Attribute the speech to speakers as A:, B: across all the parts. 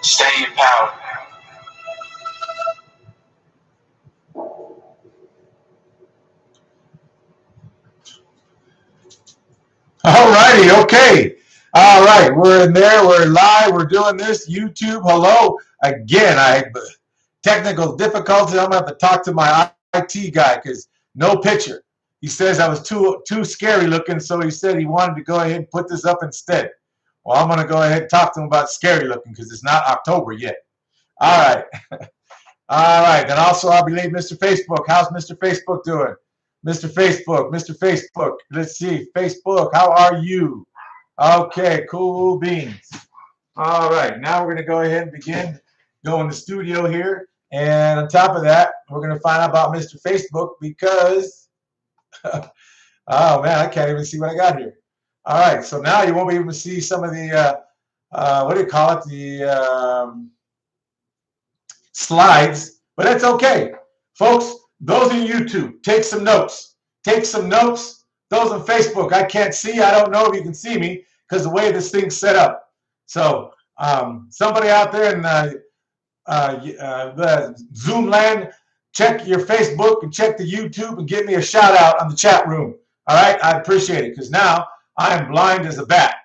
A: Stay in power.
B: All righty, okay. All right, we're in there. We're live. We're doing this. YouTube, hello. Again, technical difficulties. I'm going to have to talk to my IT guy because no picture. He says I was too scary looking, so he said he wanted to go ahead and put this up instead. Well, I'm going to go ahead and talk to him about scary looking because it's not October yet. All right. All right. And also, I believe Mr. Facebook. How's Mr. Facebook doing? Mr. Facebook. Let's see. Facebook, how are you? Okay, cool beans. All right. Now we're going to go ahead and begin. Go in the studio here. And on top of that, we're going to find out about Mr. Facebook because, oh man, I can't even see what I got here. All right. So now you won't be able to see some of the, what do you call it? The slides, but that's okay. Folks, those on YouTube, take some notes. Take some notes. Those on Facebook, I can't see. I don't know if you can see me because the way this thing's set up. So somebody out there in the Zoom land, check your Facebook and check the YouTube and give me a shout out on the chat room. All right, I appreciate it because now I am blind as a bat,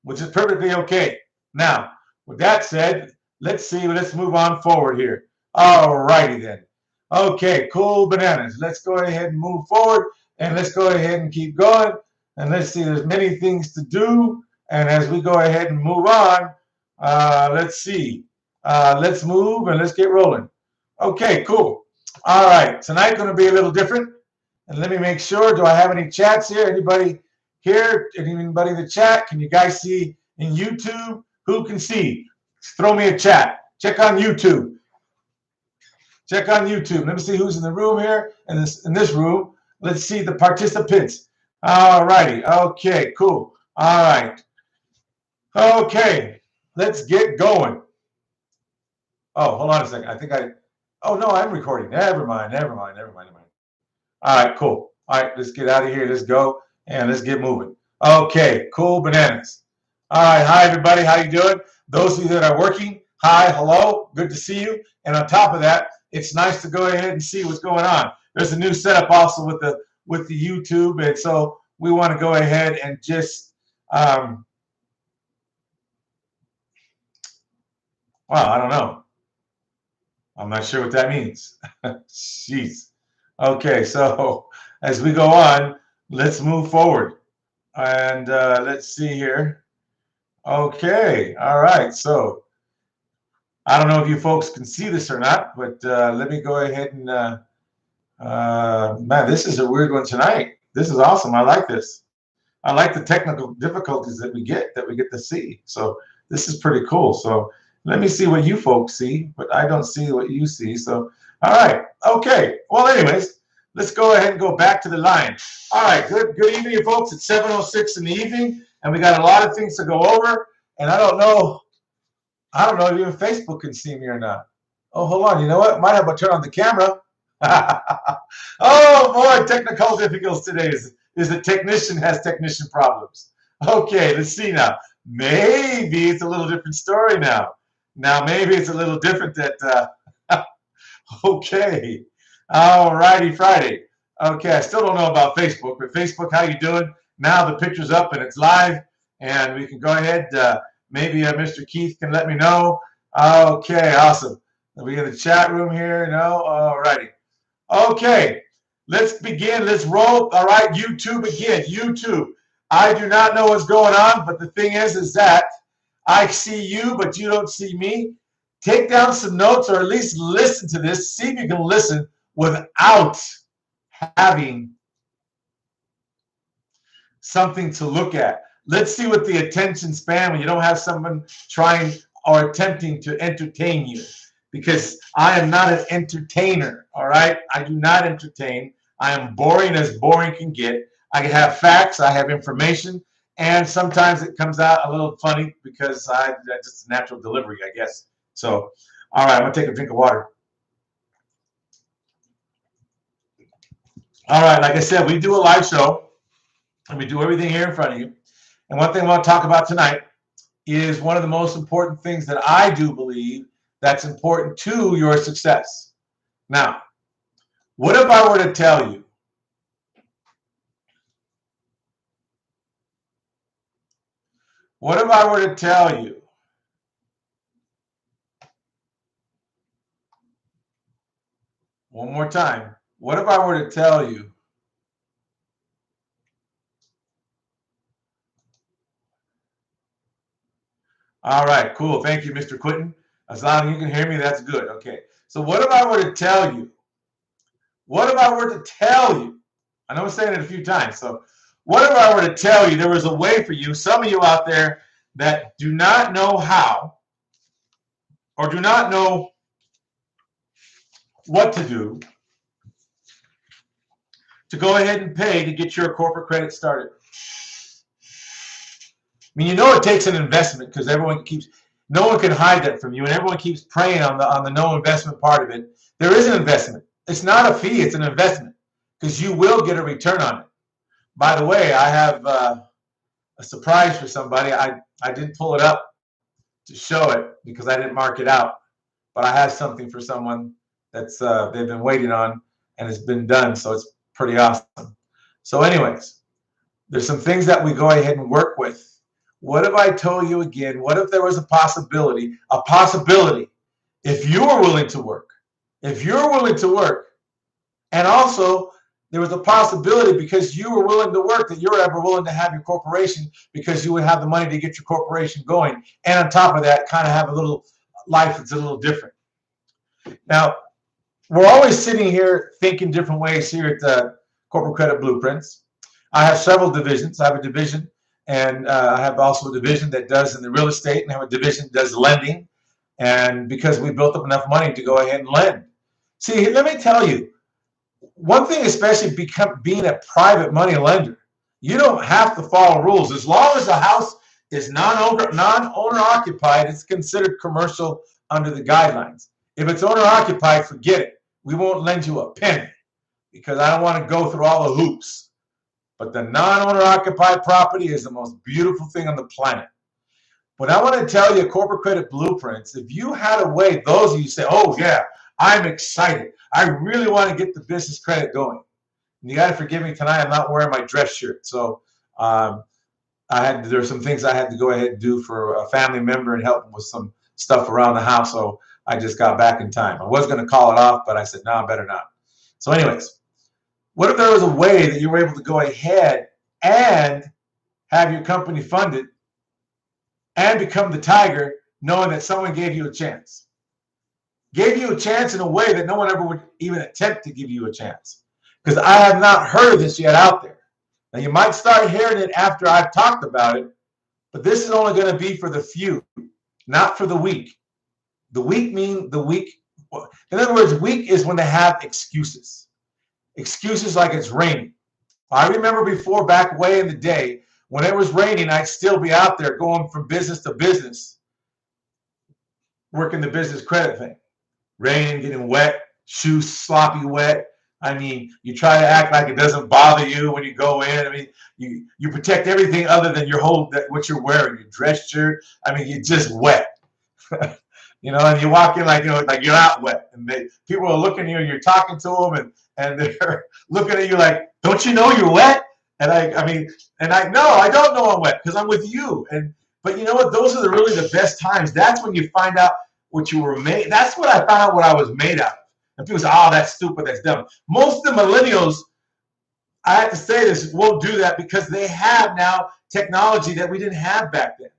B: which is perfectly okay. Now, with that said, let's move on forward here. All righty then. Okay, cool bananas. Let's go ahead and move forward and let's go ahead and keep going. And let's see, there's many things to do. And as we go ahead and move on, let's see. Let's move and let's get rolling. Okay, cool. All right, tonight's going to be a little different. And let me make sure, do I have any chats here? Anybody here? Anybody in the chat? Can you guys see in YouTube? Who can see? Throw me a chat. Check on YouTube. Check on YouTube. Let me see who's in the room here. In this room, let's see the participants. All righty. Okay, cool. All right. Okay, let's get going. Oh, hold on a second. Oh no, I'm recording. Never mind. All right, cool. All right, let's get out of here. Let's go and let's get moving. Okay, cool bananas. All right, hi everybody. How you doing? Those of you that are working, hi, hello, good to see you. And on top of that, it's nice to go ahead and see what's going on. There's a new setup also with the YouTube, and so we want to go ahead and just well, I don't know. I'm not sure what that means. Jeez. Okay, so as we go on, let's move forward. And let's see here. Okay, all right. So I don't know if you folks can see this or not, but let me go ahead and, man, this is a weird one tonight. This is awesome. I like this. I like the technical difficulties that we get to see. So this is pretty cool. So let me see what you folks see, but I don't see what you see. So, all right. Okay. Well, anyways, let's go ahead and go back to the line. All right. Good evening, folks. It's 7:06 in the evening, and we got a lot of things to go over. And I don't know if even Facebook can see me or not. Oh, hold on. You know what? Might have to turn on the camera. Oh, boy. Technical difficulties today is the technician has technician problems. Okay. Let's see now. Maybe it's a little different story now. Now, maybe it's a little different that, okay. All righty, Friday. Okay, I still don't know about Facebook, but Facebook, how you doing? Now the picture's up and it's live, and we can go ahead. Maybe Mr. Keith can let me know. Okay, awesome. We in the chat room here. No, all righty. Okay, let's begin. Let's roll. All right, YouTube again. YouTube. I do not know what's going on, but the thing is that I see you, but you don't see me. Take down some notes or at least listen to this. See if you can listen without having something to look at. Let's see what the attention span when you don't have someone trying or attempting to entertain you. Because I am not an entertainer, all right? I do not entertain. I am boring as boring can get. I have facts, I have information, and sometimes it comes out a little funny because that's just natural delivery, I guess. So, all right, I'm going to take a drink of water. All right, like I said, we do a live show, and we do everything here in front of you. And one thing I want to talk about tonight is one of the most important things that I do believe that's important to your success. Now, what if I were to tell you, one more time, what if I were to tell you, all right, cool, thank you, Mr. Quinton. As long as you can hear me, that's good. Okay, so what if I were to tell you, I know I'm saying it a few times, so what if I were to tell you there was a way for you, some of you out there that do not know how or do not know what to do to go ahead and pay to get your corporate credit started? I mean, you know it takes an investment because no one can hide that from you, and everyone keeps preying on the no investment part of it. There is an investment. It's not a fee, it's an investment because you will get a return on it. By the way, I have a surprise for somebody. I didn't pull it up to show it because I didn't mark it out, but I have something for someone that's they've been waiting on and it's been done, so it's pretty awesome. So anyways, there's some things that we go ahead and work with. What if I told you again, what if there was a possibility, if you were willing to work, and also there was a possibility because you were willing to work that you're ever willing to have your corporation because you would have the money to get your corporation going. And on top of that, kind of have a little life that's a little different. Now, we're always sitting here thinking different ways here at the Corporate Credit Blueprints. I have several divisions. I have a division, and I have also a division that does in the real estate, and I have a division that does lending. And because we built up enough money to go ahead and lend. See, let me tell you, one thing, especially being a private money lender, you don't have to follow rules. As long as the house is non-owner occupied, it's considered commercial under the guidelines. If it's owner occupied, forget it. We won't lend you a penny because I don't want to go through all the hoops. But the non-owner occupied property is the most beautiful thing on the planet. But I want to tell you, Corporate Credit Blueprints, if you had a way, those of you say, oh yeah, I'm excited. I really want to get the business credit going. And you got to forgive me tonight, I'm not wearing my dress shirt. So there's some things I had to go ahead and do for a family member and help them with some stuff around the house. So I just got back in time. I was going to call it off, but I said, no, I better not. So anyways, what if there was a way that you were able to go ahead and have your company funded and become the tiger, knowing that someone gave you a chance? Gave you a chance in a way that no one ever would even attempt to give you a chance. Because I have not heard of this yet out there. Now, you might start hearing it after I've talked about it, but this is only going to be for the few, not for the weak. The weak mean the weak. In other words, weak is when they have excuses. Excuses like it's raining. I remember before, back way in the day, when it was raining, I'd still be out there going from business to business, working the business credit thing. Raining, getting wet, shoes sloppy wet. I mean, you try to act like it doesn't bother you when you go in. I mean, you protect everything other than what you're wearing, your dress shirt. I mean, you're just wet. You know, and you walk in like you're not wet, and people are looking at you, and you're talking to them, and they're looking at you like, don't you know you're wet? And I don't know I'm wet because I'm with you. But you know what? Those are really the best times. That's when you find out what you were made. That's what I found out what I was made out of. And people say, oh, that's stupid, that's dumb. Most of the millennials, I have to say this, won't do that because they have now technology that we didn't have back then,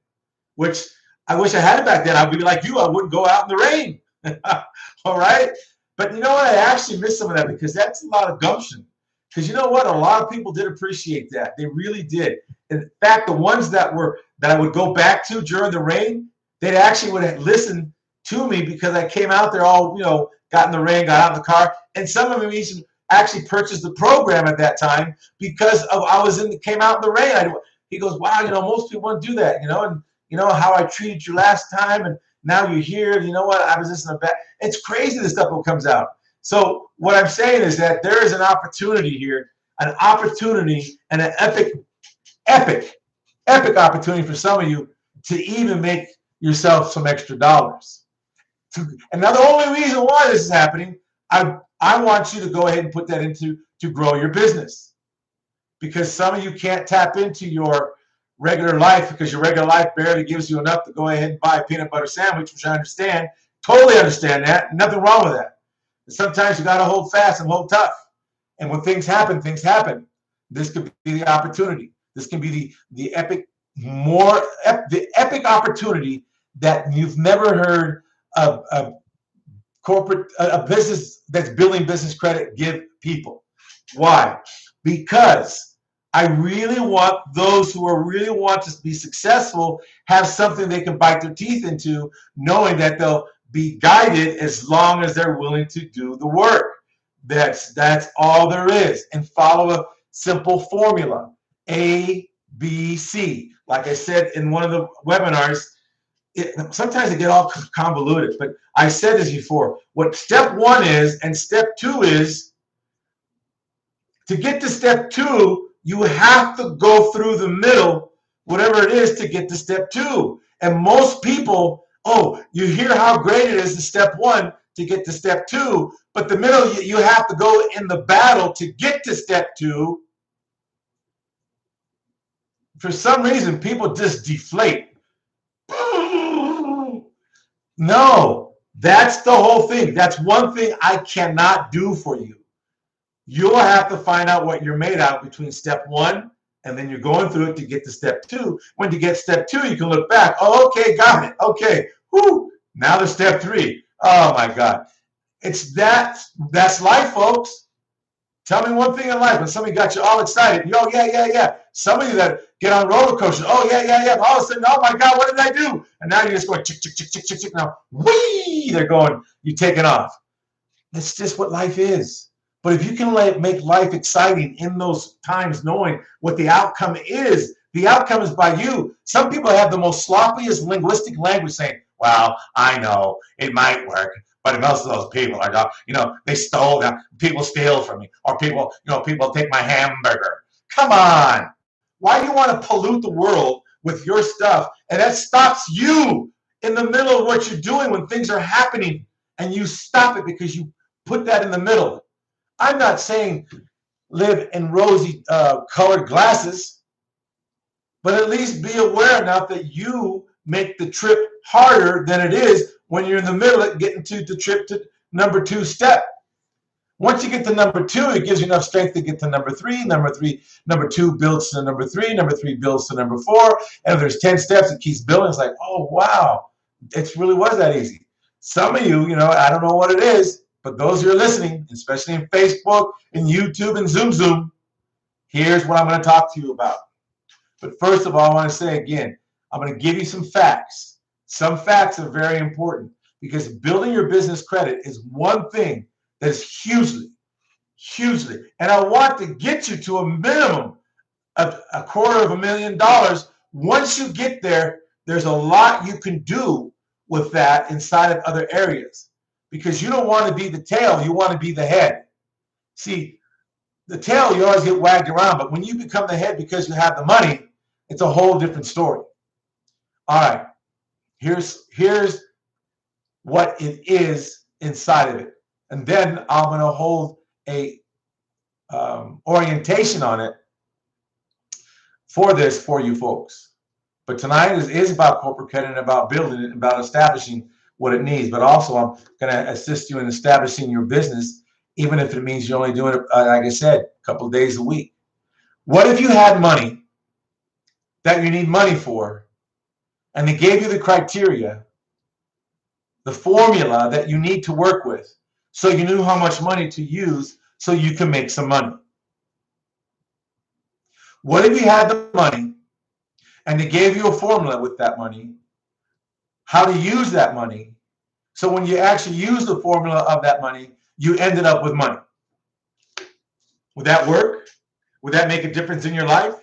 B: which I wish I had it back then. I'd be like you. I wouldn't go out in the rain. All right? But you know what? I actually miss some of that because that's a lot of gumption. Because you know what? A lot of people did appreciate that. They really did. In fact, the ones that I would go back to during the rain, they actually would listen to me because I came out there all, got in the rain, got out in the car. And some of them actually purchased the program at that time because came out in the rain. He goes, wow, most people wouldn't do that, and how I treated you last time, and now you're here. You know what? I was just in the back. It's crazy the stuff that comes out. So what I'm saying is that there is an opportunity here, an opportunity and an epic opportunity for some of you to even make yourself some extra dollars. And now the only reason why this is happening, I want you to go ahead and put that into to grow your business, because some of you can't tap into your regular life because your regular life barely gives you enough to go ahead and buy a peanut butter sandwich, which I understand, totally understand that, nothing wrong with that. But sometimes you got to hold fast and hold tough. And when things happen, things happen. This could be the opportunity. This can be the epic opportunity that you've never heard a business that's building business credit give people. Why? Because I really want those who really want to be successful have something they can bite their teeth into, knowing that they'll be guided as long as they're willing to do the work. That's all there is. And follow a simple formula. A, B, C. Like I said in one of the webinars, sometimes they get all convoluted, but I said this before. What step 1 is and step 2 is, to get to step 2, you have to go through the middle, whatever it is, to get to step 2. And most people, you hear how great it is in step 1 to get to step 2, but the middle, you have to go in the battle to get to step 2. For some reason, people just deflate. No, that's the whole thing. That's one thing I cannot do for you. You'll have to find out what you're made out between step 1 and then you're going through it to get to step 2. When you get step 2, you can look back. Oh, okay, got it. Okay, whoo. Now to step 3. Oh my God, that's life, folks. Tell me one thing in life when somebody got you all excited. Yeah. Some of you that get on roller coasters. Oh yeah. All of a sudden, oh my God, what did I do? And now you're just going chick. Now, whee! They're going. You're taking off. That's just what life is. But if you can make life exciting in those times, knowing what the outcome is by you. Some people have the most sloppiest linguistic language, saying, "Well, I know it might work, but most of those people are, they stole them. People steal from me, or people take my hamburger." Come on. Why do you want to pollute the world with your stuff? And that stops you in the middle of what you're doing when things are happening, and you stop it because you put that in the middle. I'm not saying live in rosy colored glasses, but at least be aware enough that you make the trip harder than it is when you're in the middle of getting to the trip to number 2 step. Once you get to number 2, it gives you enough strength to get to number 3. Number 2 builds to number 3. Number 3 builds to number 4. And if there's 10 steps, it keeps building. It's like, oh, wow, it really was that easy. Some of you, I don't know what it is, but those who are listening, especially in Facebook and YouTube and Zoom, here's what I'm going to talk to you about. But first of all, I want to say again, I'm going to give you some facts. Some facts are very important, because building your business credit is one thing that is hugely, and I want to get you to a minimum of $250,000. Once you get there, there's a lot you can do with that inside of other areas, because you don't want to be the tail, you want to be the head. See, the tail, you always get wagged around, but when you become the head because you have the money, it's a whole different story. All right, here's what it is inside of it. And then I'm going to hold a orientation on it for you folks. But tonight is about corporate credit and about building it and about establishing what it needs. But also I'm going to assist you in establishing your business, even if it means you're only doing it, like I said, a couple of days a week. What if you had money that you need money for, and they gave you the criteria, the formula that you need to work with, so you knew how much money to use so you can make some money? What if you had the money and they gave you a formula with that money, how to use that money, so when you actually use the formula of that money, you ended up with money? Would that work? Would that make a difference in your life?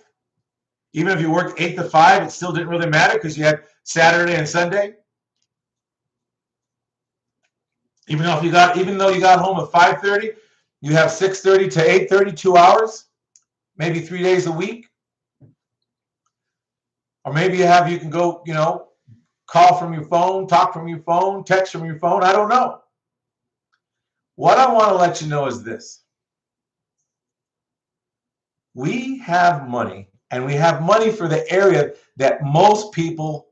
B: Even if you worked 8 to 5, it still didn't really matter because you had Saturday and Sunday? Even though you got home at 5:30, you have 6:30 to 8:30, 2 hours, maybe 3 days a week. Or maybe you can go, call from your phone, talk from your phone, text from your phone. I don't know. What I want to let you know is this. We have money, and we have money for the area that most people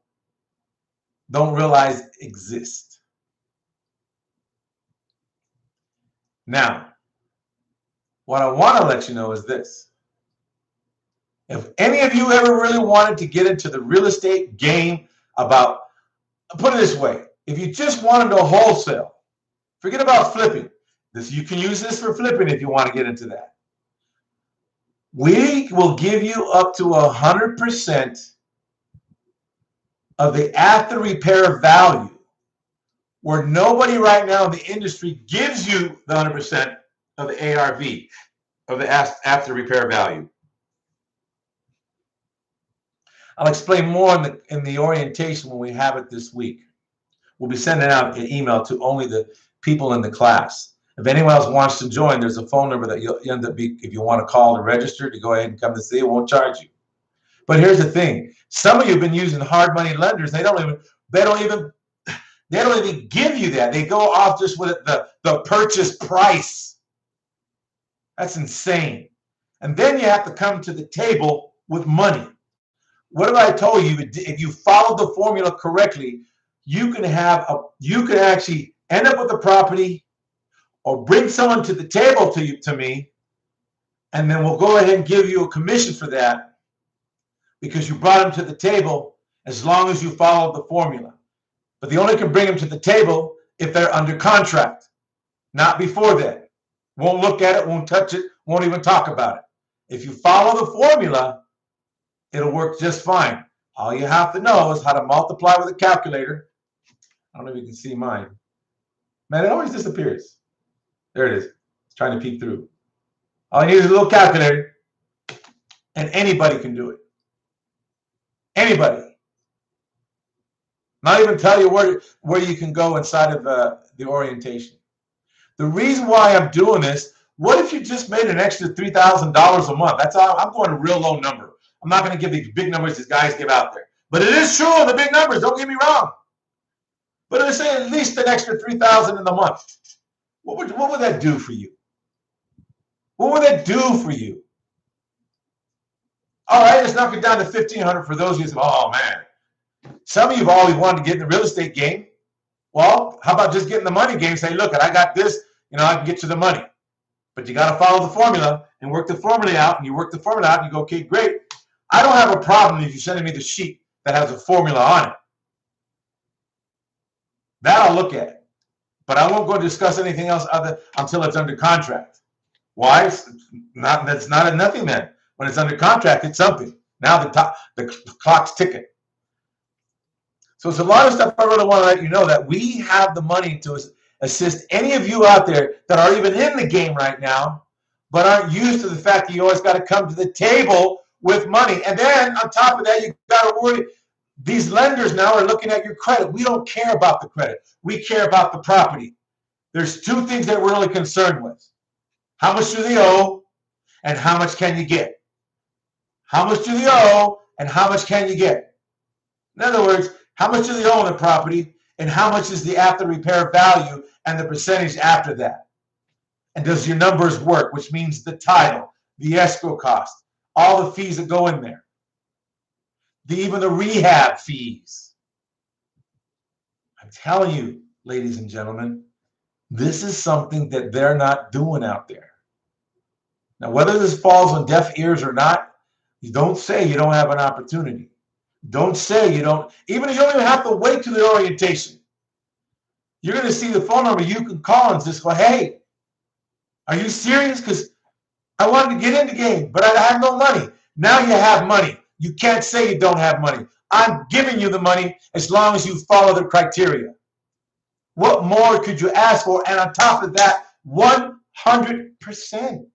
B: don't realize exists. Now, what I want to let you know is this. If any of you ever really wanted to get into the real estate game put it this way, if you just wanted to wholesale, forget about flipping. You can use this for flipping if you want to get into that. We will give you up to 100% of the after repair value, where nobody right now in the industry gives you the 100% of the ARV, of the after repair value. I'll explain more in the orientation when we have it this week. We'll be sending out an email to only the people in the class. If anyone else wants to join, there's a phone number that you'll end up if you want to call to register to go ahead and come to see. It won't charge you. But here's the thing: some of you have been using hard money lenders. They don't even give you that. They go off just with the purchase price. That's insane. And then you have to come to the table with money. What have I told you? If you follow the formula correctly, you can actually end up with a property or bring someone to the table to me, and then we'll go ahead and give you a commission for that because you brought them to the table as long as you followed the formula. But they only can bring them to the table if they're under contract, not before that. Won't look at it, won't touch it, won't even talk about it. If you follow the formula, it'll work just fine. All you have to know is how to multiply with a calculator. I don't know if you can see mine. Man, it always disappears. There it is. It's trying to peek through. All you need is a little calculator, and anybody can do it. Anybody. Not even tell you where you can go inside of the orientation. The reason why I'm doing this, what if you just made an extra $3,000 a month? That's all. I'm going a real low number. I'm not going to give these big numbers these guys give out there. But it is true on the big numbers. Don't get me wrong. But let's say at least an extra $3,000 in the month. What would that do for you? What would that do for you? All right, let's knock it down to $1,500 for those of you who say, oh, man. Some of you have always wanted to get in the real estate game. Well, how about just getting the money game? Say, look, I got this. I can get you the money. But you got to follow the formula and work the formula out. And you work the formula out and you go, okay, great. I don't have a problem if you're sending me the sheet that has a formula on it. That I'll look at. But I won't go discuss anything else until it's under contract. Why? That's not a nothing then. When it's under contract, it's something. Now the clock's ticking. So it's a lot of stuff I really want to let you know that we have the money to assist any of you out there that are even in the game right now, but aren't used to the fact that you always got to come to the table with money. And then on top of that, you got to worry. These lenders now are looking at your credit. We don't care about the credit. We care about the property. There's two things that we're really concerned with. How much do they owe and how much can you get? How much do they owe and how much can you get? In other words, how much do they owe on the property and how much is the after repair value and the percentage after that? And does your numbers work, which means the title, the escrow cost, all the fees that go in there, even the rehab fees. I'm telling you, ladies and gentlemen, this is something that they're not doing out there. Now, whether this falls on deaf ears or not, you don't say you don't have an opportunity. Don't say you don't, even if you don't even have to wait to the orientation. You're going to see the phone number you can call and just go, hey, are you serious? Because I wanted to get in the game, but I have no money. Now you have money. You can't say you don't have money. I'm giving you the money as long as you follow the criteria. What more could you ask for? And on top of that, 100%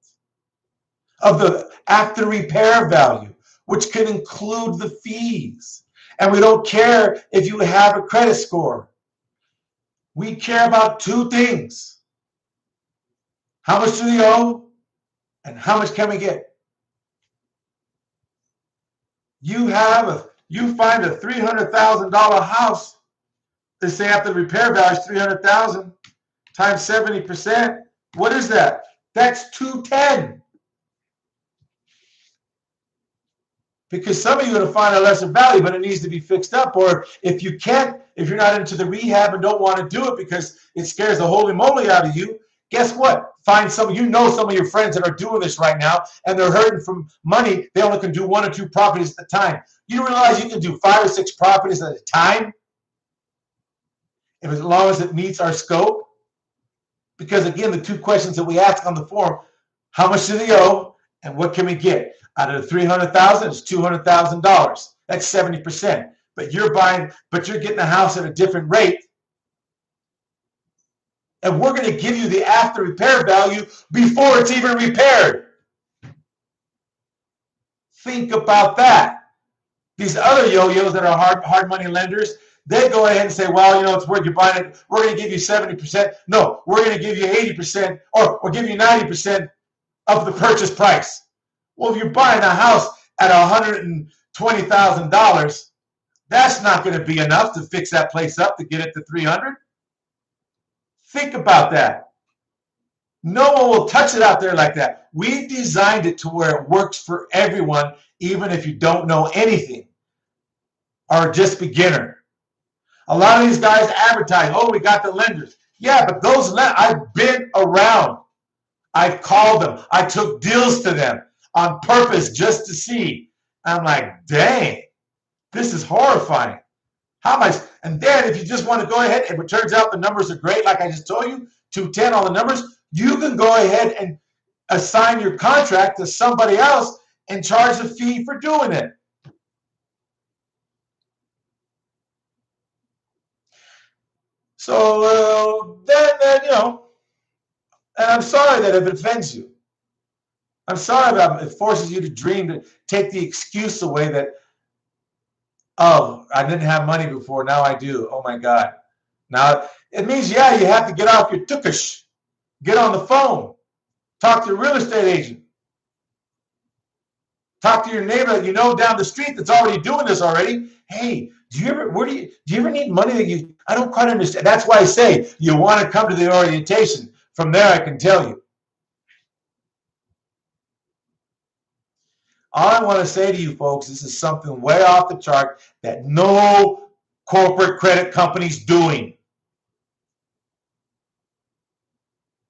B: of the after repair value, which can include the fees. And we don't care if you have a credit score. We care about two things. How much do they owe? And how much can we get? You have You find a $300,000 house. They say after the repair value is $300,000 times 70%. What is that? That's $210. Because some of you are going to find a lesser value, but it needs to be fixed up. Or if you can't, if you're not into the rehab and don't want to do it because it scares the holy moly out of you, guess what? Find some, you know, some of your friends that are doing this right now and they're hurting from money. They only can do 1 or 2 properties at a time. You realize you can do 5 or 6 properties at a time, if as long as it meets our scope. Because again, the 2 questions that we ask on the form: how much do they owe, and what can we get? Out of the $300,000, it's $200,000. That's 70%. But you're getting a house at a different rate, and we're going to give you the after repair value before it's even repaired. Think about that. These other yo-yos that are hard money lenders, they go ahead and say, well, you know, it's worth, you're buying it, we're going to give you 70%. No, we're going to give you 80%, or we'll give you 90% of the purchase price. Well, if you're buying a house at $120,000, that's not going to be enough to fix that place up to get it to $300,000. Think about that. No one will touch it out there like that. We designed it to where it works for everyone, even if you don't know anything or just beginner. A lot of these guys advertise, oh, we got the lenders. Yeah, but those I've been around. I've called them. I took deals to them on purpose just to see. I'm like, dang, this is horrifying. How much? And then if you just want to go ahead, if it turns out the numbers are great, like I just told you, 210, all the numbers, you can go ahead and assign your contract to somebody else and charge a fee for doing it. So then, you know, and I'm sorry that if it offends you. I'm sorry that it forces you to dream, to take the excuse away that, oh, I didn't have money before, now I do. Oh my God. Now, it means, yeah, you have to get off your tukish. Get on the phone. Talk to your real estate agent. Talk to your neighbor that you know down the street that's already doing this already. Hey, do you ever need money that I don't quite understand. That's why I say you want to come to the orientation. From there, I can tell you. All I want to say to you folks, this is something way off the chart that no corporate credit company's doing.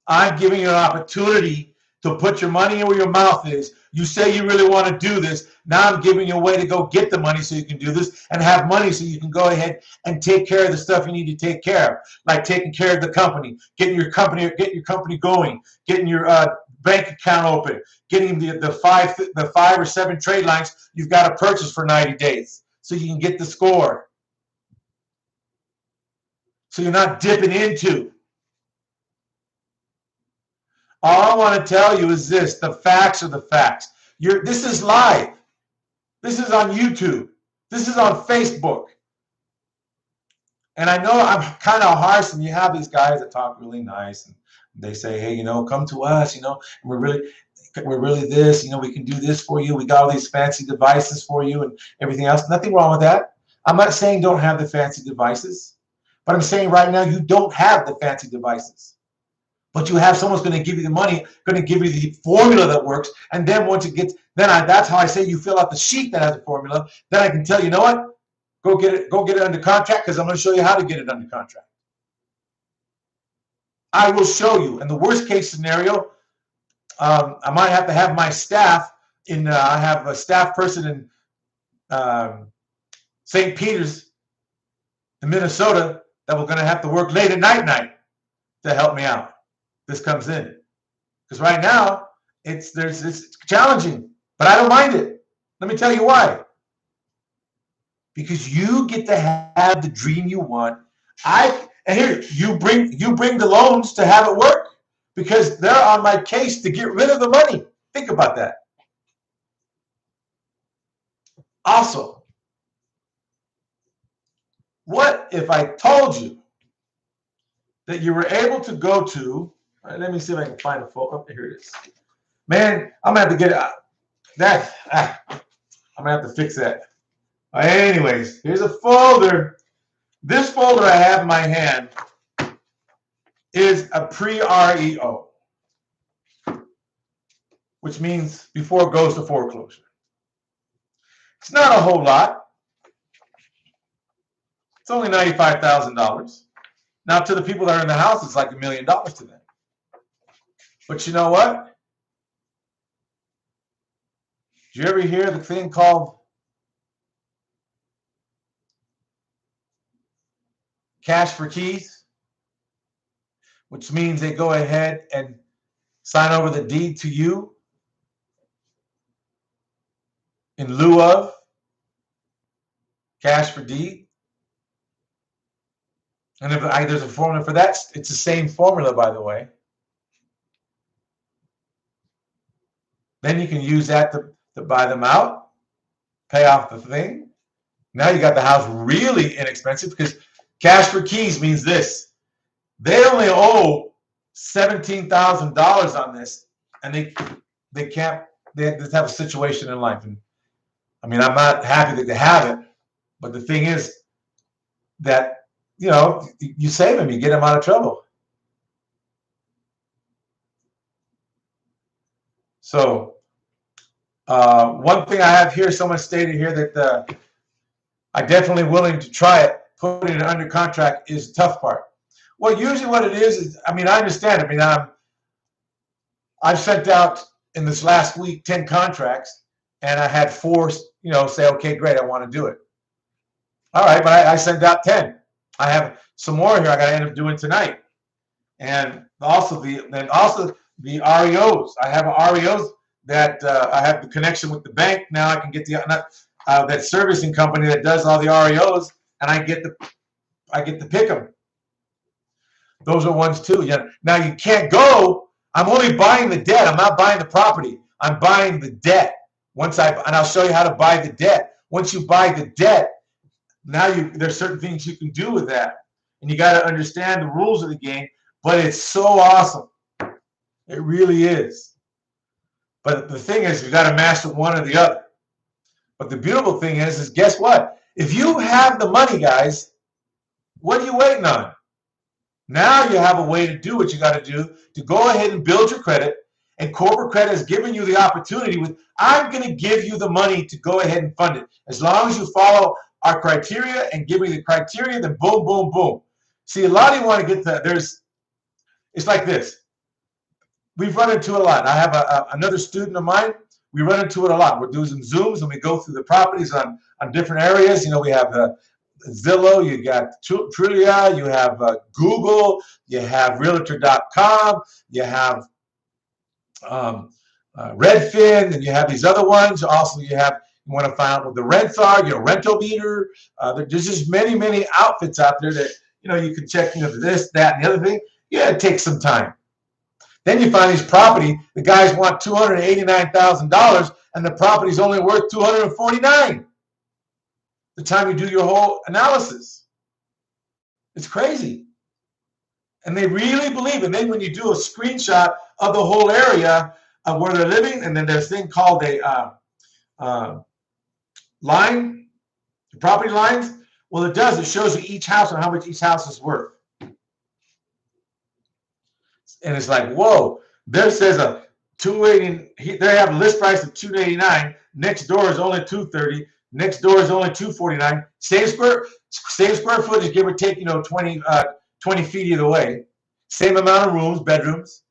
B: I'm giving you an opportunity to put your money where your mouth is. You say you really want to do this. Now I'm giving you a way to go get the money so you can do this and have money so you can go ahead and take care of the stuff you need to take care of, like taking care of the company, getting your company going, getting your bank account open, getting the 5 or 7 trade lines you've got to purchase for 90 days so you can get the score. So you're not dipping into. All I want to tell you is this: the facts are the facts. This is live. This is on YouTube. This is on Facebook. And I know I'm kind of harsh, and you have these guys that talk really nice, and they say, hey, you know, come to us, you know, we're really this, you know, we can do this for you. We got all these fancy devices for you and everything else. Nothing wrong with that. I'm not saying don't have the fancy devices, but I'm saying right now you don't have the fancy devices. But you have someone's going to give you the money, going to give you the formula that works, and then once it gets, that's how I say you fill out the sheet that has a formula. Then I can tell you know what, go get it under contract, because I'm going to show you how to get it under contract. I will show you. In the worst case scenario, I might have to have my staff in. I have a staff person in St. Peter's, in Minnesota, that we're going to have to work late at night to help me out. This comes in, because right now it's challenging, but I don't mind it. Let me tell you why. Because you get to have the dream you want. And here you bring the loans to have it work, because they're on my case to get rid of the money. Think about that. Also, what if I told you that you were able to go to? Let me see if I can find a photo. Oh, here it is. Man, I'm gonna have to get that. I'm gonna have to fix that. Anyways, here's a folder. This folder I have in my hand is a pre-REO, which means before it goes to foreclosure. It's not a whole lot. It's only $95,000. Now, to the people that are in the house, it's like $1 million to them. But you know what? Did you ever hear the thing called cash for keys? Which means they go ahead and sign over the deed to you in lieu of cash for deed. And if there's a formula for that, it's the same formula, by the way. Then you can use that to buy them out, pay off the thing. Now you got the house really inexpensive, because cash for keys means this. They only owe $17,000 on this, and they just have a situation in life. And I mean, I'm not happy that they have it, but the thing is that, you know, you save them, you get them out of trouble. So one thing I have here, someone stated here that I'm definitely willing to try it. Putting it under contract is the tough part. Well, usually what it is, I mean, I understand. I mean, I've sent out in this last week 10 contracts, and I had 4, you know, say, okay, great, I want to do it. All right, but I sent out 10. I have some more here I got to end up doing tonight, and also the REOs. I have REOs that I have the connection with the bank. Now I can get that servicing company that does all the REOs, and I get to pick them. Those are ones too. Yeah. Now you can't go. I'm only buying the debt. I'm not buying the property. I'm buying the debt. And I'll show you how to buy the debt. Once you buy the debt, now there's certain things you can do with that, and you got to understand the rules of the game. But it's so awesome. It really is. But the thing is, you got to master one or the other. But the beautiful thing is guess what? If you have the money, guys, what are you waiting on? Now you have a way to do what you got to do to go ahead and build your credit. And corporate credit has given you the opportunity I'm going to give you the money to go ahead and fund it. As long as you follow our criteria and give me the criteria, then boom, boom, boom. See, a lot of you want to get it's like this. We've run into it a lot. I have another student of mine. We run into it a lot. We're doing some Zooms, and we go through the properties on different areas. You know, we have Zillow, you got Trulia, you have Google, you have Realtor.com, you have Redfin, and you have these other ones. Also, you want to find out what the rents are, Rental Meter. There's just many outfits out there that, you know, you can check, you know, this, that, and the other thing. Yeah, it takes some time. Then you find these property, the guys want $289,000, and the property's only worth $249,000. The time you do your whole analysis. It's crazy. And they really believe it. And then when you do a screenshot of the whole area of where they're living, and then there's a thing called a line, the property lines, well, it does. It shows you each house and how much each house is worth. And it's like, whoa, there says a $280, they have a list price of $289. Next door is only $230. Next door is only $249. Same square footage, give or take, you know, 20 feet either way. Same amount of rooms, bedrooms.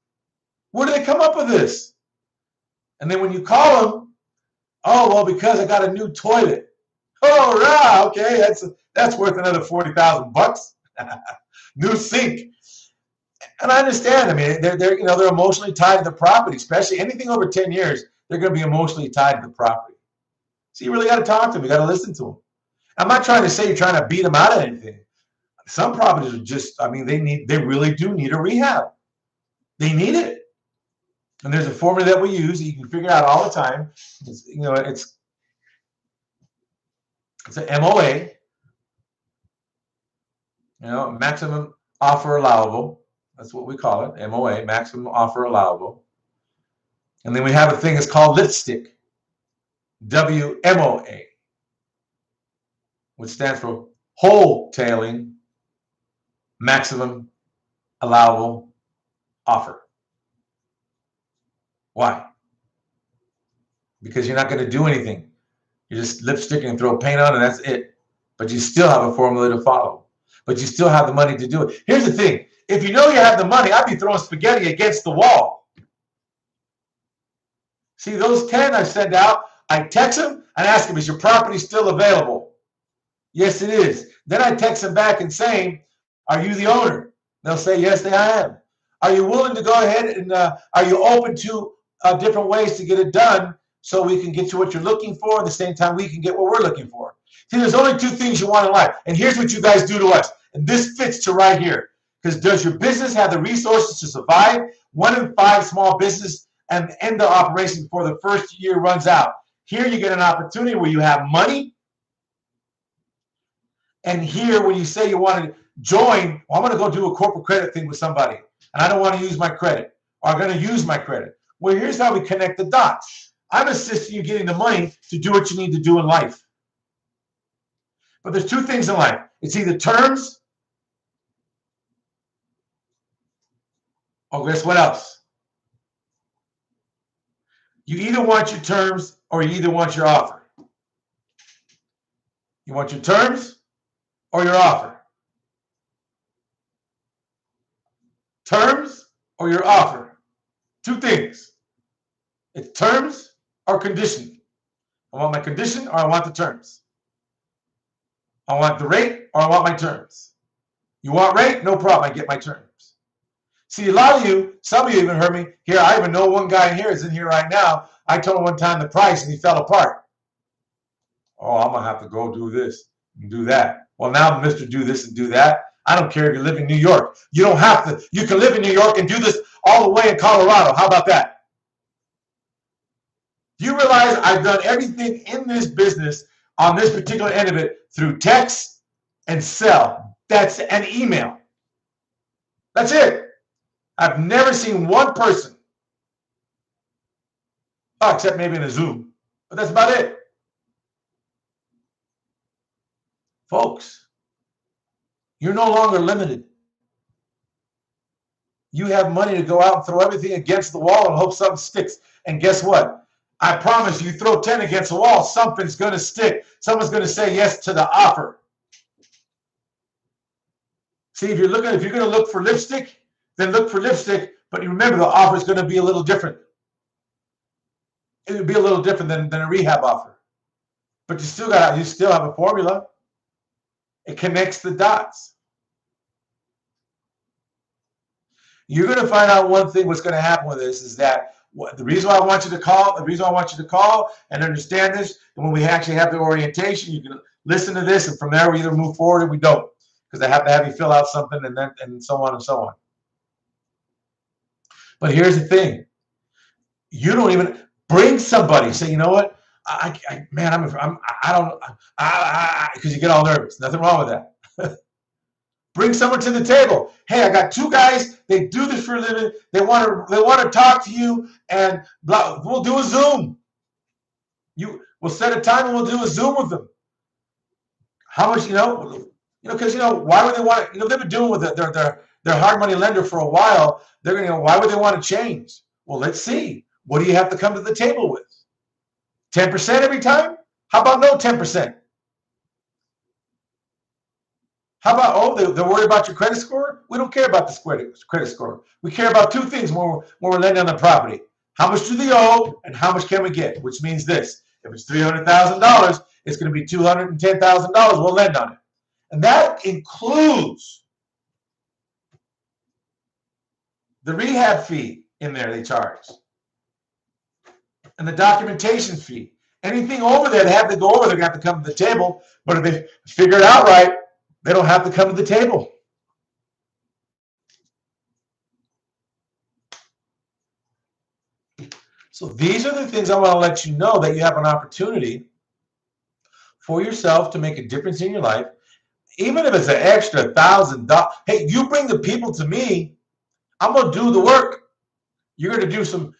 B: Where do they come up with this? And then when you call them, oh, well, because I got a new toilet. Oh, right, okay, that's worth another $40,000. New sink. And I understand. I mean, they're emotionally tied to the property, especially anything over 10 years. They're going to be emotionally tied to the property. So you really got to talk to them. You got to listen to them. I'm not trying to say you're trying to beat them out of anything. Some properties are just, I mean, they really do need a rehab. They need it. And there's a formula that we use that you can figure out all the time. It's, you know, it's an MOA. You know, maximum offer allowable. That's what we call it, MOA, maximum offer allowable. And then we have a thing that's called lipstick, WMOA. which stands for wholetailing maximum allowable offer. Why? Because you're not going to do anything. You just lipstick and throw paint on and that's it. But you still have a formula to follow. But you still have the money to do it. Here's the thing. If you know you have the money, I'd be throwing spaghetti against the wall. See, those 10 I send out, I text them and ask them, is your property still available? Yes, it is. Then I text them back and saying, are you the owner? They'll say, yes, I am. Are you willing to go ahead and are you open to different ways to get it done so we can get you what you're looking for at the same time we can get what we're looking for? See, there's only two things you want in life. And here's what you guys do to us. And this fits to right here. Because does your business have the resources to survive? 1 in 5 small business and end the operation before the first year runs out. Here you get an opportunity where you have money. And here when you say you want to join, well, I'm going to go do a corporate credit thing with somebody. And I don't want to use my credit. Or I'm going to use my credit. Well, here's how we connect the dots. I'm assisting you getting the money to do what you need to do in life. But there's two things in life. It's either terms or guess what else? You either want your terms or you either want your offer. You want your terms or your offer. Terms or your offer. Two things. It's terms or condition. I want my condition or I want the terms. I want the rate or I want my terms. You want rate? No problem. I get my terms. See, a lot of you, some of you even heard me here. I even know one guy in here is in here right now. I told him one time the price and he fell apart. Oh, I'm going to have to go do this and do that. Well, now Mr. Do this and do that. I don't care if you live in New York. You don't have to. You can live in New York and do this all the way in Colorado. How about that? Do you realize I've done everything in this business on this particular end of it through text and cell? That's an email. That's it. I've never seen one person, except maybe in a Zoom, but that's about it. Folks, you're no longer limited. You have money to go out and throw everything against the wall and hope something sticks. And guess what? I promise you throw 10 against the wall, something's going to stick. Someone's going to say yes to the offer. See, if you're going to look for lipstick, then look for lipstick. But you remember, the offer is going to be a little different. It would be a little different than a rehab offer. But you still have a formula. It connects the dots. You're going to find out one thing. What's going to happen with this is that the reason why I want you to call, and understand this, and when we actually have the orientation, you can listen to this, and from there we either move forward or we don't, because I have to have you fill out something, and so on and so on. But here's the thing: you don't even bring somebody. Say, you know what? Because you get all nervous. Nothing wrong with that. Bring someone to the table. Hey, I got 2 guys. They do this for a living. They want to talk to you, and blah. We'll do a Zoom. We'll set a time and we'll do a Zoom with them. How much? Because why would they want to? They've been doing with it. Their hard money lender for a while. They're going to. Why would they want to change? Well, let's see. What do you have to come to the table with? 10% every time? How about no 10%? How about, they're worried about your credit score? We don't care about the credit score. We care about 2 things when we're lending on the property. How much do they owe and how much can we get? Which means this. If it's $300,000, it's going to be $210,000 we'll lend on it. And that includes the rehab fee in there they charge. And the documentation fee. Anything over there, they have to go over, they're going to have to come to the table. But if they figure it out right, they don't have to come to the table. So these are the things I want to let you know, that you have an opportunity for yourself to make a difference in your life. Even if it's an extra $1,000. Hey, you bring the people to me, I'm going to do the work. You're going to do some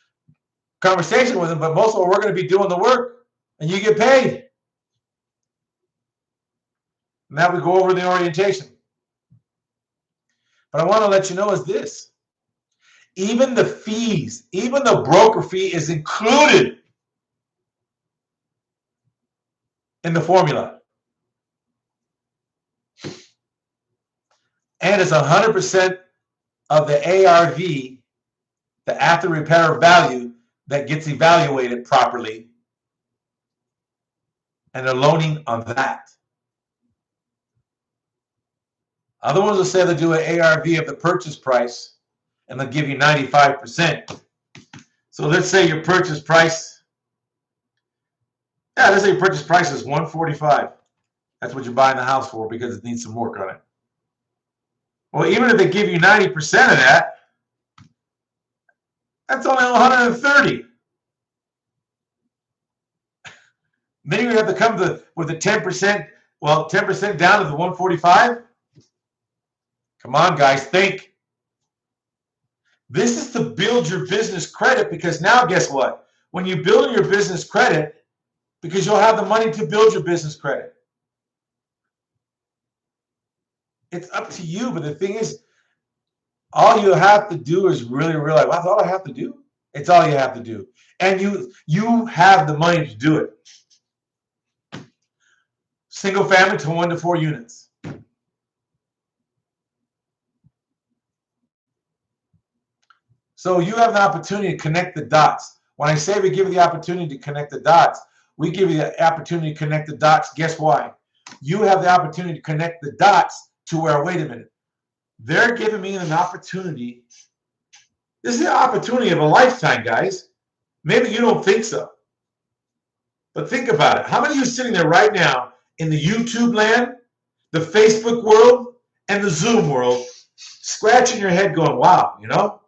B: conversation with them, but most of it we're going to be doing the work, and you get paid. And that we go over the orientation. But I want to let you know is this. Even the fees, even the broker fee is included in the formula. And it's 100% of the ARV, the after repair value, that gets evaluated properly. And they're loaning on that. Other ones will say they'll do an ARV of the purchase price and they'll give you 95%. So let's say your purchase price, let's say your purchase price is $145. That's what you're buying the house for because it needs some work on it. Well, even if they give you 90% of that, that's only $130. Then you're going to have to come with the 10%, 10% down to the $145. Come on, guys, think. This is to build your business credit because now guess what? When you build your business credit, because you'll have the money to build your business credit. It's up to you, but the thing is, all you have to do is really realize, well, that's all I have to do. It's all you have to do. And you have the money to do it. Single family to 1 to 4 units. So you have an opportunity to connect the dots. When I say we give you the opportunity to connect the dots, we give you the opportunity to connect the dots. Guess why? You have the opportunity to connect the dots to where, wait a minute, they're giving me an opportunity. This is the opportunity of a lifetime, guys. Maybe you don't think so. But think about it. How many of you sitting there right now in the YouTube land, the Facebook world, and the Zoom world, scratching your head going, wow, you know?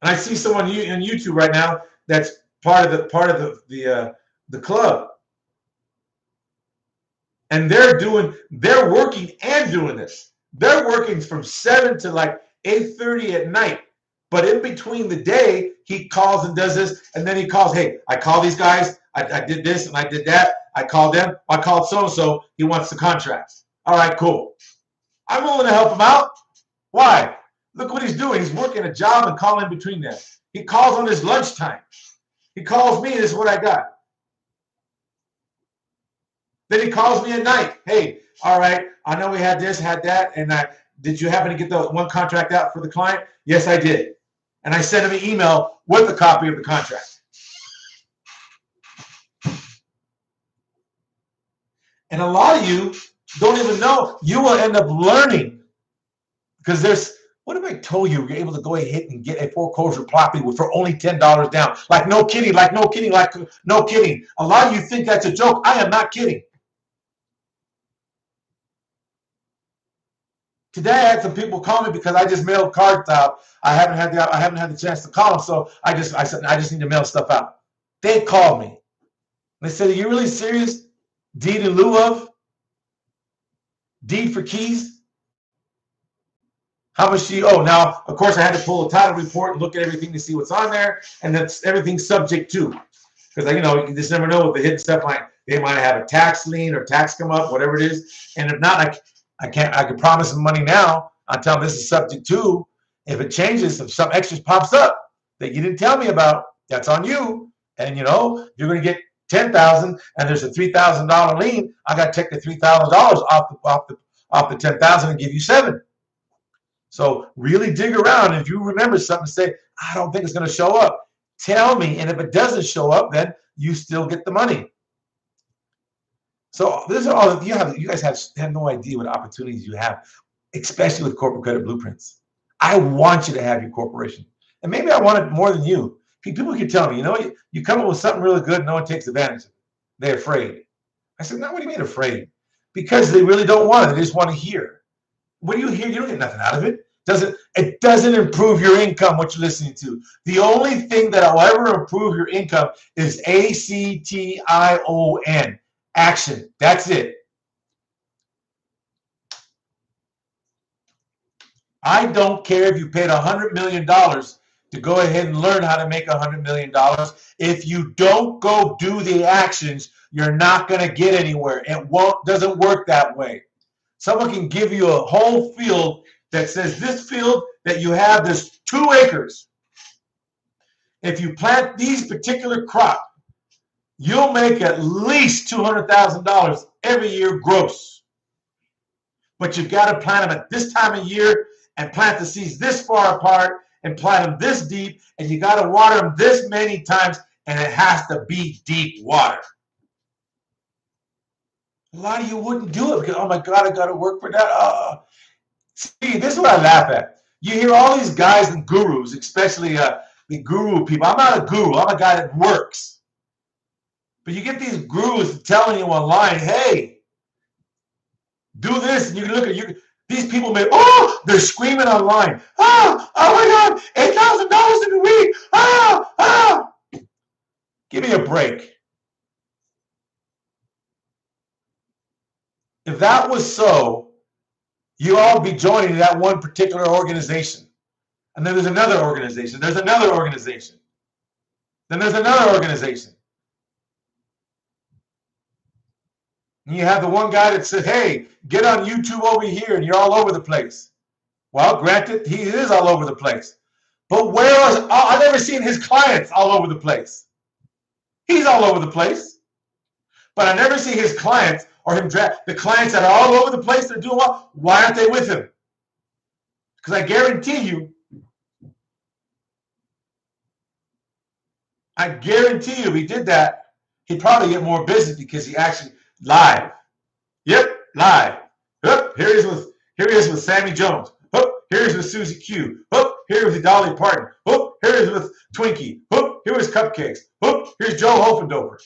B: And I see someone on YouTube right now that's part of the club. And they're working and doing this. They're working from 7 to like 8:30 at night. But in between the day, he calls and does this, and then he calls, hey, I call these guys, I did this and I did that. I called them, I called so-and-so, he wants the contracts. All right, cool. I'm willing to help him out. Why? Look what he's doing. He's working a job and calling in between them. He calls on his lunchtime. He calls me, this is what I got. Then he calls me at night. Hey, all right, I know we had this, had that, and did you happen to get the one contract out for the client? Yes, I did. And I sent him an email with a copy of the contract. And a lot of you don't even know. You will end up learning because what if I told you you're able to go ahead and get a foreclosure property for only $10 down? Like no kidding, like no kidding, like no kidding. A lot of you think that's a joke. I am not kidding. Today I had some people call me because I just mailed cards out. I haven't had the chance to call them, so I said I just need to mail stuff out. They called me. They said, "Are you really serious? Deed in lieu of? Deed for keys? How much do you owe?" Now, of course, I had to pull a title report and look at everything to see what's on there, and that's everything subject to. Because you just never know with the hidden stuff. They might have a tax lien or tax come up, whatever it is. And if not, I can promise them money now. I'll tell them this is subject to. If it changes, if some extras pops up that you didn't tell me about, that's on you. And you're going to get $10,000 and there's a $3,000 lien. I got to take the $3,000 off the $10,000 and give you $7,000. So really dig around. If you remember something, say, I don't think it's going to show up. Tell me. And if it doesn't show up, then you still get the money. So this is all you have. You guys have no idea what opportunities you have, especially with corporate credit blueprints. I want you to have your corporation, and maybe I want it more than you. People can tell me, you come up with something really good, no one takes advantage of it. They're afraid. I said, no, what do you mean afraid? Because they really don't want it. They just want to hear. What do you hear? You don't get nothing out of it. It doesn't improve your income, what you're listening to. The only thing that will ever improve your income is ACTION. Action. That's it. I don't care if you paid $100 million to go ahead and learn how to make $100 million. If you don't go do the actions, you're not going to get anywhere. It doesn't work that way. Someone can give you a whole field that says this field that you have is 2 acres. If you plant these particular crop, you'll make at least $200,000 every year gross. But you've got to plant them at this time of year and plant the seeds this far apart and plant them this deep, and you got to water them this many times, and it has to be deep water. A lot of you wouldn't do it because, oh my God, I got to work for that. See, this is what I laugh at. You hear all these guys and gurus, especially the guru people. I'm not a guru. I'm a guy that works. But you get these gurus telling you online, hey, do this, and you look at you. These people they're screaming online. Oh my God, $8,000 in a week. Give me a break. If that was so, you all be joining that one particular organization. And then there's another organization. There's another organization. Then there's another organization. And you have the one guy that said, hey, get on YouTube over here, and you're all over the place. Well, granted, he is all over the place. But I've never seen his clients all over the place. He's all over the place. But I never see his clients or him the clients that are all over the place, they're doing what? Why aren't they with him? Because I guarantee you, if he did that, he'd probably get more business because he actually live. Yep, live. Here he is with Sammy Jones. Here he is with Susie Q. Here is with Dolly Parton. Here he is with Twinkie. Here is Cupcakes. Here's Joe Hofendover.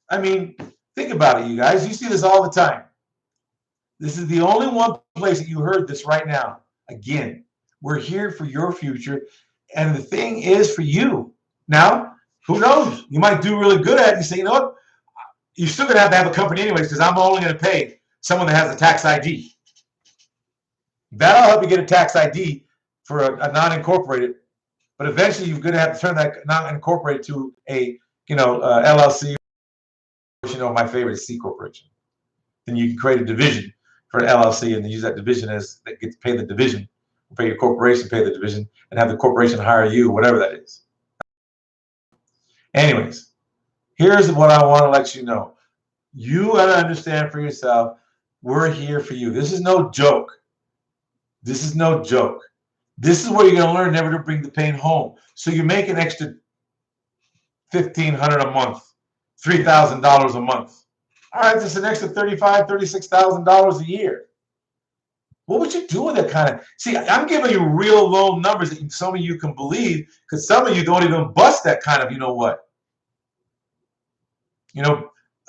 B: I mean, think about it, you guys. You see this all the time. This is the only one place that you heard this right now. Again, we're here for your future, and the thing is for you. Now, who knows? You might do really good at it. You say, you know what? You're still going to have a company anyways because I'm only going to pay someone that has a tax ID. That'll help you get a tax ID for a non-incorporated, but eventually you're going to have to turn that non-incorporated to a LLC. My favorite is C corporation. Then you can create a division for an LLC and then use that division as that gets pay the division, pay your corporation, pay the division, and have the corporation hire you, whatever that is. Anyways, here's what I want to let you know. You got to understand for yourself, we're here for you. This is no joke. This is no joke. This is where you're going to learn never to bring the pain home. So you make an extra $1,500 a month, $3,000 a month. All right, that's an extra $35,000, $36,000 a year. What would you do with that kind of? See, I'm giving you real low numbers that some of you can believe because some of you don't even bust that kind of, you know what?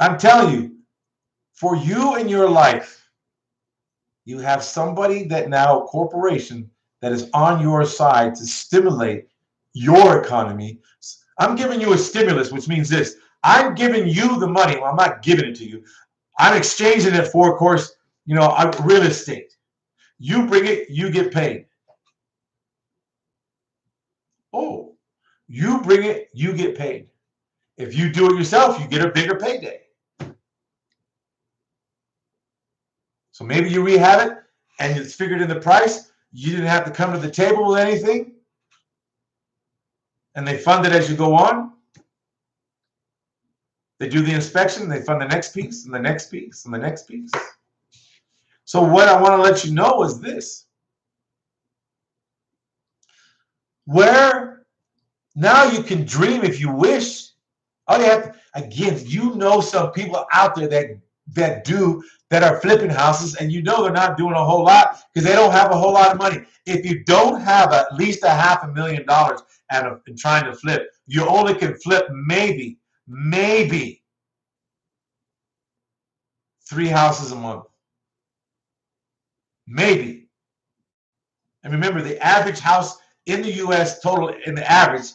B: I'm telling you, for you in your life, you have somebody that now, a corporation that is on your side to stimulate your economy. I'm giving you a stimulus, which means this. I'm giving you the money. Well, I'm not giving it to you. I'm exchanging it for, of course, real estate. You bring it, you get paid. Oh, you bring it, you get paid. If you do it yourself, you get a bigger payday. So maybe you rehab it and it's figured in the price. You didn't have to come to the table with anything. And they fund it as you go on. They do the inspection, they fund the next piece and the next piece and the next piece. So what I want to let you know is this. Where now you can dream if you wish. All you have to, again, some people out there that are flipping houses, and they're not doing a whole lot because they don't have a whole lot of money. If you don't have at least $500,000 and trying to flip, you only can flip maybe 3 houses a month. Maybe. And remember, the average house in the U.S. total in the average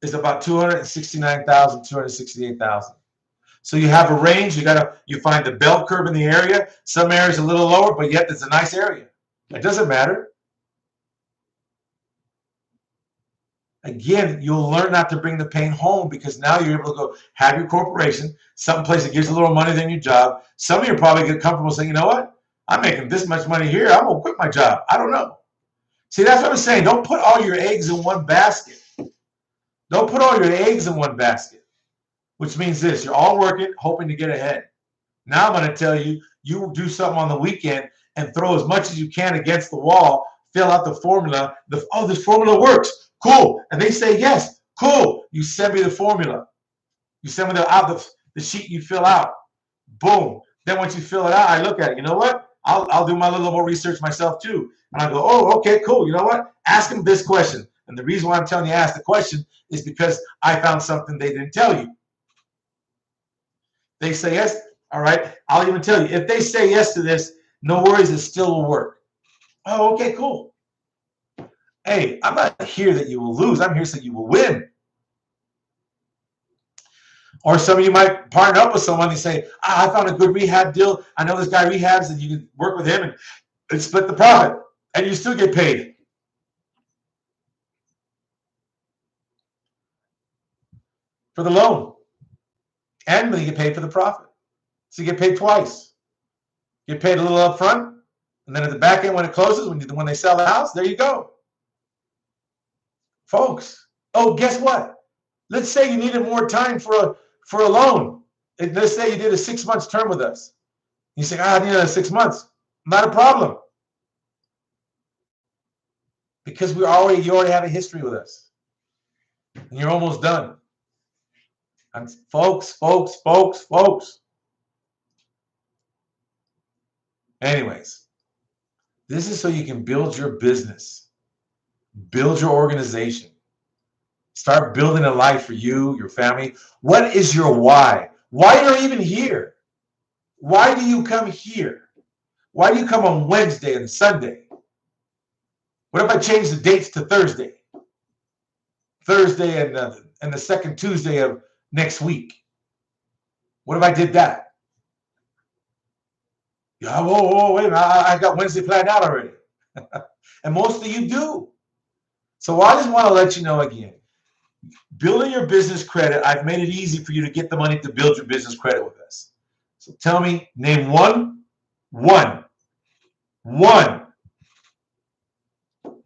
B: is about $269,000, $268,000. So you have a range. You find the bell curve in the area. Some areas a little lower, but yet it's a nice area. It doesn't matter. Again, you'll learn not to bring the pain home because now you're able to go have your corporation, someplace that gives a little money than your job. Some of you are probably get comfortable saying, you know what? I'm making this much money here. I'm going to quit my job. I don't know. See, that's what I'm saying. Don't put all your eggs in one basket. Don't put all your eggs in one basket, which means this. You're all working, hoping to get ahead. Now I'm going to tell you, you do something on the weekend and throw as much as you can against the wall, fill out the formula. Oh, this formula works. Cool. And they say yes. Cool. You send me the formula. You send me the sheet you fill out. Boom. Then once you fill it out, I look at it. You know what? I'll do my little more research myself too. And I go, oh, okay, cool. You know what? Ask them this question. And the reason why I'm telling you to ask the question is because I found something they didn't tell you. They say yes. All right. I'll even tell you. If they say yes to this, no worries. It still will work. Oh, okay, cool. Hey, I'm not here that you will lose. I'm here so you will win. Or some of you might partner up with someone and say, I found a good rehab deal. I know this guy rehabs and you can work with him and split the profit. And you still get paid. For the loan. And then you get paid for the profit. So you get paid twice. You get paid a little up front. And then at the back end when it closes, when they sell the house, there you go. Folks. Oh, guess what? Let's say you needed more time for a loan. Let's say you did a 6 months term with us. You say, I need another 6 months. Not a problem. Because you already have a history with us. And you're almost done. And folks. Anyways, this is so you can build your business, build your organization, start building a life for you, your family. What is your why? Why are you even here? Why do you come here? Why do you come on Wednesday and Sunday? What if I change the dates to Thursday? Thursday and the second Tuesday of next week. What if I did that? Yeah, whoa, wait a minute. I got Wednesday planned out already. And most of you do. So I just want to let you know again, building your business credit, I've made it easy for you to get the money to build your business credit with us. So tell me, name one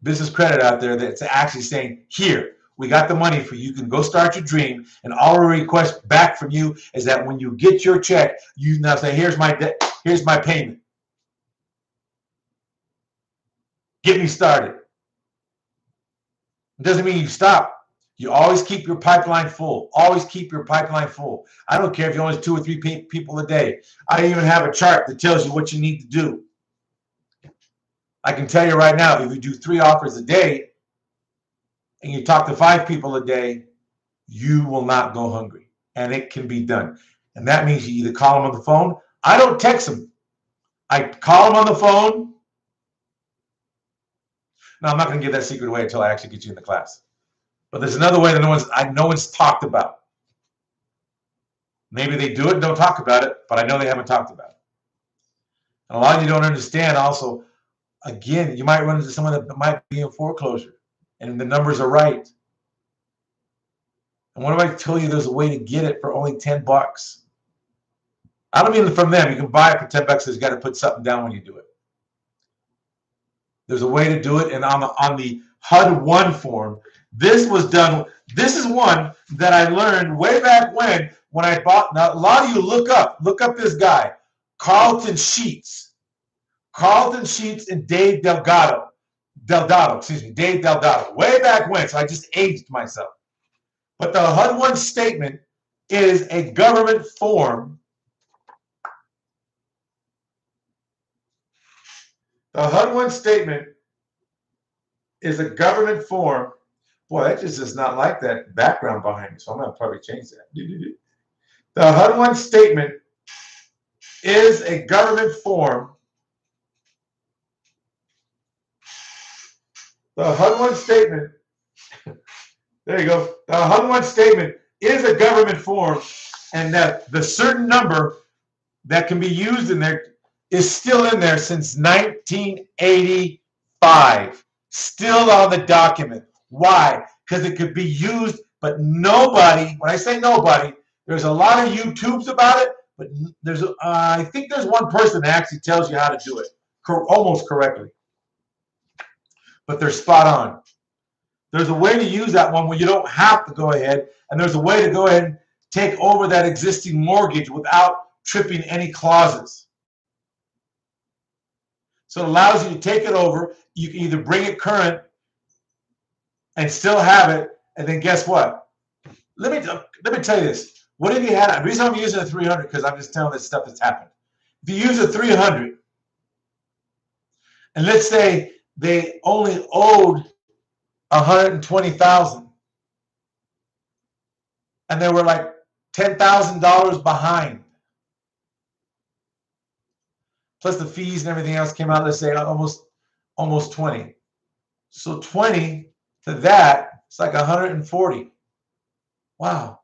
B: business credit out there that's actually saying, here, we got the money for you. You can go start your dream. And all we request back from you is that when you get your check, you now say, here's my payment. Get me started. It doesn't mean you stop. You always keep your pipeline full. Always keep your pipeline full. I don't care if you only 2 or 3 people a day. I even have a chart that tells you what you need to do. I can tell you right now, if you do 3 offers a day and you talk to 5 people a day, you will not go hungry. And it can be done. And that means you either call them on the phone. I don't text them. I call them on the phone. No, I'm not going to give that secret away until I actually get you in the class. But there's another way that no one's talked about. Maybe they do it and don't talk about it, but I know they haven't talked about it. And a lot of you don't understand also, again, you might run into someone that might be in foreclosure and the numbers are right. And what if I tell you there's a way to get it for only $10? I don't mean from them. You can buy it for $10. There's got to put something down when you do it. There's a way to do it. And on the HUD-1 form, this was done. This is one that I learned way back when I bought. Now, a lot of you look up this guy, Carlton Sheets. Carlton Sheets and Dave Delgado, way back when. So I just aged myself. But the HUD-1 statement is a government form. The HUD-1 statement is a government form. Boy, that just does not like that background behind me, so I'm going to probably change that. The HUD-1 statement is a government form. The HUD-1 statement, there you go. The HUD-1 statement is a government form, and that the certain number that can be used in there is still in there since 1985. Still on the document. Why? because it could be used, but nobody, when I say nobody, there's a lot of YouTubes about it, but there's I think there's one person that actually tells you how to do it almost correctly. But they're spot on. There's a way to use that one where you don't have to go ahead, and there's a way to go ahead and take over that existing mortgage without tripping any clauses. So it allows you to take it over. You can either bring it current and still have it, and then guess what? Let me tell you this. What if you had, the reason I'm using a 300, because I'm just telling this stuff that's happened. If you use a 300, and let's say they only owed $120,000, and they were like $10,000 behind, plus the fees and everything else came out, let's say almost 20. So 20 to that, it's like 140. Wow.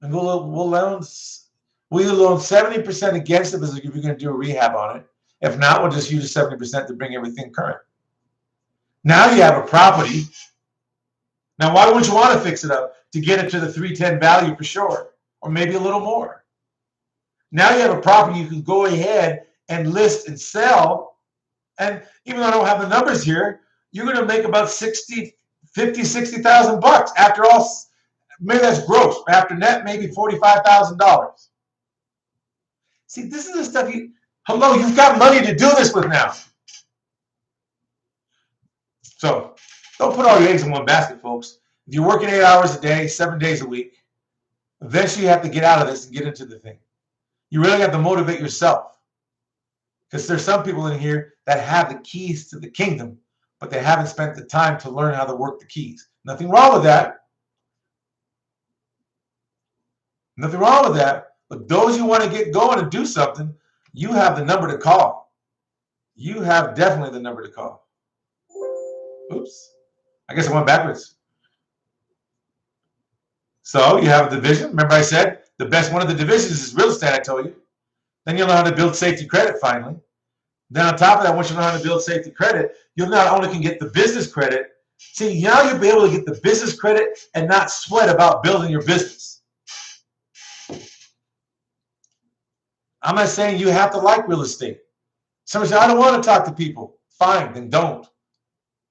B: And we'll loan 70% against it if you're going to do a rehab on it. If not, we'll just use 70% to bring everything current. Now you have a property. Now, why wouldn't you want to fix it up? To get it to the 310 value for sure, or maybe a little more. Now you have a property you can go ahead and list and sell. And even though I don't have the numbers here, you're going to make about $60,000 after all. Maybe that's gross. After net, maybe $45,000. See, this is the stuff you've got money to do this with now. So don't put all your eggs in one basket, folks. If you're working 8 hours a day, 7 days a week, eventually you have to get out of this and get into the thing. You really have to motivate yourself. Because there's some people in here that have the keys to the kingdom, but they haven't spent the time to learn how to work the keys. Nothing wrong with that. Nothing wrong with that. But those who want to get going and do something, you have the number to call. You have definitely the number to call. Oops. I guess I went backwards. So you have a division. Remember I said one of the divisions is real estate, I told you. Then you'll know how to build safety credit finally. Then on top of that, once you know how to build safety credit, you'll not only can get the business credit. See, now you'll be able to get the business credit and not sweat about building your business. I'm not saying you have to like real estate. Somebody said, I don't want to talk to people. Fine, then don't.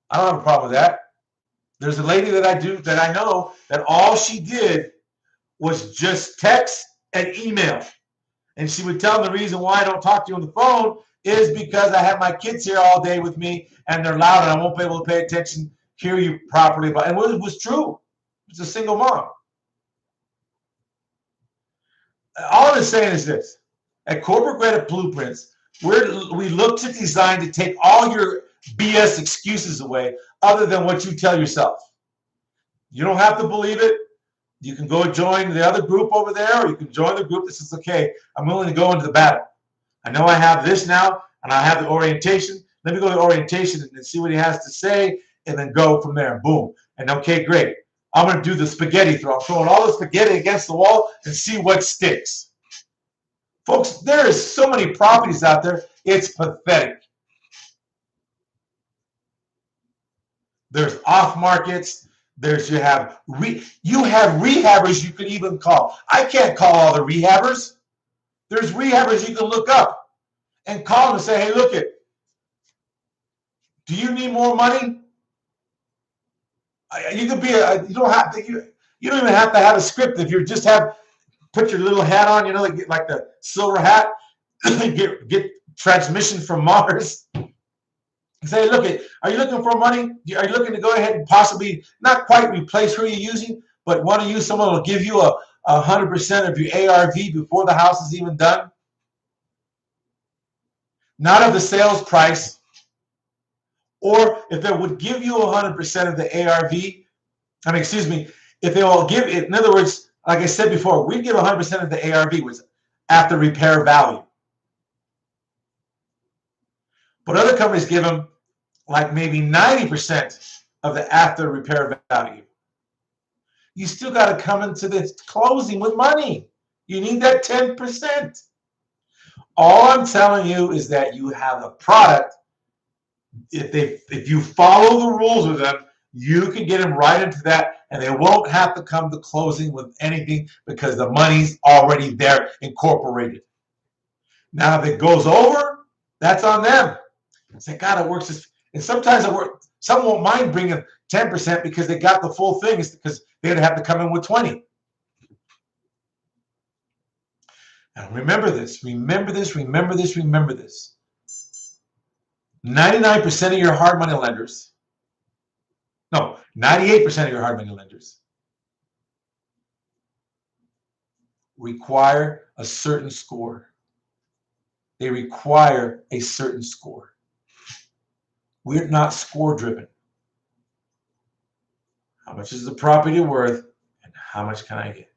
B: I don't have a problem with that. There's a lady that I know that all she did was just text and email. And she would tell them the reason why I don't talk to you on the phone is because I have my kids here all day with me and they're loud and I won't be able to pay attention, hear you properly. And it was true. It's a single mom. All I'm saying is this. At Corporate Credit Blueprints, we look to design to take all your BS excuses away other than what you tell yourself. You don't have to believe it. You can go join the other group over there, or you can join the group that says, okay, I'm willing to go into the battle. I know I have this now, and I have the orientation. Let me go to the orientation and see what he has to say, and then go from there. Boom. And okay, great. I'm going to do the spaghetti throw. I'm throwing all the spaghetti against the wall and see what sticks. Folks, there is so many properties out there, it's pathetic. There's off markets. You have rehabbers you could even call. I can't call all the rehabbers. There's rehabbers you can look up and call them and say, hey, look it. Do you need more money? You could be you don't even have to have a script. If you just put your little hat on, like the silver hat, get transmission from Mars. Say, look, are you looking for money? Are you looking to go ahead and possibly not quite replace who you're using, but want to use someone who will give you 100% of your ARV before the house is even done? Not of the sales price. Or if they would give you 100% of the ARV, if they will give it, in other words, like I said before, we give 100% of the ARV was after repair value. But other companies give them like maybe 90% of the after repair value. You still got to come into this closing with money. You need that 10%. All I'm telling you is that you have a product. If you follow the rules with them, You can get them right into that, and they won't have to come to closing with anything because the money's already there incorporated. Now, if it goes over, that's on them. Say, God, it works. And sometimes it works. Some won't mind bringing 10% because they got the full thing. It's because they'd have to come in with 20. Now, remember this. Remember this. Remember this. Remember this. 99% of your hard money lenders, no, 98% of your hard money lenders require a certain score. They require a certain score. We're not score driven. How much is the property worth and how much can I get?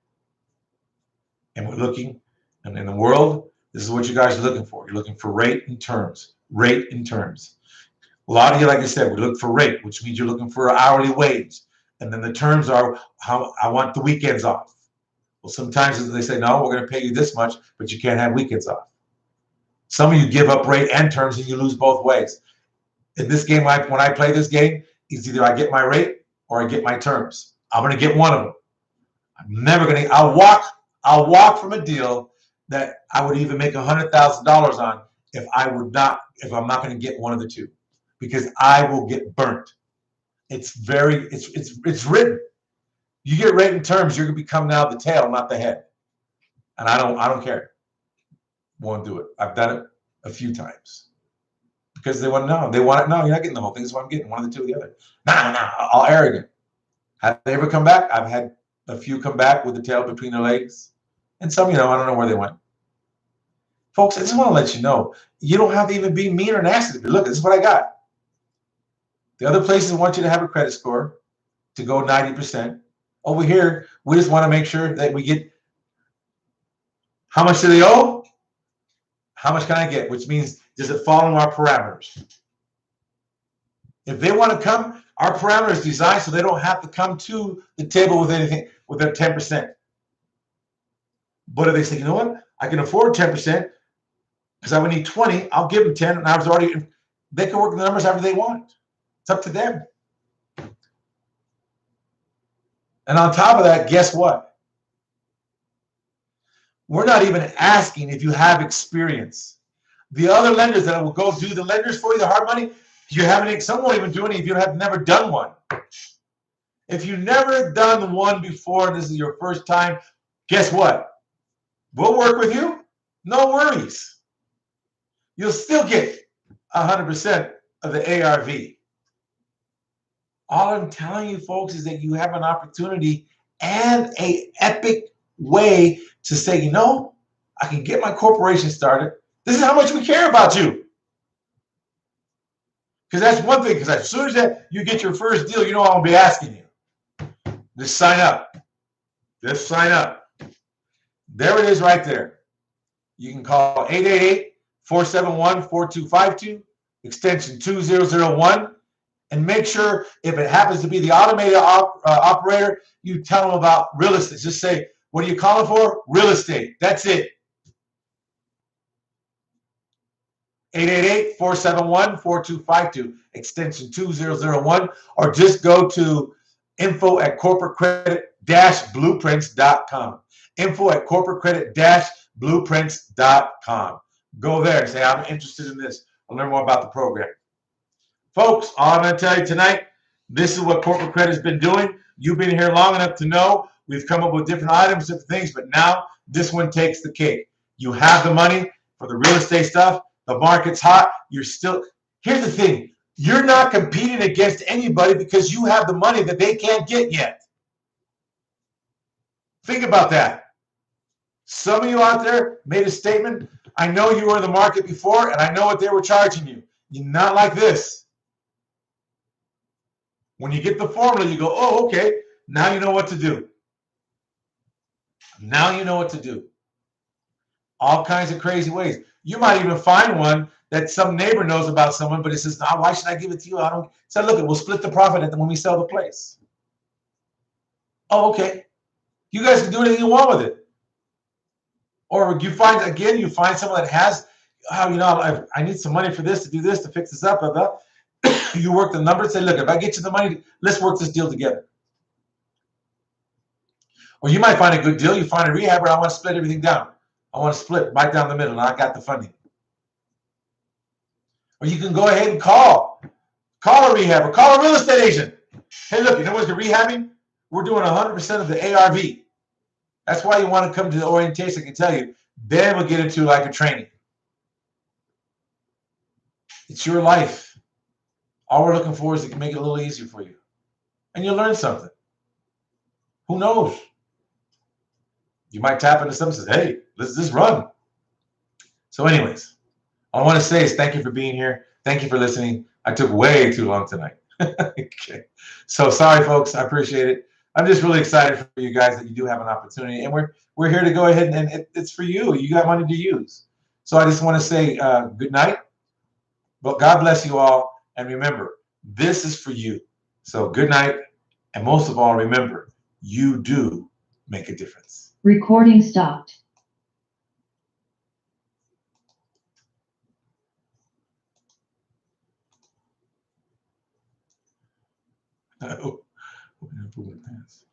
B: And we're looking, and in the world, this is what you guys are looking for. You're looking for rate and terms. Rate and terms. A lot of you, like I said, we look for rate, which means you're looking for an hourly wage. And then the terms are how I want the weekends off. Well, sometimes they say, no, we're going to pay you this much, but you can't have weekends off. Some of you give up rate and terms and you lose both ways. In this game, when I play this game, it's either I get my rate or I get my terms. I'm going to get one of them. I'm never going to. I'll walk from a deal that I would even make $100,000 on if I'm not going to get one of the two, because I will get burnt. It's written. You get rate and terms, you're going to become now the tail, not the head. And I don't care. Won't do it. I've done it a few times. Because they want to know. They want it. No, you're not getting the whole thing. This is what I'm getting. One of the two or the other. No, all arrogant. Have they ever come back? I've had a few come back with the tail between their legs. And some, I don't know where they went. Folks, I just want to let you know, you don't have to even be mean or nasty. Look, this is what I got. The other places want you to have a credit score to go 90%. Over here, we just want to make sure that we get, how much do they owe? How much can I get? Which means, does it follow our parameters? If they want to come, our parameter is designed so they don't have to come to the table with anything, with their 10%. But if they say, you know what, I can afford 10% because I would need 20, I'll give them 10, and I was already, they can work the numbers however they want. It's up to them. And on top of that, guess what? We're not even asking if you have experience. The other lenders that will go do the lenders for you, the hard money, you haven't, some won't even do any if you have never done one. If you've never done one before, this is your first time, guess what? We'll work with you. No worries. You'll still get 100% of the ARV. All I'm telling you, folks, is that you have an opportunity and an epic way to say, I can get my corporation started. This is how much we care about you. Because that's one thing. Because as soon as you get your first deal, I'll be asking you. Just sign up. Just sign up. There it is right there. You can call 888-471-4252, extension 2001. And make sure, if it happens to be the automated operator, you tell them about real estate. Just say, what are you calling for? Real estate. That's it. 888-471-4252, extension 2001. Or just go to info@corporatecredit-blueprints.com. info@corporatecredit-blueprints.com. Go there and say, I'm interested in this. I'll learn more about the program. Folks, all I'm going to tell you tonight, this is what corporate credit has been doing. You've been here long enough to know we've come up with different items, different things, but now this one takes the cake. You have the money for the real estate stuff. The market's hot. You're still, here's the thing. You're not competing against anybody because you have the money that they can't get yet. Think about that. Some of you out there made a statement. I know you were in the market before, and I know what they were charging you. You're not like this. When you get the formula, you go, oh, okay, now you know what to do. Now you know what to do. All kinds of crazy ways. You might even find one that some neighbor knows about someone, but it says, no, why should I give it to you? I don't. So look, we'll split the profit when we sell the place. Oh, okay. You guys can do anything you want with it. Or you find someone that has, I need some money for this, to do this, to fix this up, blah, blah. You work the numbers, say, look, if I get you the money, let's work this deal together. Or you might find a good deal. You find a rehabber, I want to split everything down. I want to split right down the middle, and I got the funding. Or you can go ahead and call a rehabber, call a real estate agent. Hey, look, you know what's the rehabbing? We're doing 100% of the ARV. That's why you want to come to the orientation. I can tell you. Then we'll get into like a training. It's your life. All we're looking for is to make it a little easier for you. And you'll learn something. Who knows? You might tap into something and say, hey, let's just run. So anyways, all I want to say is thank you for being here. Thank you for listening. I took way too long tonight. Okay. So sorry, folks. I appreciate it. I'm just really excited for you guys that you do have an opportunity. And we're here to go ahead and it's for you. You got money to use. So I just want to say good night. But God bless you all. And remember, this is for you. So good night. And most of all, remember, you do make a difference.
A: Recording stopped.
B: Oh, open up with pants.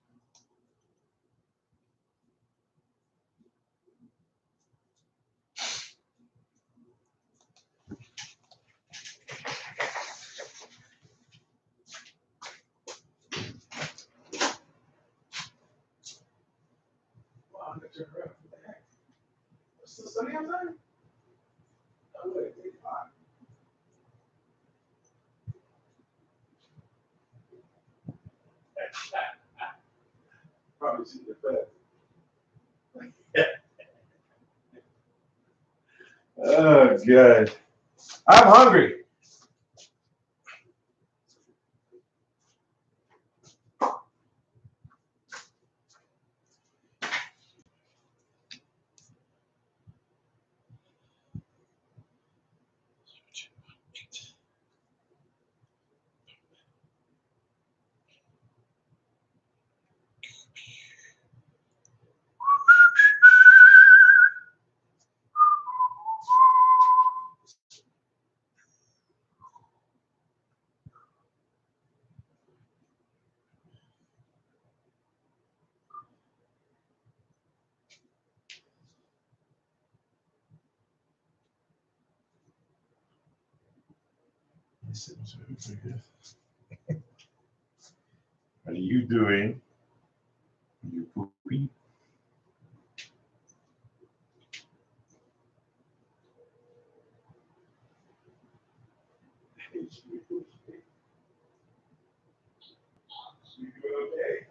B: Wow, I'm gonna turn around. What the heck? It's still sunny outside? Oh, wait, it's hot. Probably see the bed. Oh, good. I'm hungry. What are you doing? You poopy. You doing okay?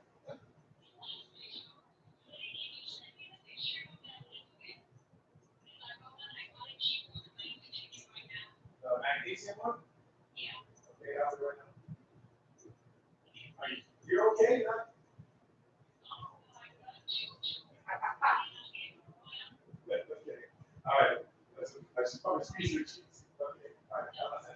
B: Magnesium one? Okay, I'll do it right now. You're okay? Huh? Okay. All right. Let's probably squeeze your cheeks. Okay. All right. How about that?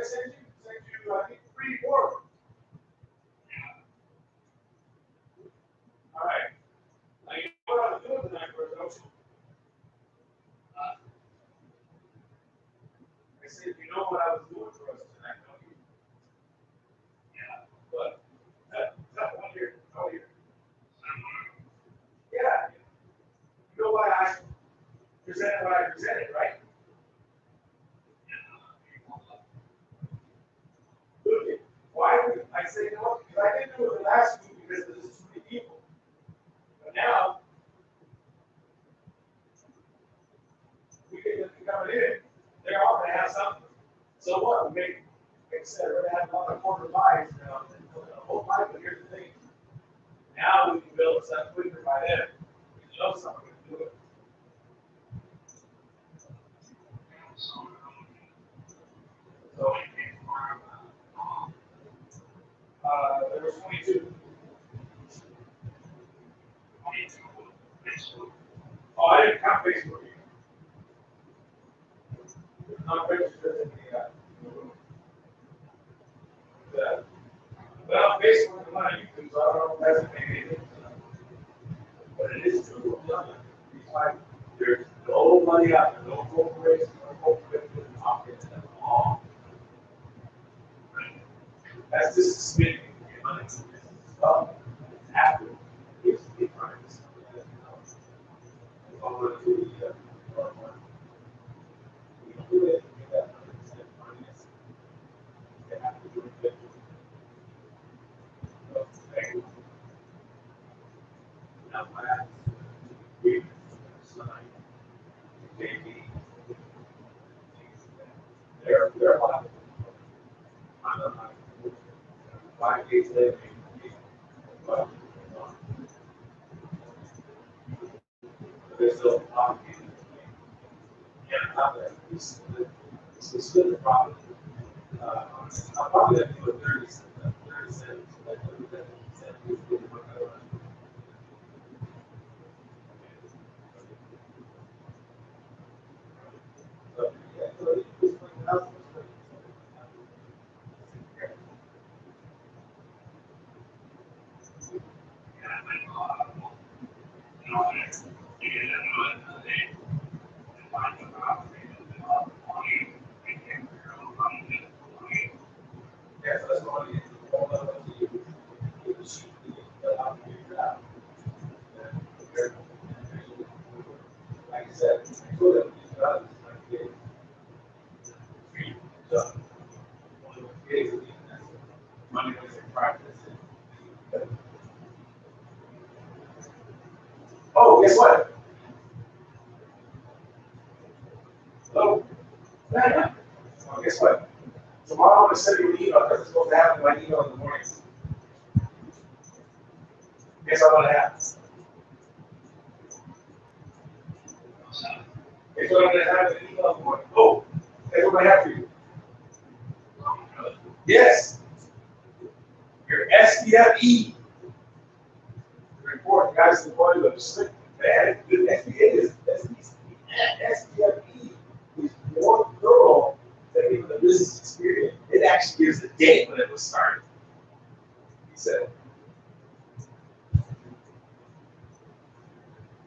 B: sent you, I think, 3 or 4. All right. Now, you know what I was doing tonight for a notion? I said, you know what I was doing for us tonight, don't you? Yeah. What? That one here. Oh, here. Yeah. You know why I presented what I presented, right? Look, why would I say no? Because I didn't do it the last week because there's too many people. But now, we get them coming in, they're all going to have something. So what? We make, like I said, we're going to have another quarter lives now. The whole life, but here's the thing. Now we can build something quicker by then. We know someone can do it. So, there was 22. Oh, I didn't count Facebook. There's not registered in the well, Facebook is not YouTube, so I don't know if that's maybe. But it is true. It's like there's no money out there, no corporation, no corporation operating at all. That's just spending money. Stuff after it's different. Over to the we do it, we get that 100% finance. They have to do it. Now, we sign, maybe they're a lot. I don't know. 5 days later, but there's still a lot of people. Yeah, not that. It's still a problem. I'll probably have to do a 30 cents. Like 30 cents. So, yeah, so it's like, yeah, so that's what I need to hold up to you. Get the sheet, get out, figure it out. Like I said, I told them these guys, like, get free done. One of the days of the money was in practice. Oh, guess what? Hello? Yeah. Oh, guess what? Tomorrow I'm going to send you an email because it's supposed to happen by email in the morning. Guess what I'm going to have? Guess what I'm going to have in the email in the morning? Oh, guess what I'm going to have for you? Yes. Your SPFE report, guys, the point of the slick man, the SBA is SPFE is more thorough than even the business experience. It actually gives the date when it was started. He said.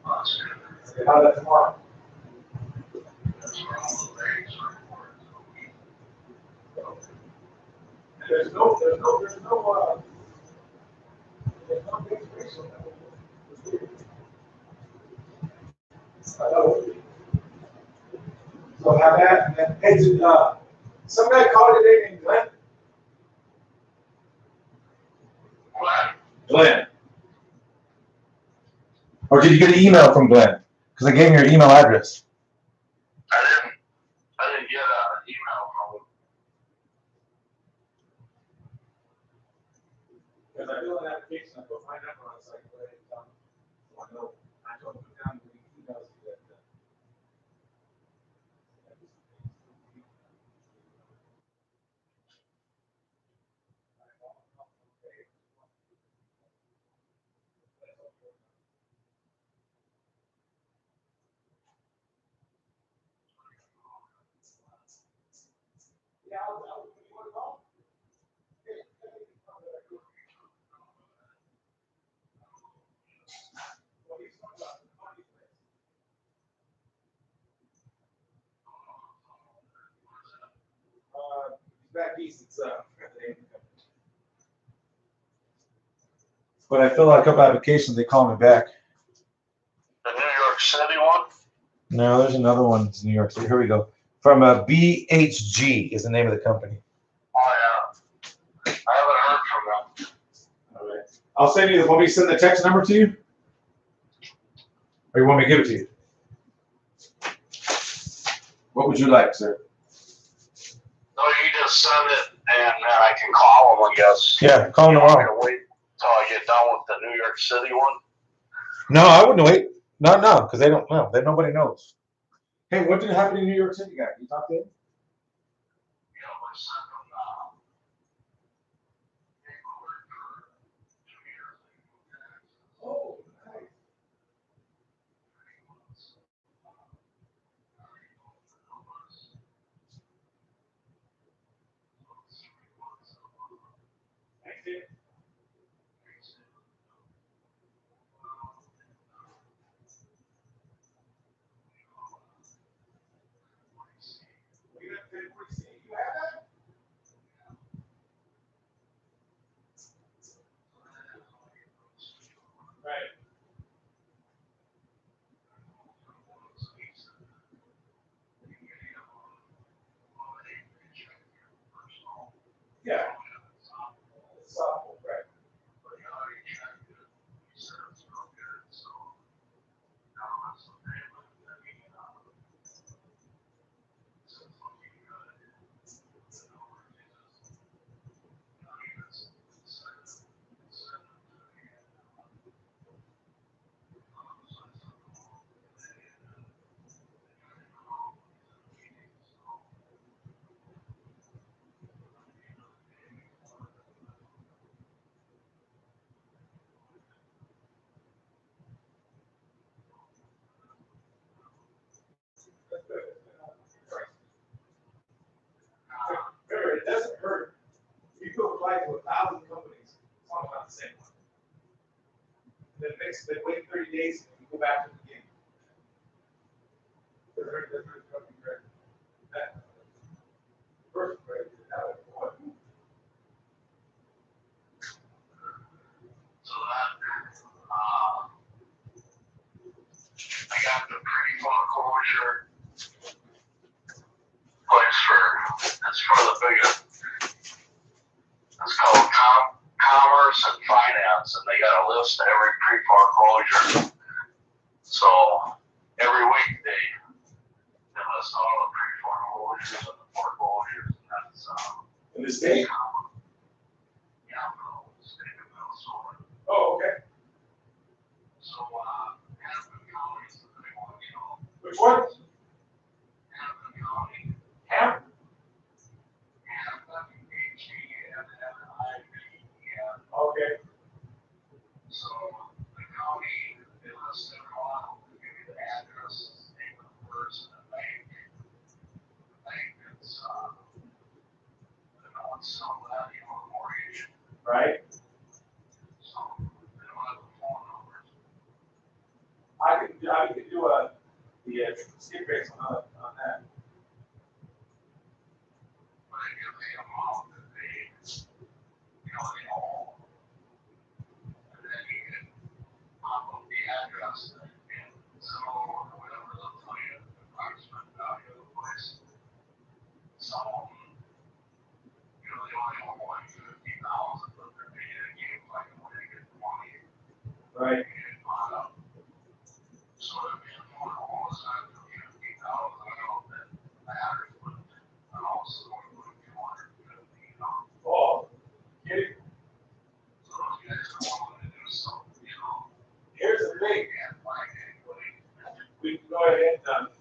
B: How that tomorrow? And there's no information. So have that. Hey, some guy called today named Glenn. Glenn. Or did you get an email from Glenn? Because I gave him your email address.
A: I didn't get an email from him.
B: Because I fill an application, I go find out on the site, go ahead and tell me. So I know. I told him down the emails that. Yeah, I'll that piece. It's But I fill out a couple applications. They call me back.
A: The New York City one?
B: No, there's another one. It's New York City. Here we go. From BHG is the name of the company.
A: Oh, yeah. I haven't heard from them.
B: All right. I'll send you. Want me to send the text number to you? Or you want me to give it to you? What would you like, sir?
A: No, you just send it, and then I can call them, I guess.
B: Yeah, call them
A: You want me
B: tomorrow.
A: to wait till I get done with the New York City one?
B: No, I wouldn't wait. No, because they don't know. Nobody knows. Hey, what did happen in New York City, guy? You talk to him?
A: Yeah, I sent them paperwork for 2 years.
B: Oh, nice. Right. Yeah. Right. Remember, it doesn't hurt. You could apply to 1,000 companies. It's all about the same one. Then wait 30 days and you go back to the beginning. First,
A: So that, I got the pre-foreclosure place it's for the biggest. It's called Commerce and Finance, and they got a list of every pre-foreclosure. So every week they list all the pre-foreclosures and the foreclosures, and that's
B: in the state?
A: yeah, for the state of Minnesota.
B: Oh, okay.
A: So Hennepin County is the big one, you know.
B: Which one?
A: Hennepin County.
B: Hamp? Okay.
A: So the county, they list everyone, they give you the address, name of the person, the bank. The bank is, they don't want to sell that, you know, mortgage.
B: Right.
A: So they don't have the phone numbers.
B: I can do the skip base on that.
A: But they give the amount that they, you know, they own. And then you can pop up the address and so or whatever, they'll tell you the approximate value of the place. Some of them, you know, they only own like 50,000, but they're paying a game like when they get 20.
B: Right.
A: They get bought up. So if you want to own that for 50,000, I don't know if that matters, but I also want to put 250, you know.
B: Oh, kidding.
A: So those guys are willing to do something, you know.
B: Here's the thing.
A: Can't find anybody.
B: We can go ahead and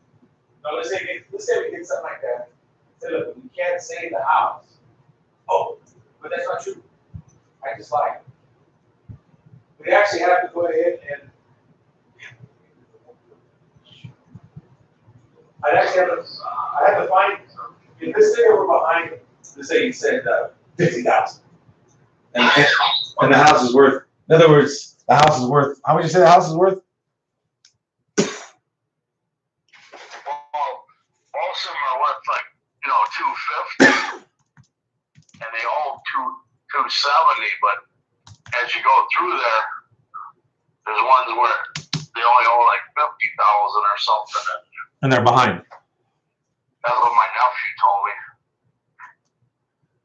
B: now let's say we did something like that. Say, look, we can't save the house. Oh, but that's not true. I just lied. We actually have to go ahead and I'd have to find if this thing we're behind. Let's say you said 50,000, and the house is worth. In other words, the house is worth. How much you say the house is worth?
A: Well, most of them are worth like, you know, 250. 270, but as you go through there, there's ones where they only owe like 50,000 or something.
B: And they're behind.
A: That's what my nephew told me.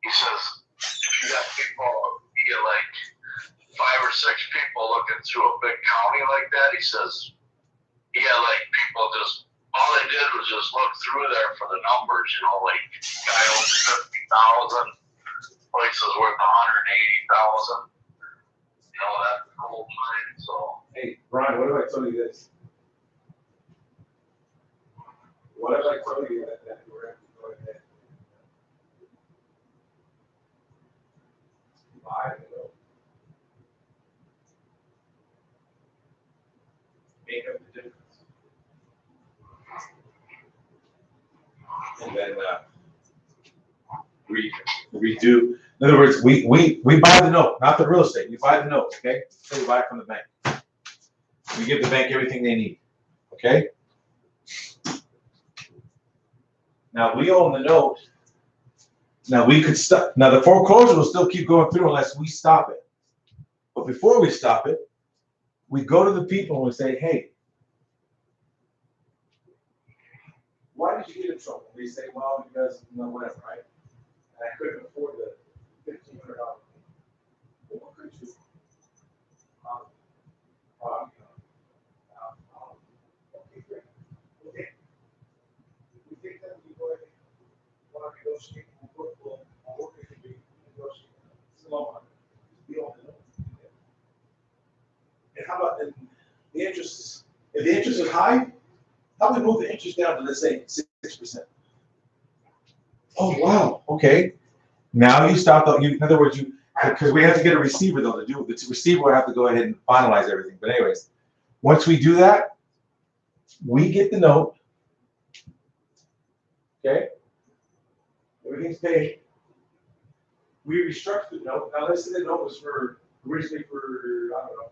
A: He says, if you got people, you get like 5 or 6 people looking through a big county like that, he says, he had like people just, all they did was just look through there for the numbers, you know, like guy owns 50,000, places worth 180,000. You know, that's the whole time, so.
B: Hey, Brian, what if I told you this? What if I told you that you were going to go ahead and buy the note? Make up the difference. And then redo. In other words, we buy the note, not the real estate. We buy the note, okay? So we buy it from the bank. We give the bank everything they need, okay? Now we own the note. Now we could stop. Now the foreclosure will still keep going through unless we stop it. But before we stop it, we go to the people and we say, hey, why did you get in trouble? They say, well, because, you know, whatever, right? And I couldn't afford the $1,500. Well, what could you? Okay, great. Okay. We think that we go ahead and want to negotiate, we'll work it to be negotiated. It's a long one. We don't know. And how about the interest? If the interest is high, how about we move the interest down to, let's say, 6%? Oh, wow. Okay. Now you stop. In other words, because we have to get a receiver though to do it. The receiver will have to go ahead and finalize everything. But anyways, once we do that, we get the note. Okay. Everything's paid. We restructure the note. Now let's say the note was originally for, I don't know,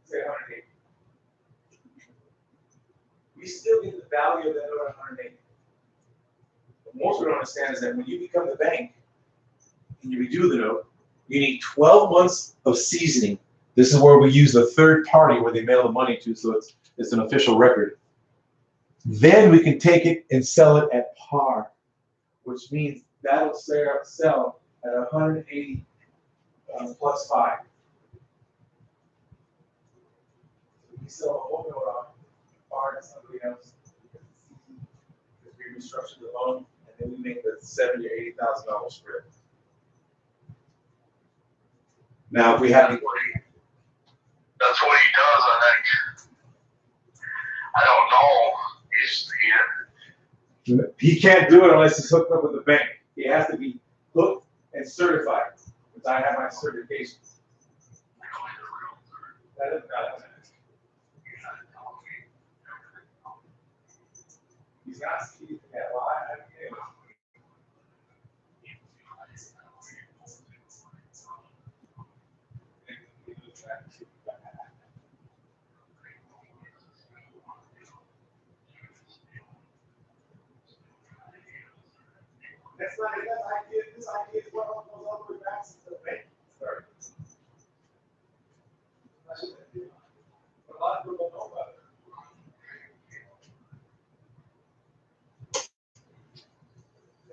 B: say 180. We still get the value of that note at 180. What most people don't understand is that when you become the bank and you redo the note, you need 12 months of seasoning. This is where we use a third party where they mail the money to, so it's an official record. Then we can take it and sell it at par, which means that'll sell at 180 plus 5. We sell a whole note on par to somebody else because we restructure the loan and then we make the $70,000 or $80,000 spread. Now, if we have
A: that's what he does, I think. I don't know.
B: He can't do it unless he's hooked up with the bank. He has to be hooked and certified, because I have my certifications. That doesn't matter. He's not. Yeah, well, anyway. That's not this idea is what goes all the way back to the bank started. A lot of people don't know about it.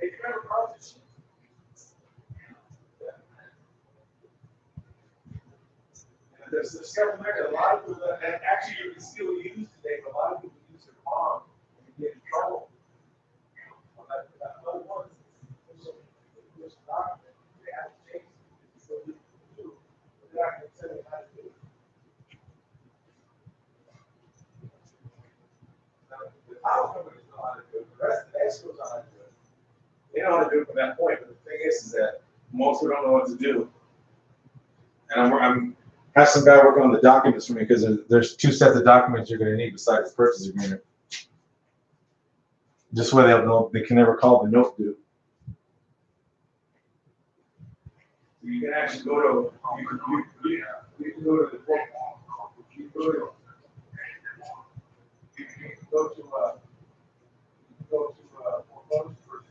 B: They never process it. And there's several there. A lot of people, and actually you can still use today, but a lot of people use their palm and get in trouble. Other ones, there's a document, they have to change it. So you do, but they're not going to tell you how to do it. The power companies know how to do it. The rest of the experts know how to do it. They know how to do it from that point. But the thing is that most people don't know what to do. And I'm have some guy working on the documents for me because there's 2 sets of documents you're going to need besides the purchase agreement. Just where they'll know they can never call the note due. You can actually go to you can go to the book. You can go to foreclosure versus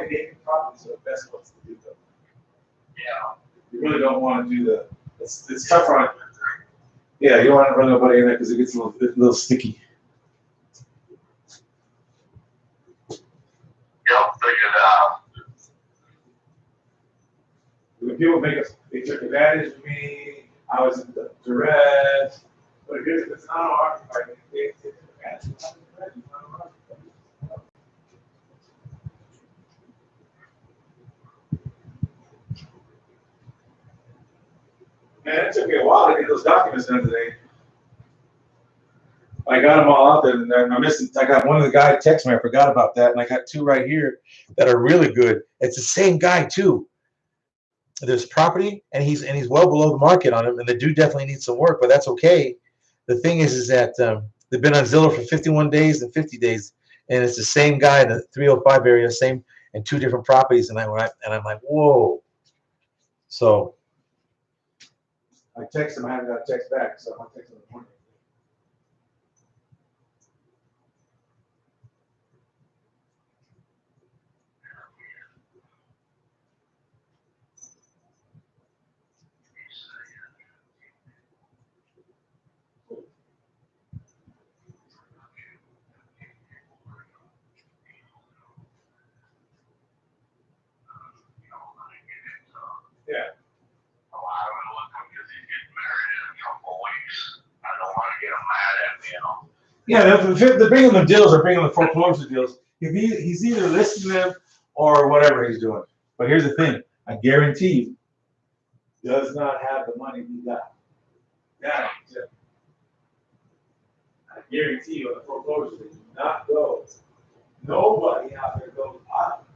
B: vacant properties are the best ones to do though.
A: Yeah.
B: You really don't want to do the. It's tough on. Yeah, you don't want to run nobody in there because it gets a little sticky.
A: Yep, figured
B: When people they took advantage of me. I was in the duress. But if it's not occupied, they take advantage of me. Man, it took me a while to get those documents done today. I got them all out there, and I missed. I got one of the guy text me. I forgot about that, and I got two right here that are really good. It's the same guy too. There's property, and he's well below the market on him, and the dude definitely needs some work, but that's okay. The thing is that they've been on Zillow for 51 days and 50 days, and it's the same guy in the 305 area, same, and two different properties, and I'm like, whoa. So I text him. I haven't got a text back, so I'll text him in the morning. Yeah.
A: Oh, I don't look him because he's getting married in a couple of weeks. I don't want to get him mad at me, you know.
B: Yeah, they're bringing them deals or bringing them foreclosure deals. He's either listing them or whatever he's doing. But here's the thing: I guarantee you, does not have the money he got. Yeah, I guarantee you, on the foreclosure, they do not go. Nobody out there goes.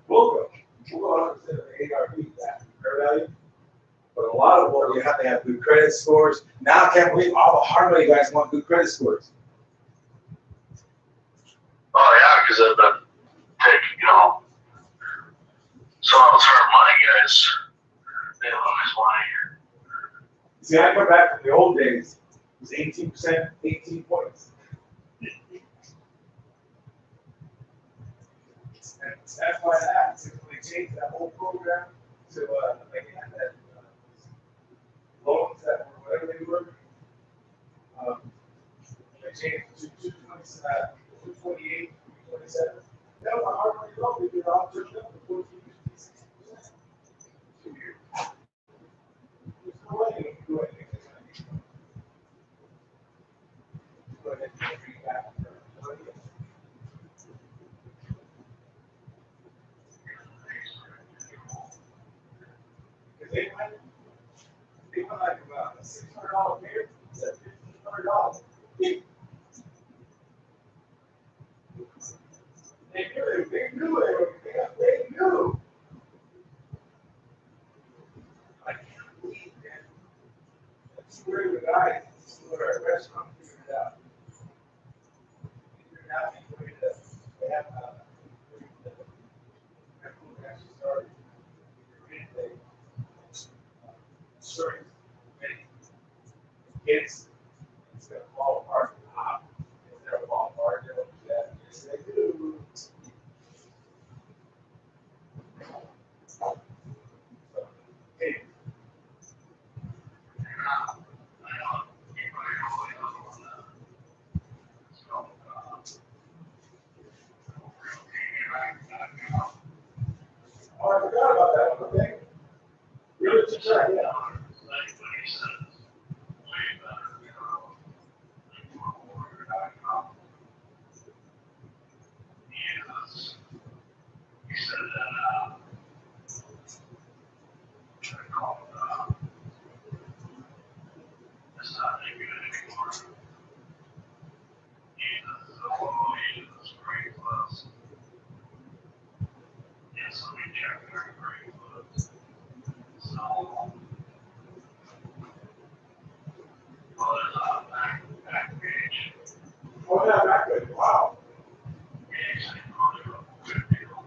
B: We'll go. We'll go 100% of the ARV back, fair value. But a lot of what you have to have good credit scores. Now I can't believe all the hard money guys want good credit scores.
A: Oh yeah, because I've been taking, some of those hard money guys, they lose money.
B: See, I come back from the old days. It was 18%, 18 points. And that's why I asked when they changed that whole program to like that loans that were whatever they were. They changed it to 228, 227. That was a hard money loan. They did all turned up to 14, 15, 16%. 2 years. There's no way they can do anything. Go ahead and bring it back. They went like about a $600 pair, that's $1,500. They knew they knew. I can't believe that. That's where the guys who are at restaurant figured it out. Figured out the way that they have actually started. Certain kids, it's going to fall apart. It's going to fall apart. They'll do that. Yes, they do. Hey. Oh, I forgot about that one. Okay. Really, to try, yeah.
A: He said that, it's not any good anymore. Jesus, great plus. Yes, let me check their great plus. So, well, there's a back page.
B: Oh, yeah, back good. Wow.
A: Yeah, he's probably a good deal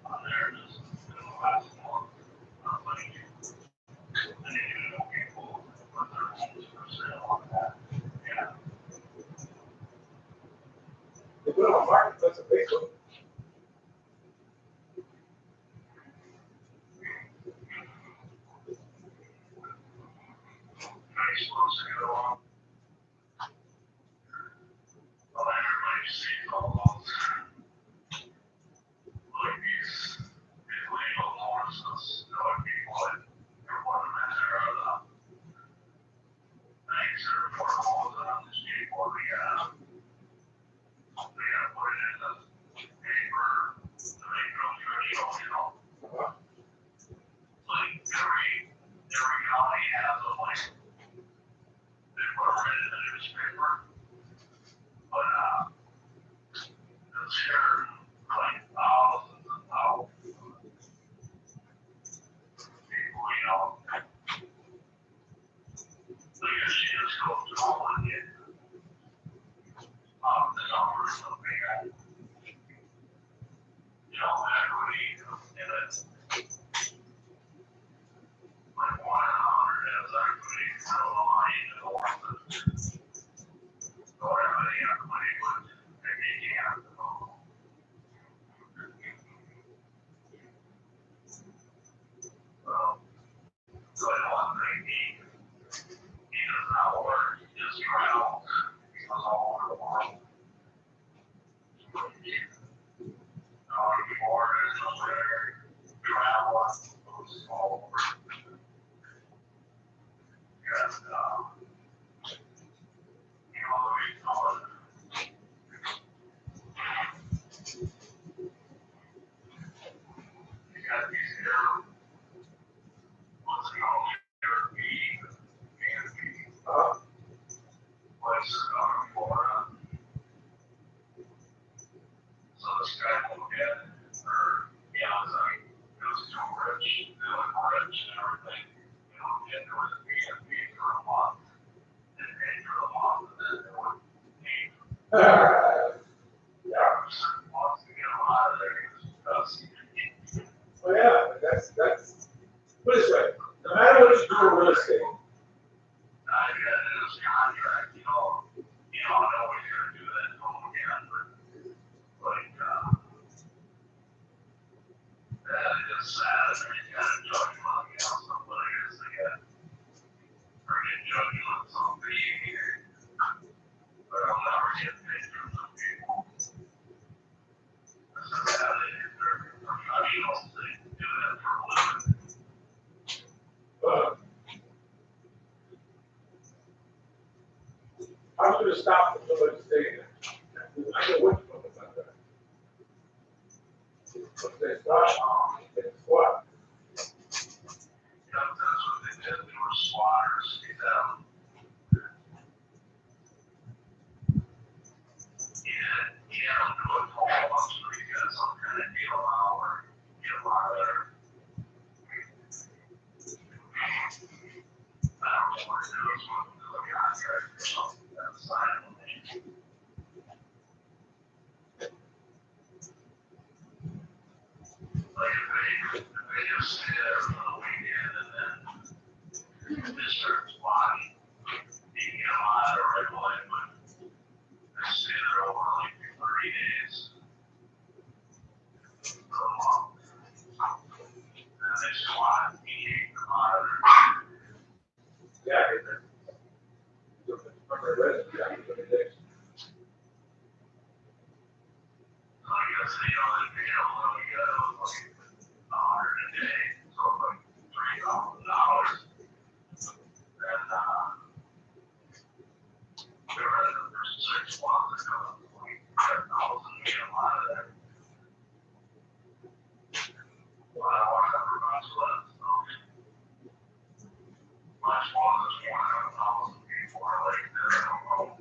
A: on there. Just in the last month, like, any new people put their homes for sale on that. Yeah.
B: They put it on marketplace on Facebook.
A: everybody's supposed to go on. Well, everybody sees all those, like these illegal horses, knowing people that are one of them that are the things that are for holes on the street where we got put it in the paper to make it official, you know. Like every county has a like they put it in the newspaper. But it's here like thousands and thousands of people, you know. So you just go through and get the numbers of the you know, equity in it. Like 1 in 100 has equity, so the line is the one that so everybody equity would maybe can't. Well, so I don't think he does not work, he just travels. He goes all over the world. Florida is where travel goes all over. And, you know, you got these air, what's it called, Airbnb, places out in Florida. So this guy will get, or, you know, it's like, it was too rich, they look rich and everything, you know, get there was a Airbnb for a month, and pay for the month, and then they would pay. Yeah, for certain months to get them out of there, because
C: Oh yeah, that's put it this way, no matter what you do in real estate,
A: I got this contract, you know, I know what you're gonna do that home again, but like, that is sad, I mean, you gotta judge money on somebody, is they get, or get judged on something here, but I'll never get paid from some people. That's a bad, they're professionals, they do that for a living.
C: I'm gonna stop for somebody saying that. I know what you're talking about that. It's what?
A: Yeah, that's what they did, they were swatters, you know. Yeah, I'll do it for all of us, so you got some kind of deal out or get a lot of their, I don't know what to do, it's one of the contract or something, that's sign on it. Like if they just stay there for the weekend and then they start squatting, you can get a lot of right away, but they stay there over like 30 days. For a month. And they squat, you can't come out of there.
C: Yeah, it's
A: I guess they only pay a little, you got like $100 a day, so like $3,000. And they were in the first 6 months, it was like 10,000 to get them out of there. Well, I want to have much less, so much more than 1,000 people are like, they don't know.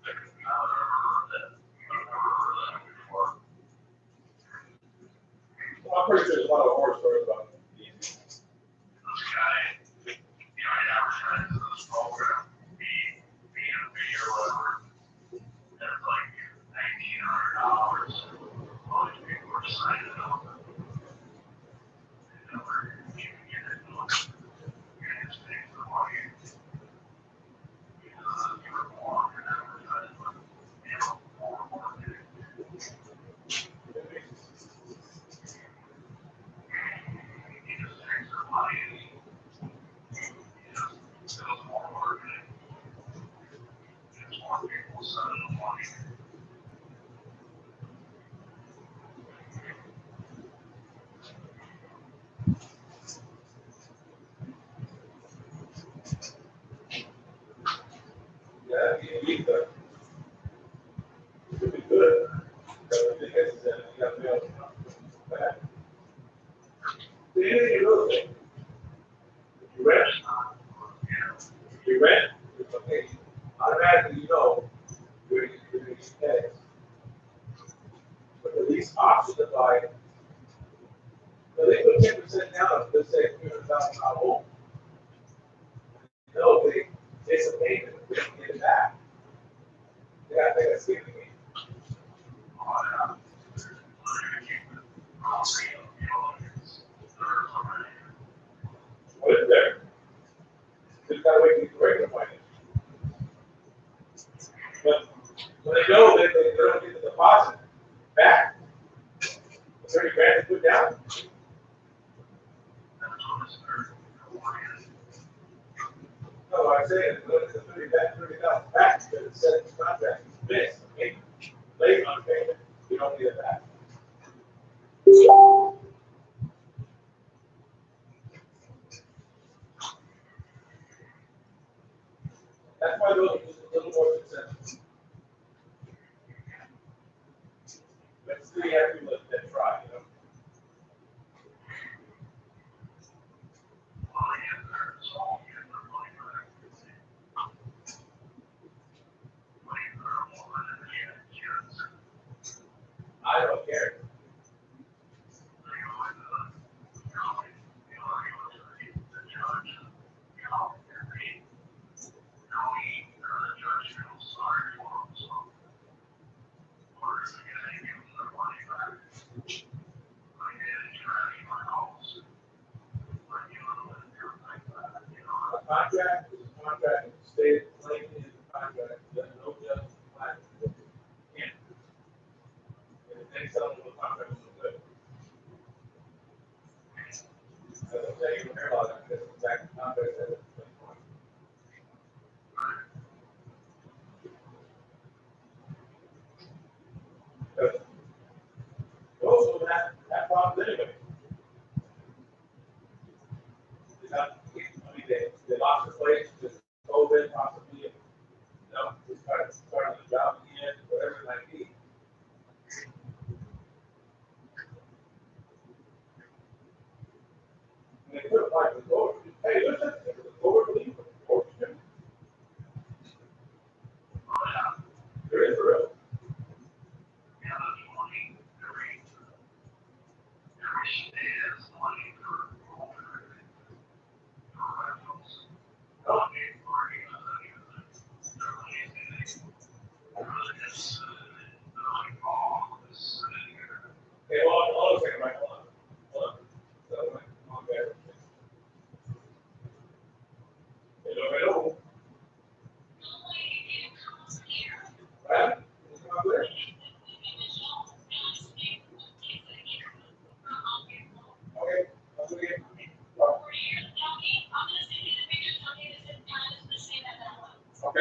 A: I've never heard that. I've never heard that before.
C: Well, I'm pretty sure there's a lot of horror stories about these.
A: This guy, you know, he advertises this program, B&B or whatever, and it's like $1,900. All these people are signing up. You know, you can get it, you can just pay for the money. Because you're more than advertisement, you know, more marketing. He just takes their money and he just sells more
C: that you could be good. But the thing is that you got to be able to come back. Anything you real estate, if you rent, it's okay. Automatically, you know, you're going to get taxed. But the lease option to buy, they put 10% down on, let's say, $300,000 home. No, it's a payment, they don't get it back. They got to pay a skin game. What is there? Just got to wait to get the regular finance. But when they go, they don't get the deposit back. The 30 grand they put down. No, I'm saying, look at the 30,000 back because it said the contract is missed. Okay? Late on payment, you don't get it back. That's why those are just a little more expensive. But still, you have to let that try, you know. I don't care. A contract is a contract, stated plainly in the contract, there's no just plan. Can't. If they sell them the contract, it's good. So I'm saying, you don't hear about that, because the exact contract says it's good. Most of them have problems anyway. I mean, they lost their place, just COVID, possibly, you know, just starting the job again, whatever it might be. And they could apply for the board. Hey, listen, if the board leaves, the board should. There is a real. Okay, hold on a second, Mike, hold on. Hold on. So, okay. Hello. Right? Come up there. Okay. Okay.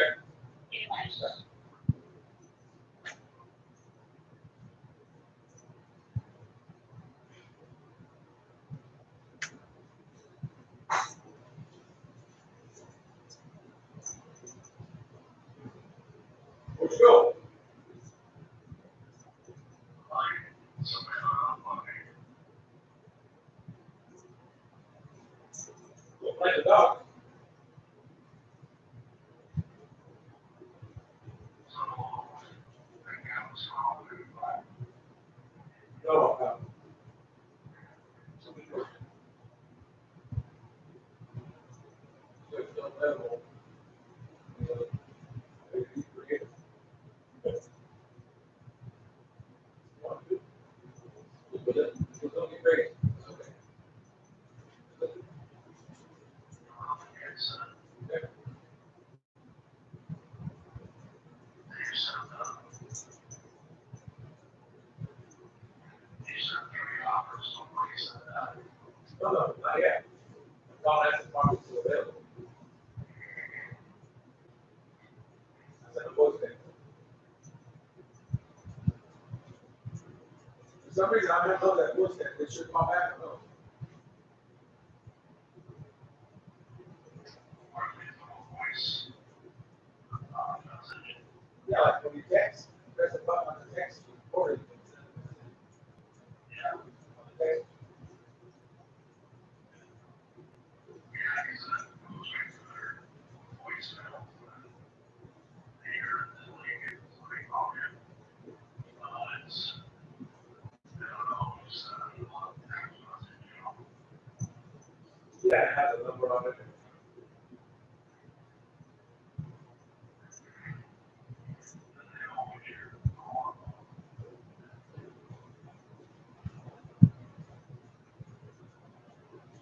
C: Where'd you go? Go play the dog. No. There's no level. But it's only great. Okay. No, not yet. Well, that's the part that's available. I said the post thing. For some reason, I don't know that post thing. They should come back. No. Yeah, like when you text, press the button on the text, you record it.
A: Yeah.
C: On the text.
A: Yeah, he said it goes right to their voicemail. Here, and then it's like, oh, it's, I don't know, it's a lot of text message, you know.
C: Yeah, it has a number on it.
A: And they always hear call.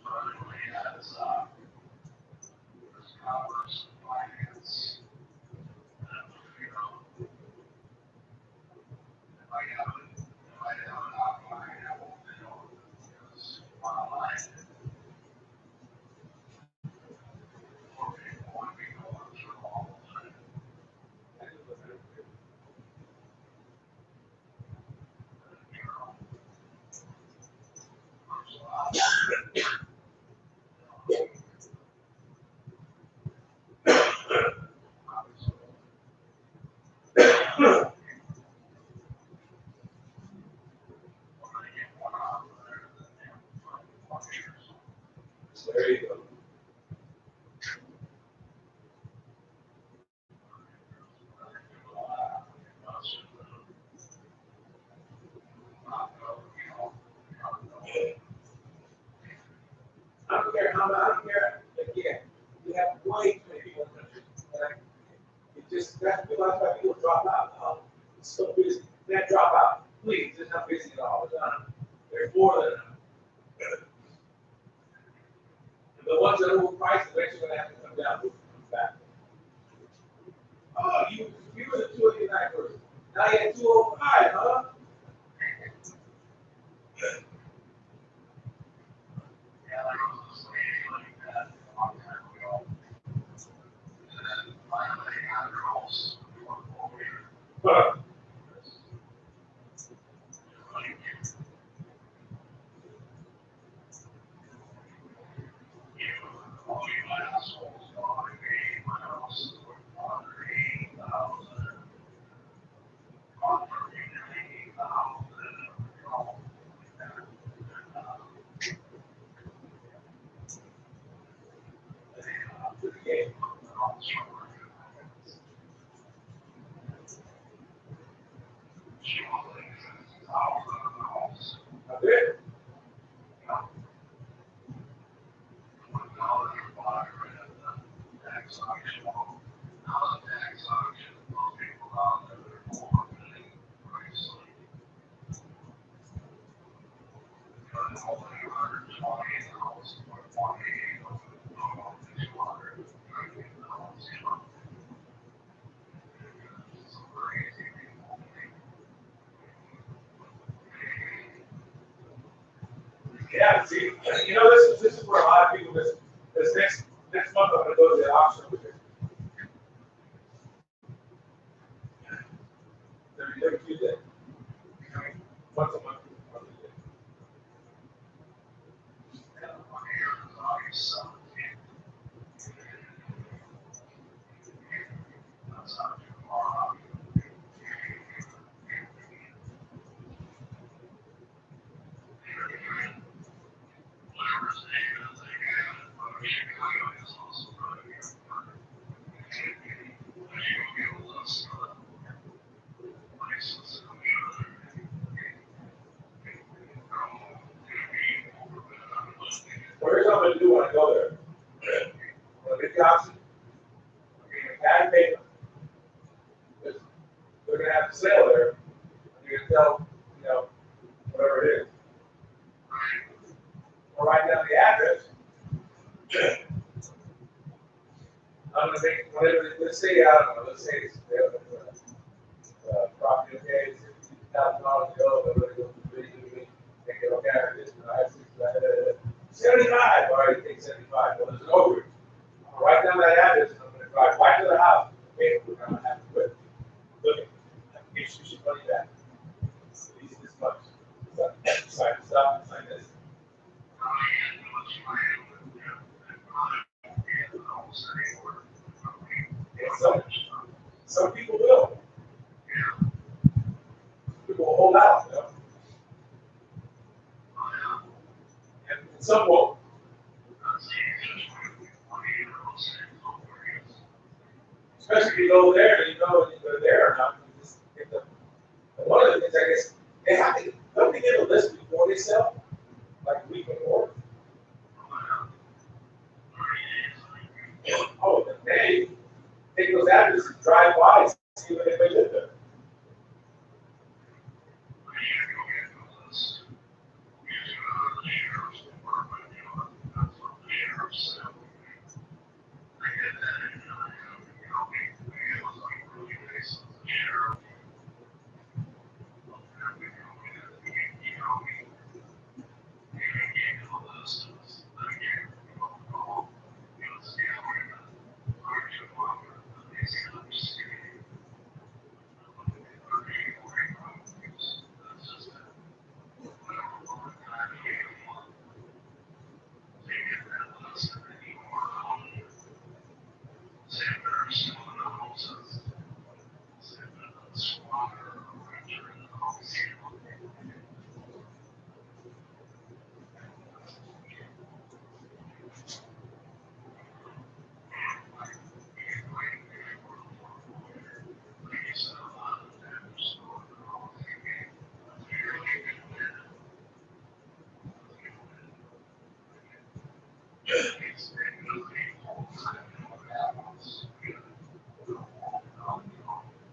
A: So anyway, yeah, it's commerce and finance. And, you know, if I have it online, I won't be able to, because online, more people want to be going through all of it. You know, there's a lot of, obviously, when I get one out there, then they have functions.
C: So there you go. I don't care how I don't care. Again, we have way too many people in the country. And it just that's why people drop out. Oh, it's so busy. Then drop out. Please, it's not busy all the time. There's more than enough. And the ones that are overpriced, eventually gonna have to come down. Come back. Oh, you were the 289 person. Now you had 205, huh?
A: Yeah, there was this lady like that a long time ago. And then finally I got her house foreclosure.
C: Huh.
A: Like, all you assholes want to be my house is worth $180,000. Offer me $90,000. You know,
C: To the game.
A: she was like $50,000.
C: That's it.
A: $1 buy right at the tax auction. Now the tax auction, those people out there, they're more than price. But only 120,000 or 180, 200, you know. It's crazy people.
C: Yeah, see, you know, this is where a lot of people this next month I'm gonna go to the auction with it. Every Tuesday. Once a month. Well, here's what I'm gonna do when I go there. When I get the auction, pad and paper. Because they're gonna have to sale there. You're gonna tell, you know, whatever it is. Or write down the address. I'm gonna make whatever, let's say, I don't know, let's say it's property, okay, it's $50,000 ago, but we're gonna go through the take it, okay, this, 75, all right, take 75, well, there's an overage. I'm gonna write down that address, and I'm gonna drive right to the house, okay, we're gonna have to quit. Look, give you some money back. At least this much. Sign this up, sign this. And some people will. Somewhat. Especially if you go there and you know if you're there or not. You just get the, one of the things I guess they have to don't they get a list before they sell, like a week before. Oh, the day take those addresses, drive by, see what anybody live there.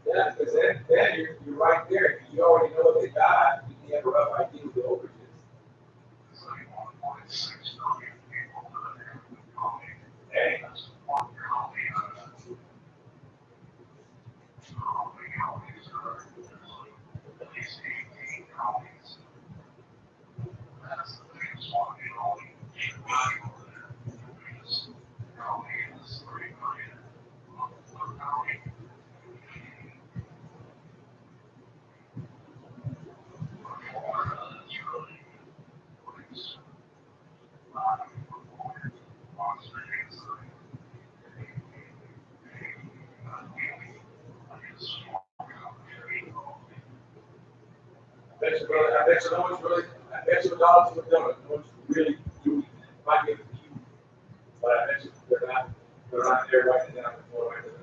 C: Yeah, because then you're right there. You already know what they got. You have a rough idea of the overages. Hey. I bet you no one's really, I bet you dollars for doing it. No one's really doing it. Might give it to you, but I bet you they're not there writing it down before I do it.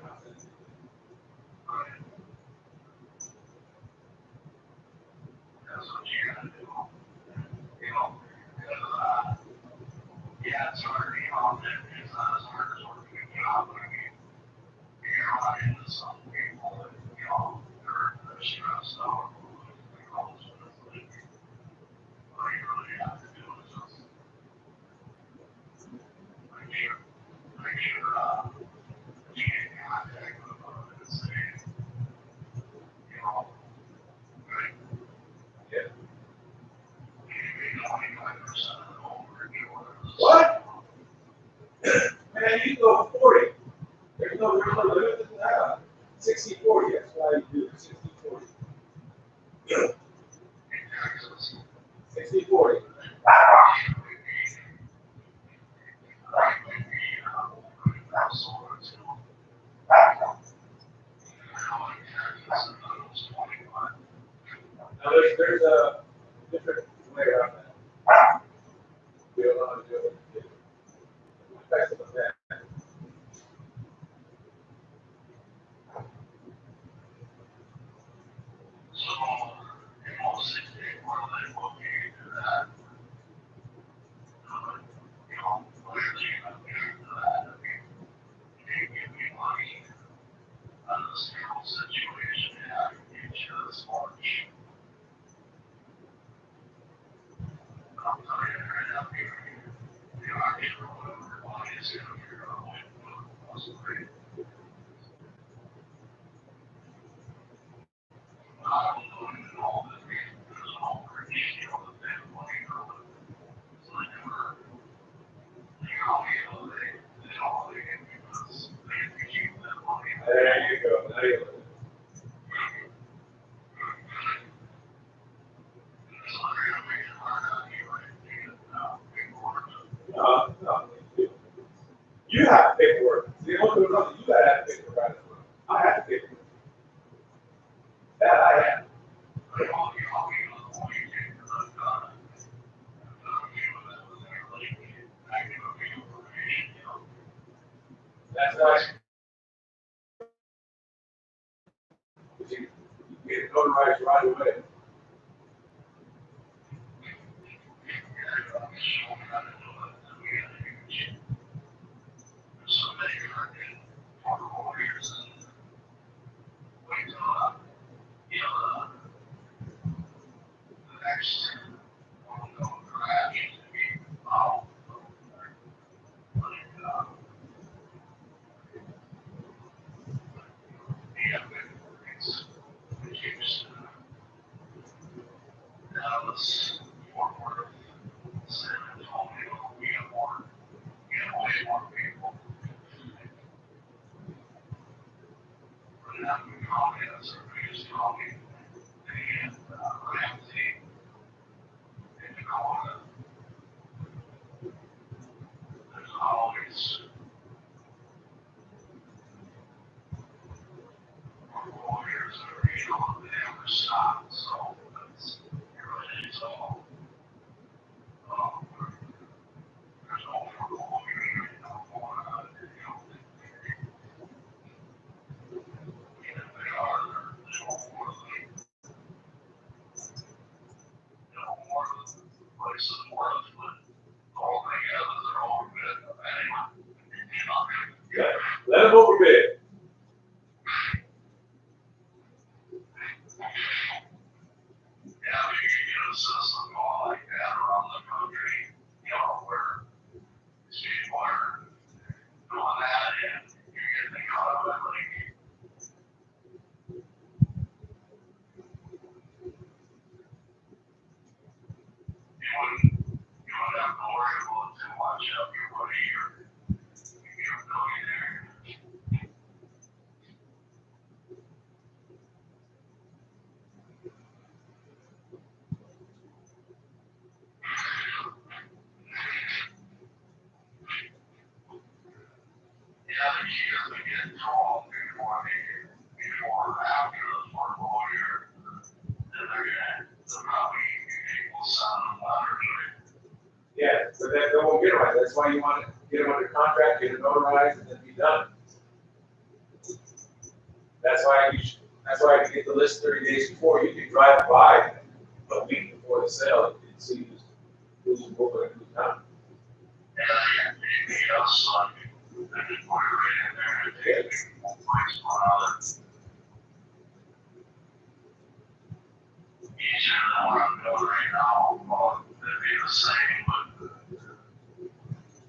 A: Yeah, it's hard to be on it. It's not as hard as working a job. I mean, you're not into some people that, they're stressed out. All you really have to do is just make sure, you get contact with them and say, right,
C: Yeah.
A: maybe 25% of the overage or
C: What? Man, you go 40. There's no limit to that. 60-40, that's why you do 60-40.
A: in Texas.
C: 60-40. Now there's a different way around that. We don't know how to do it. Effects of that. There you go. There you go. No. You have to pay for it. See, you don't do nothing. You gotta have to pay for it. I have to pay for it. That I have. notarized right away. Let them overbid. Yeah, but then they won't get it right. That's why you want to get them under contract, get it notarized, and then be done. That's why you get the list 30 days before. You can drive by a week before the sale and see who's moving and who's not.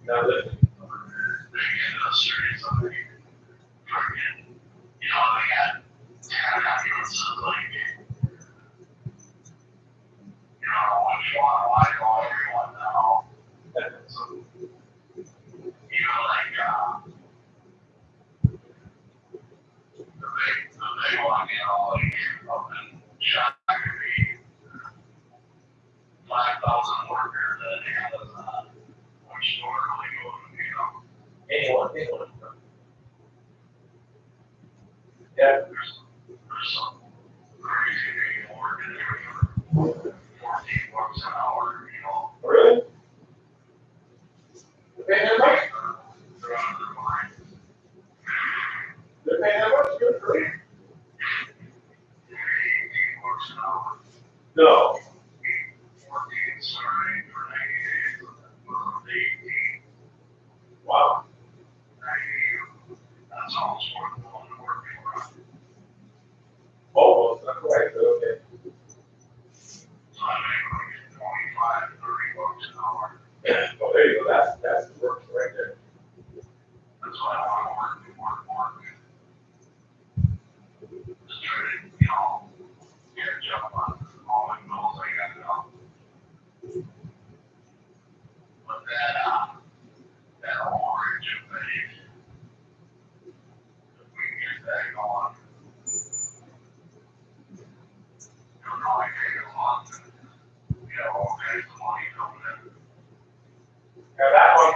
C: Now listen. Anyone. Yeah. Really? They're paying that much? They're paying that much? Good for you. No. Wow. Almost, not quite, but okay. Oh, there you go. That's the work right there. Now that one,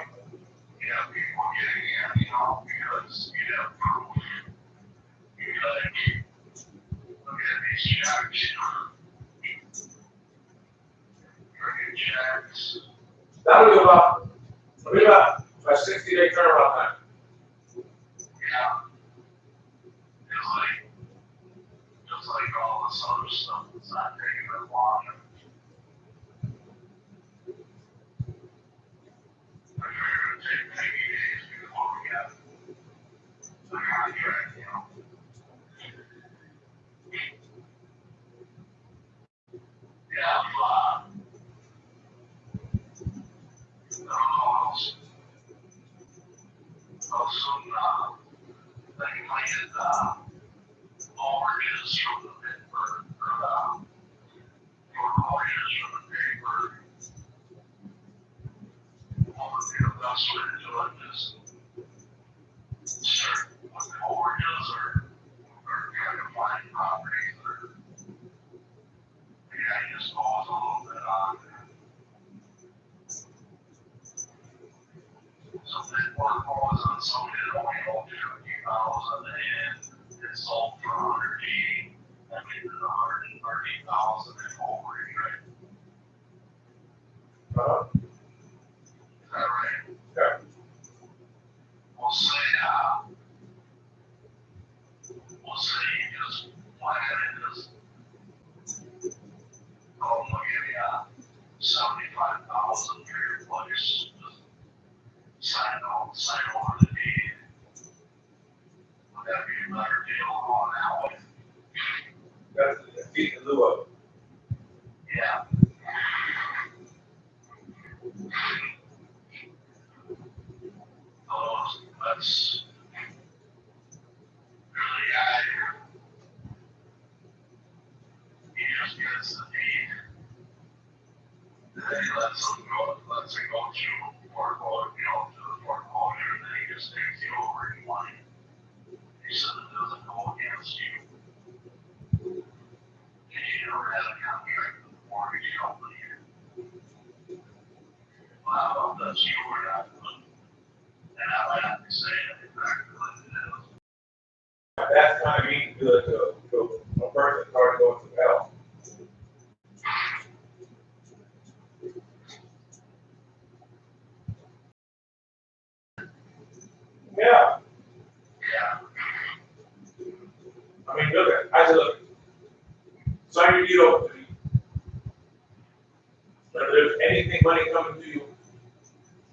C: that would be about a 60-day turnaround time.
A: stuff that's not taking as long. I figured it'd take maybe days before we got the contract, you know. Yeah, how soon, they might, mortgages from the paper, mortgages from the paper. The best way to do it is start with mortgages or try to find properties that are, yeah, just goes a little bit on. So they work on somebody that only owns 50,000 and it's sold for 180. That means it's 130,000 in overage, right? Is that right?
C: Yeah.
A: We'll say you just plan it as, oh, we'll give you 75,000 for your place. Just sign over the deed. Would that be a better deal on that way?
C: That's a deed in lieu of.
A: Yeah. That's really he just gets the deed. Then he lets it go to foreclosure, to the foreclosure, and then he just takes you over in money. He said it doesn't go against you. You never had a contract with the mortgage company. Well, how about this? You were not, and I might have to say it exactly like it is.
C: That's kind of mean to a person starting going to hell. Yeah.
A: Yeah.
C: I mean, I said, look, sign your deed over to me. If there's anything money coming to you,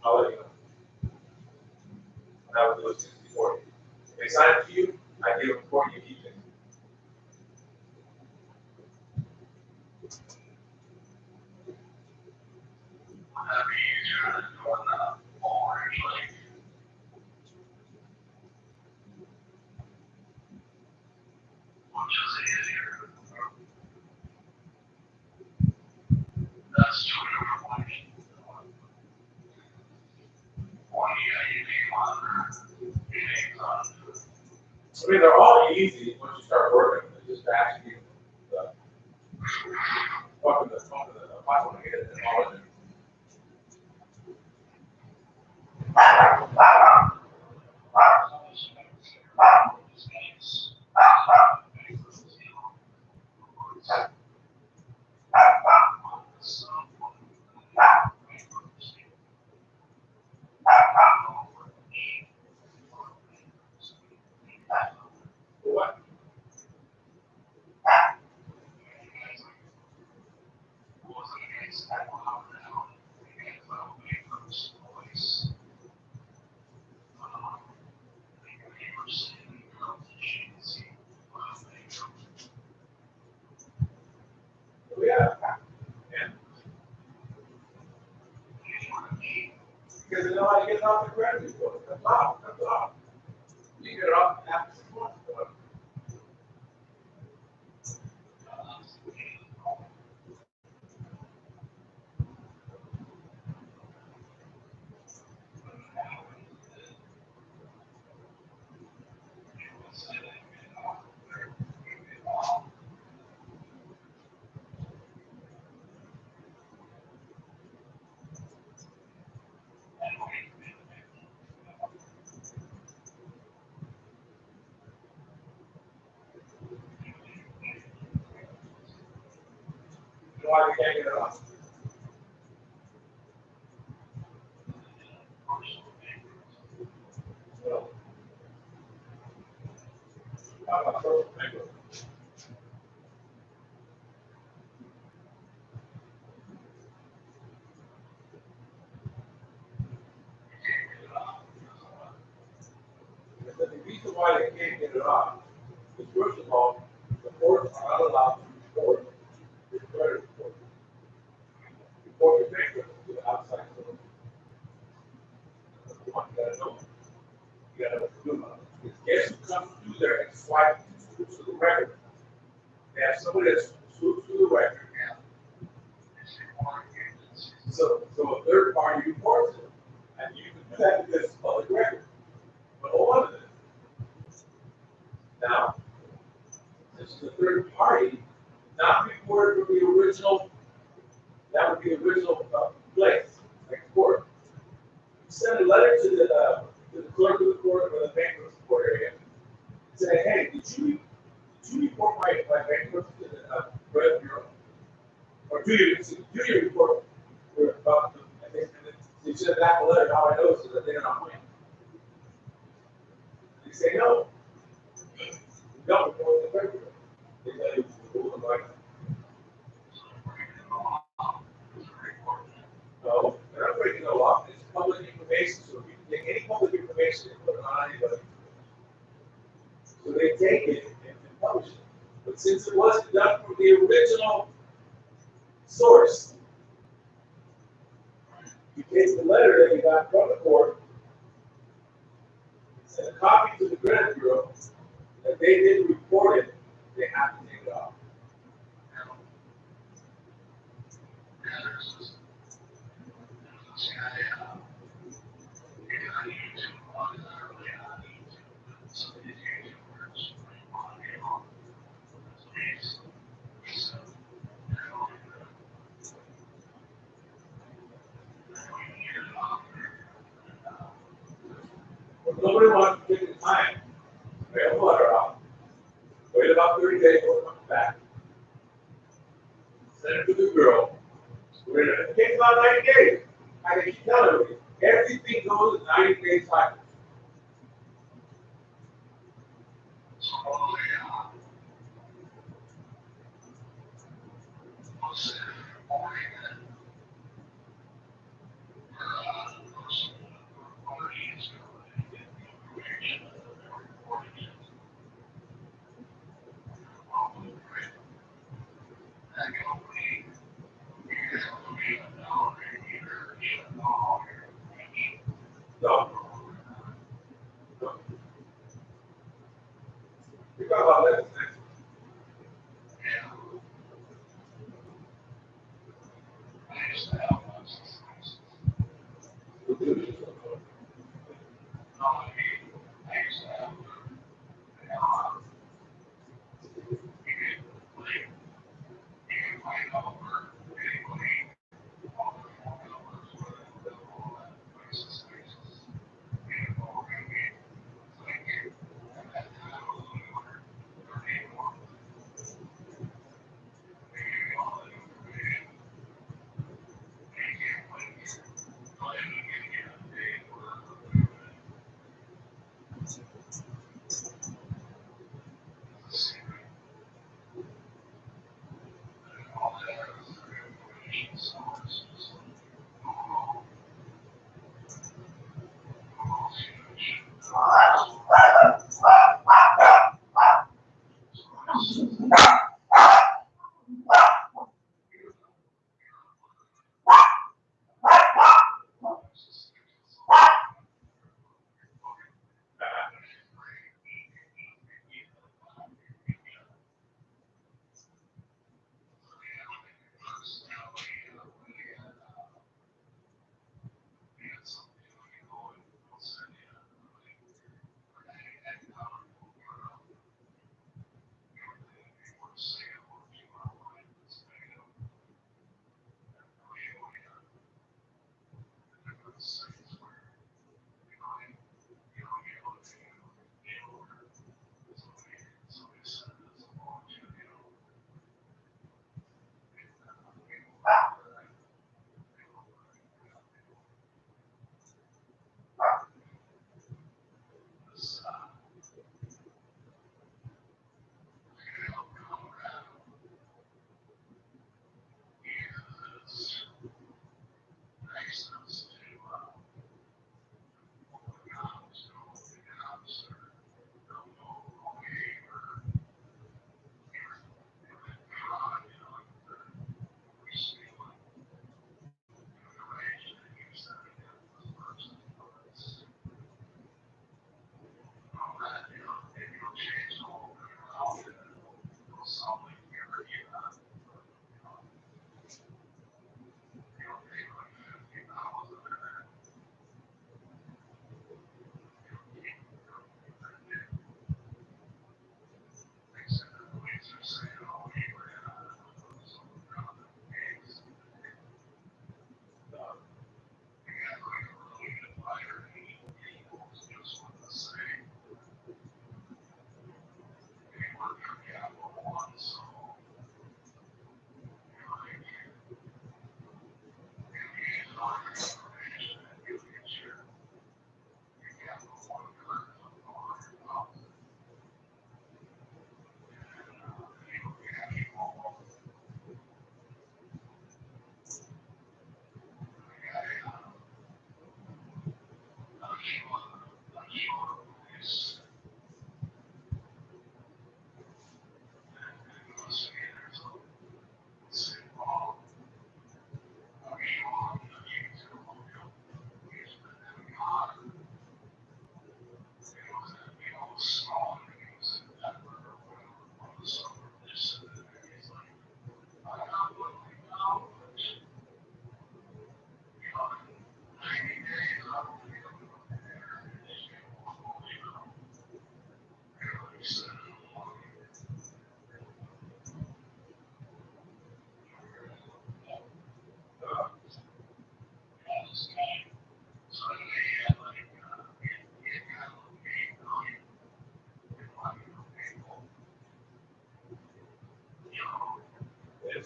C: I'll let you know. And I would do it 60-40. If they sign it to you, I give them 40, you keep it.
A: Would that be easier than doing the mortgage, like, which is easier? That's two different ways. One, you name on there, you name on.
C: I mean, they're all easy once you start working. It's just actually fucking the platform to get it and all of it. What? Oh, yeah. And because they know how to get it off the credit report. That's off. That's off. You get it off after 6 months. You know why they can't get it off? Well, I'm not sure. why they can't get it off. Because first of all, the courts are not allowed to report your credit report. Report your bankruptcy to the outside source. That's the one you gotta know. You gotta know what to do about it. Because guess who comes through there and swipes to the record? They have somebody that swoops through the record. So a third party reports it. And you can do that because it's public record. But hold on to this. Now, this is the third party, not reported from the original, that would be the original place, like court. You send a letter to the clerk of the court or the bankruptcy court area, say, hey, did you report my bankruptcy to the credit bureau? Or do you report about the, and they send back a letter, how I know so that they're not winning. They say no. You don't report the credit bureau. They tell you the rules of life. No, they're not breaking the law. It's public information, so you can take any public information and put it on anybody. So they take it and publish it. But since it wasn't done from the original source, you take the letter that you got from the court, send a copy to the credit bureau, that they didn't report it, they have to take it off. Nobody wants to take the time to mail the letter out. Wait about 30 days before it comes back. Send it to the bureau. It takes about 90 days. I can keep telling you, everything goes in 90 days cycles. No. We talk about that next.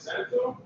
C: Central?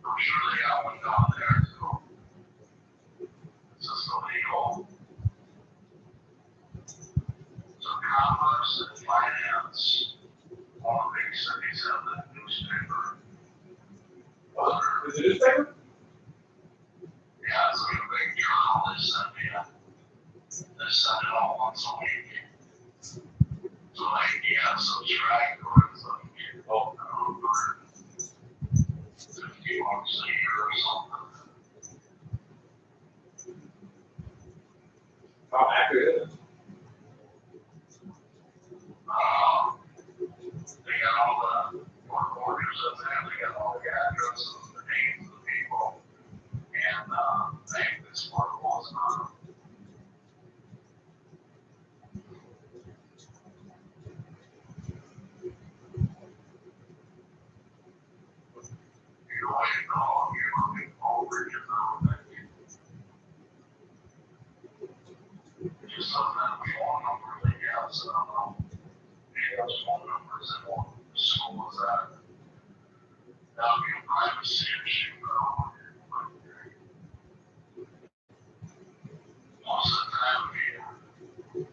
A: I'm sure they got one down there too. It's just illegal. So commerce and finance, all the big cities have the newspaper.
C: Is it a newspaper?
A: Yeah, it's like a big journal they send me. They send it all once a week. So like, yeah, subscribe to it. So oh, I don't know, for 50 bucks a year or something.
C: How accurate is it?
A: They got all the work orders in there. They got all the addresses, the names of the people, and name this work was on. You know, you're looking over, you know, that you just doesn't have a phone number. They have some, they have phone numbers and what school is that. That would be a privacy issue, though. Most of the time, you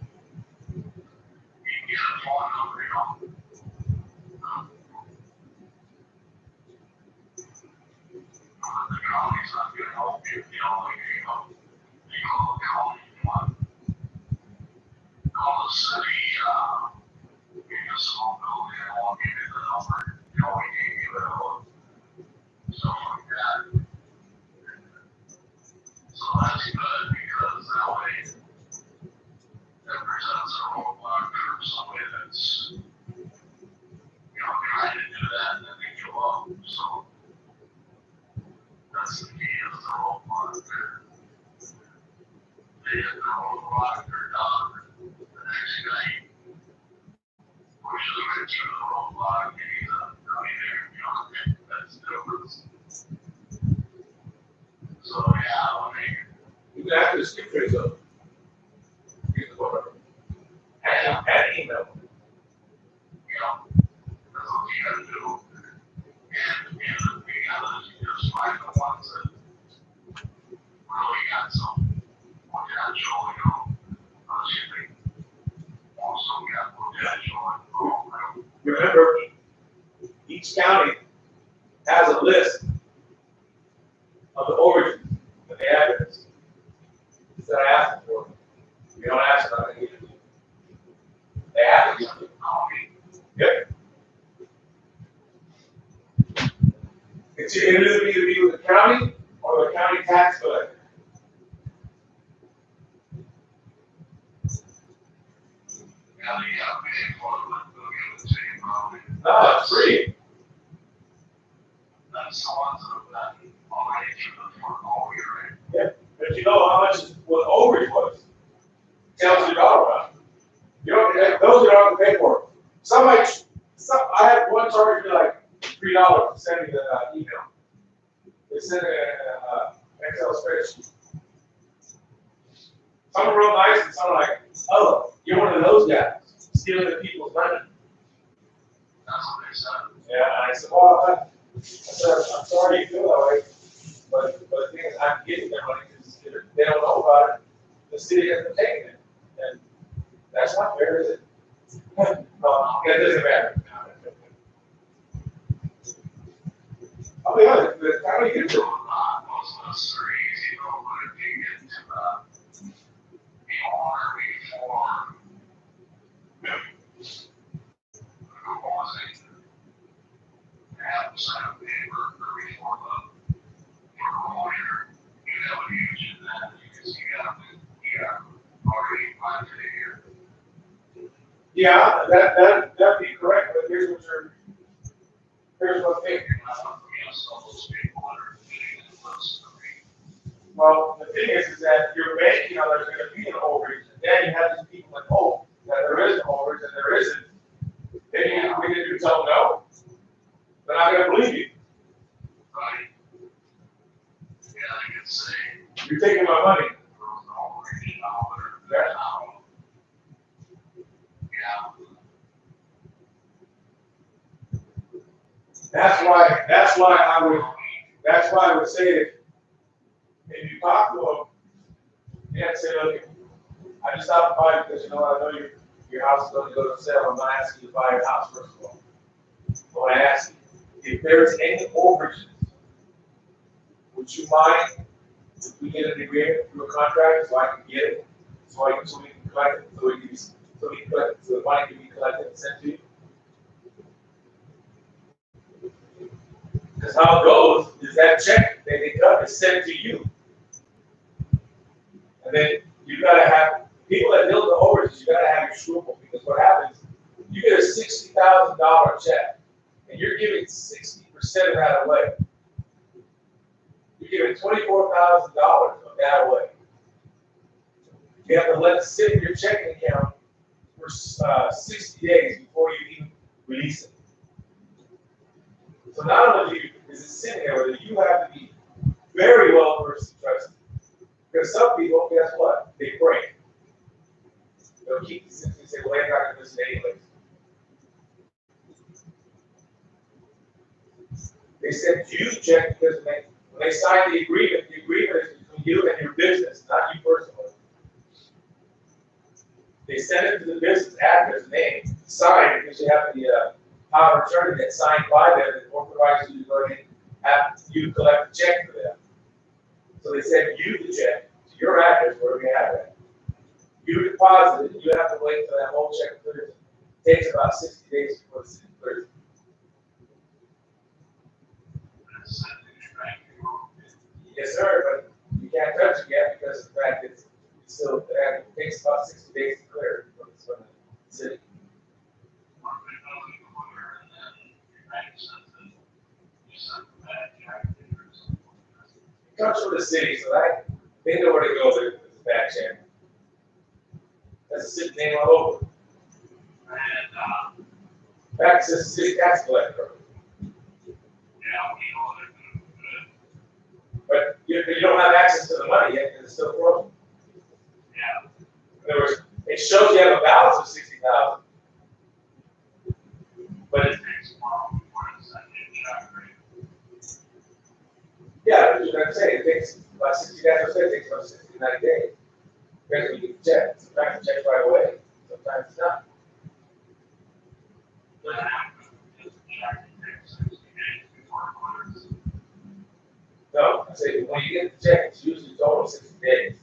A: can get a phone number, you know. The county's not going to help you, you know, like, you call the county, you want to call the city, municipal building, they won't give you the number, you know, we can't give it out, stuff like that. So that's good, because that way, that presents a roadblock for somebody that's, you know, trying to do that, and then they give up, so that's the key, is the roadblock there. They hit the roadblock, they're done, the next guy pushes right through the roadblock, and he's a millionaire, you know, that's the difference. So, yeah, I mean,
C: You can access the pictures of. Use the phone number. And email.
A: you know, that's what you gotta do. And we gotta just find the ones that really got some potential, you know, unless you think also got potential and program.
C: Remember, each county has a list of the origins and the address that I asked for. You don't ask about it either. They have it. Yep. It's either be with the county or the county tax collector.
A: Yeah, they got paid for it, but they'll give it to you probably.
C: No, it's free.
A: That's the ones that have been already through the front all year, right?
C: Yeah. But you know how much what overage was? Tells you dollar amount. You don't, those you don't have to pay for. I had one charge me like $3 to send me the email. They sent an Excel spreadsheet. Some are real nice and some are like, oh, you're one of those guys stealing the people's money.
A: That's what they said.
C: Yeah, and I said, well, I'm sorry you feel that way, but the thing is, I'm getting their money because they don't know about it. The city hasn't taken it, and that's not fair, is it? No, it doesn't matter. I'll be honest, the county can do it.
A: Most of us are easy, though, but if you get to the owner before proposing to have them sign a paper before the foreclosure, you have a huge advantage because you got already planned for the year.
C: Yeah, that'd be correct, but here's what thing.
A: You're not up against all those people that are getting in less than me.
C: Well, the thing is that you're banking on there's gonna be an overage, and then you have these people that hope that there is an overage and there isn't. Then we can do tell them no. They're not gonna believe you.
A: Right? Yeah, they could say,
C: You're taking my money.
A: there's no overage now, they're now. Yeah.
C: That's why I would, That's why I would say if you talk to them, you have to say, look, I just stopped by because, you know, I know your house is going to go to sale. I'm not asking you to buy your house, first of all. But when I ask you, if there's any overages, would you mind if we get an agreement through a contract so I can get it, so we can collect it, so the money can be collected and sent to you? Because how it goes is that check that they cut is sent to you. And then you gotta have people that deal with the overages, you gotta have your scruples, because what happens, you get a $60,000 check and you're giving 60% of that away. You're giving $24,000 of that away. You have to let it sit in your checking account for 60 days before you even release it. So not only is it sitting there, but you have to be very well versed and trusted. Because some people, guess what? They break. They'll keep this and say, well, they're not going to listen anyways. They said you check because when they signed the agreement is between you and your business, not you personally. They send it to the business address, name, signed, because you have the power of attorney that's signed by them that authorizes you to go ahead and have you collect the check for them. So they send you the check to your address, wherever you have it. You deposit it, you have to wait for that whole check clears. It takes about 60 days before the city clears. Yes, sir, but you can't touch it yet because of the fact that it's still, it takes about 60 days to clear from the city. It comes from the city, so they know where to go with the back check. That's a city name all over. And back to the city tax collector. But you don't have access to the money yet because it's still frozen. Yeah. In other words, it shows you have a balance of 60,000. But it takes a while before it's yeah, but you're saying it takes about 60 days. It takes about 60 to 90 days. Because we get the check. Sometimes the check's right away. Sometimes it's not. No, I say when you get the check, it's usually total 60 days.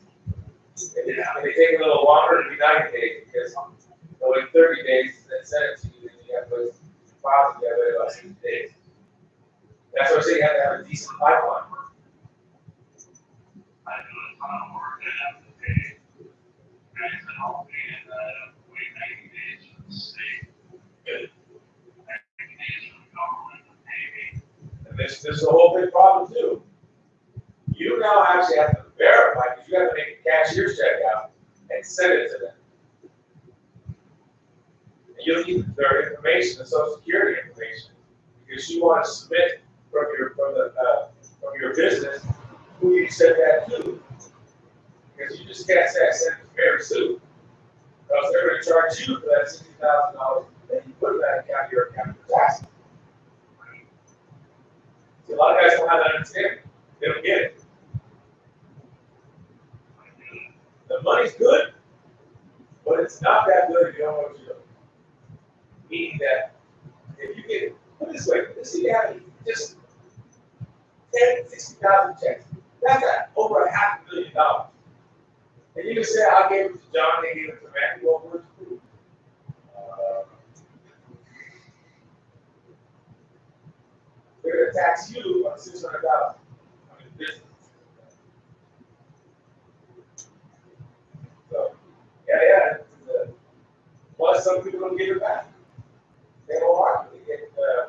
C: And they take a little longer to be 90 days because in 30 days, then send it to you, then you have to deposit you have to wait about 60 days. That's why I say you have to have a decent pipeline. I do a ton of work and have to pay guys that help me and wait 90 days for the state. Good. 90 days for the government to pay me. And this is a whole big problem too. You now actually have to verify because you have to make a cashier's check out and send it to them. And you'll need their information, the Social Security information, because you want to submit from your business who you send that to. Because you just can't say I sent it to Mary Sue, because they're going to charge you for that $60,000 that you put in that account, your account for taxes. So a lot of guys don't have that understanding. They don't get it. The money's good, but it's not that good if you don't know what you're doing. Meaning that if you get, put it this way, let's see you have just 10, 60,000 checks. That's over $500,000. And you can say, I gave it to John, they gave it to Matthew, well, where's the proof? They're going to tax you on $600,000 on your business. So, yeah. Plus, some people don't give it back. They don't argue. They get,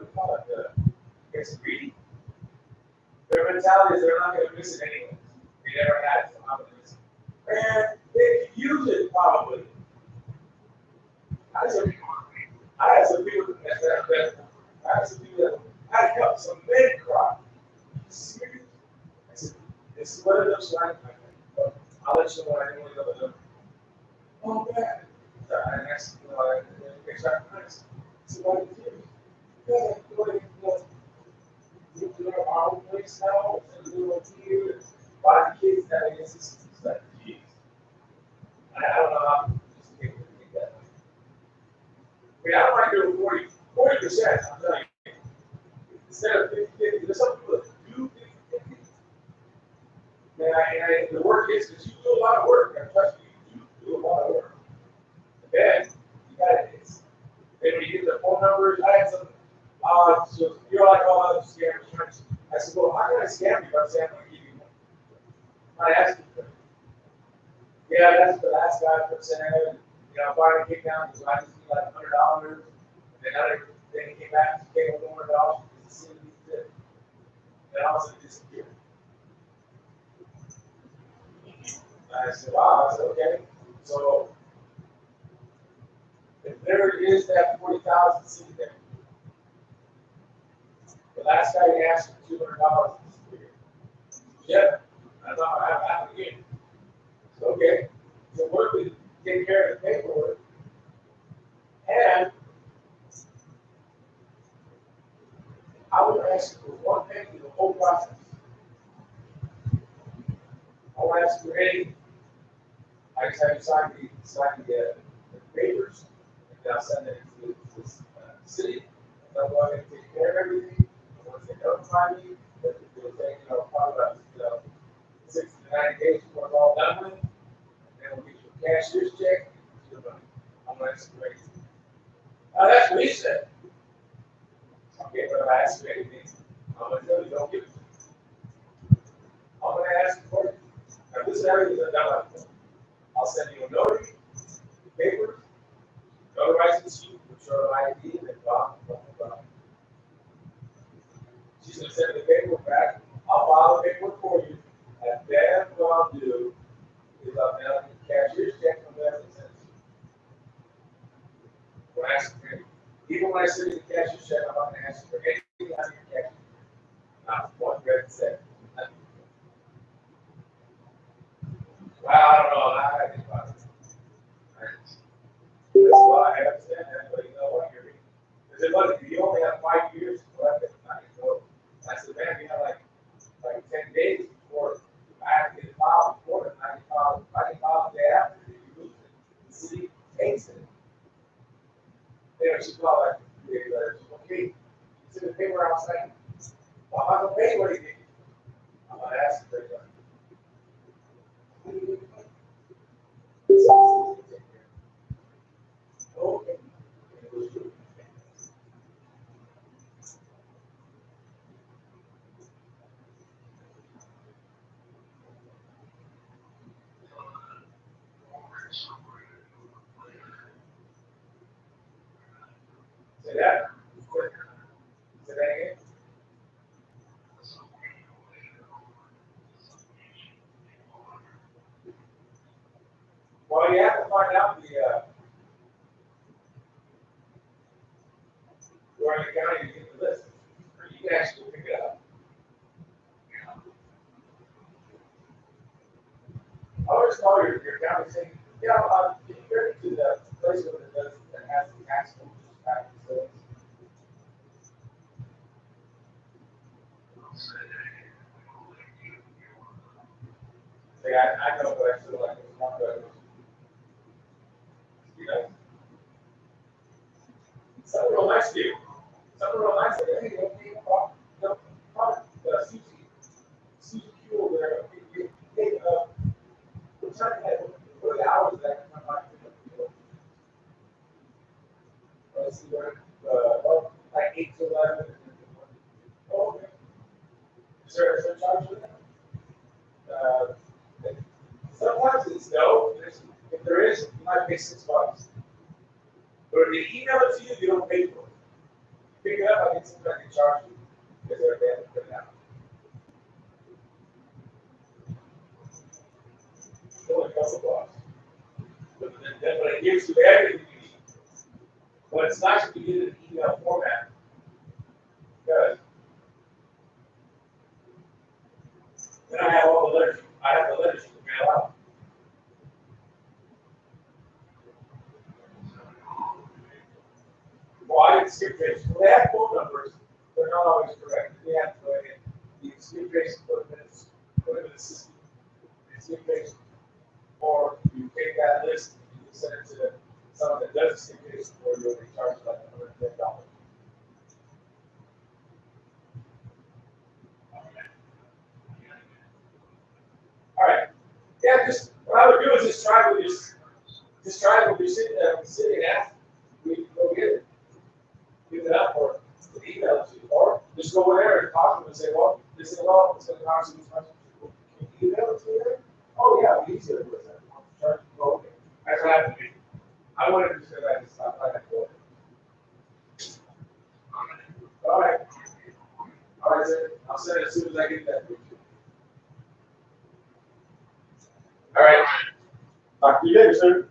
C: we call it, gets greedy. Their mentality is they're not going to miss it anyway. They never had it, so I'm going to miss it. And they can use it probably. I had some people that I had helped some men cry. Serious? I said, this is what it looks like. I'll let you know what I really know. Oh, man. And I said, they tried to nice. I said, why did you do it? moved to our own place now, and we live here, a lot of kids that I guess it's like, geez. I don't know how these kids can think that. I mean, I don't mind doing 40%, I'm telling you. Instead of 50-50, there's some people that do 50-50. And the work is, because you do a lot of work, and trust me, you do a lot of work. And then, you got it. Then when you get the phone numbers, I had some, so you're like, oh, I'm scam insurance. I said, well, how can I scam you if I'm saying I'm going to give you money? I asked him for it. Yeah, that's the last guy from San. Finally came down because I just need like $100. And then he came back and gave him $100 because the city needs it. And I was disappeared. I said, wow. I said, okay. So if there is that 40,000 sitting there, the last guy he asked for $200 disappeared. Yeah, I thought I have to again. So, okay. So what if we take care of the paperwork? And I would ask for one thing in the whole process. I would ask for any. I just have you sign the papers, and I'll send it to the city. And I'm going to take care of everything. Once they notify me, that they'll take, probably about 60 to 90 days before it's all done with. And then we'll get you a cashier's check. I'm going to ask for anything. Now, that's what he said. Okay, but if I ask for anything, I'm going to tell you, don't give it to me. I'm going to ask for it. Now, this is everything that's done like that. I'll send you a notary, papers, notarize the sheet, which show an ID, and then blah, blah, blah. She's going to send me the paperwork back. I'll file the paperwork for you. And then what I'll do is I'll mail you the cashier's check from them and send it to you. When I ask for anything. Even when I send you the cashier's check, I'm not going to ask you for anything on your cash. Not one red cent. Well, I don't know. I think about it. That's why I understand that, but you know what? Because it wasn't, you only have 5 years to collect it. So I said, man, we have like 10 days before I have to get it filed before it. I can file the day after. If you lose it, the city takes it. She called like 3 letters. Okay, it's in the paper outside. Well, I'm not going to pay what he did. I'm going to ask for it. Okay. Say that. Say that again. Well, you have to find out where in the county you get the list. Or you can actually pick it up. I always call your county saying, yeah, can you bring it to the place where it does that has the actual facilities? Say, I know, but I still like it. Not good. Something real nice to you. Something real nice. Like, hey, okay, Susie Q over there. Hey, what are the hours that I come by? Let's see where, like 8 to 11. Oh, okay. Is there a charge for that? Sometimes it's no. If there is, you might pay $6. But if they email it to you, you don't pay for it. You pick it up, I think sometimes they charge you because they're there to put it out. It's only a couple bucks. But it gives you everything you need. But it's nice if you get it in email format. Because then I have all the letters. I have the letters to mail out. Well, I didn't skip pages. When they have phone numbers, they're not always correct. They have to patient put them in the system. It's patient. Or you take that list and you send it to someone that does see patient, or you'll be charged like $110. All right. Yeah, just what I would do is just try with your city and ask. We can go get it. Give it up or email it to you. Or just go there and talk to them and say, well, this is all, it's going to cost you this much. Can you email it to you? Oh, yeah, we easier with that. Okay. That's what happened to me. I wanted to say that it's not like that. All right. All right, sir. I'll send it as soon as I get that picture. All right. Talk to you later, sir.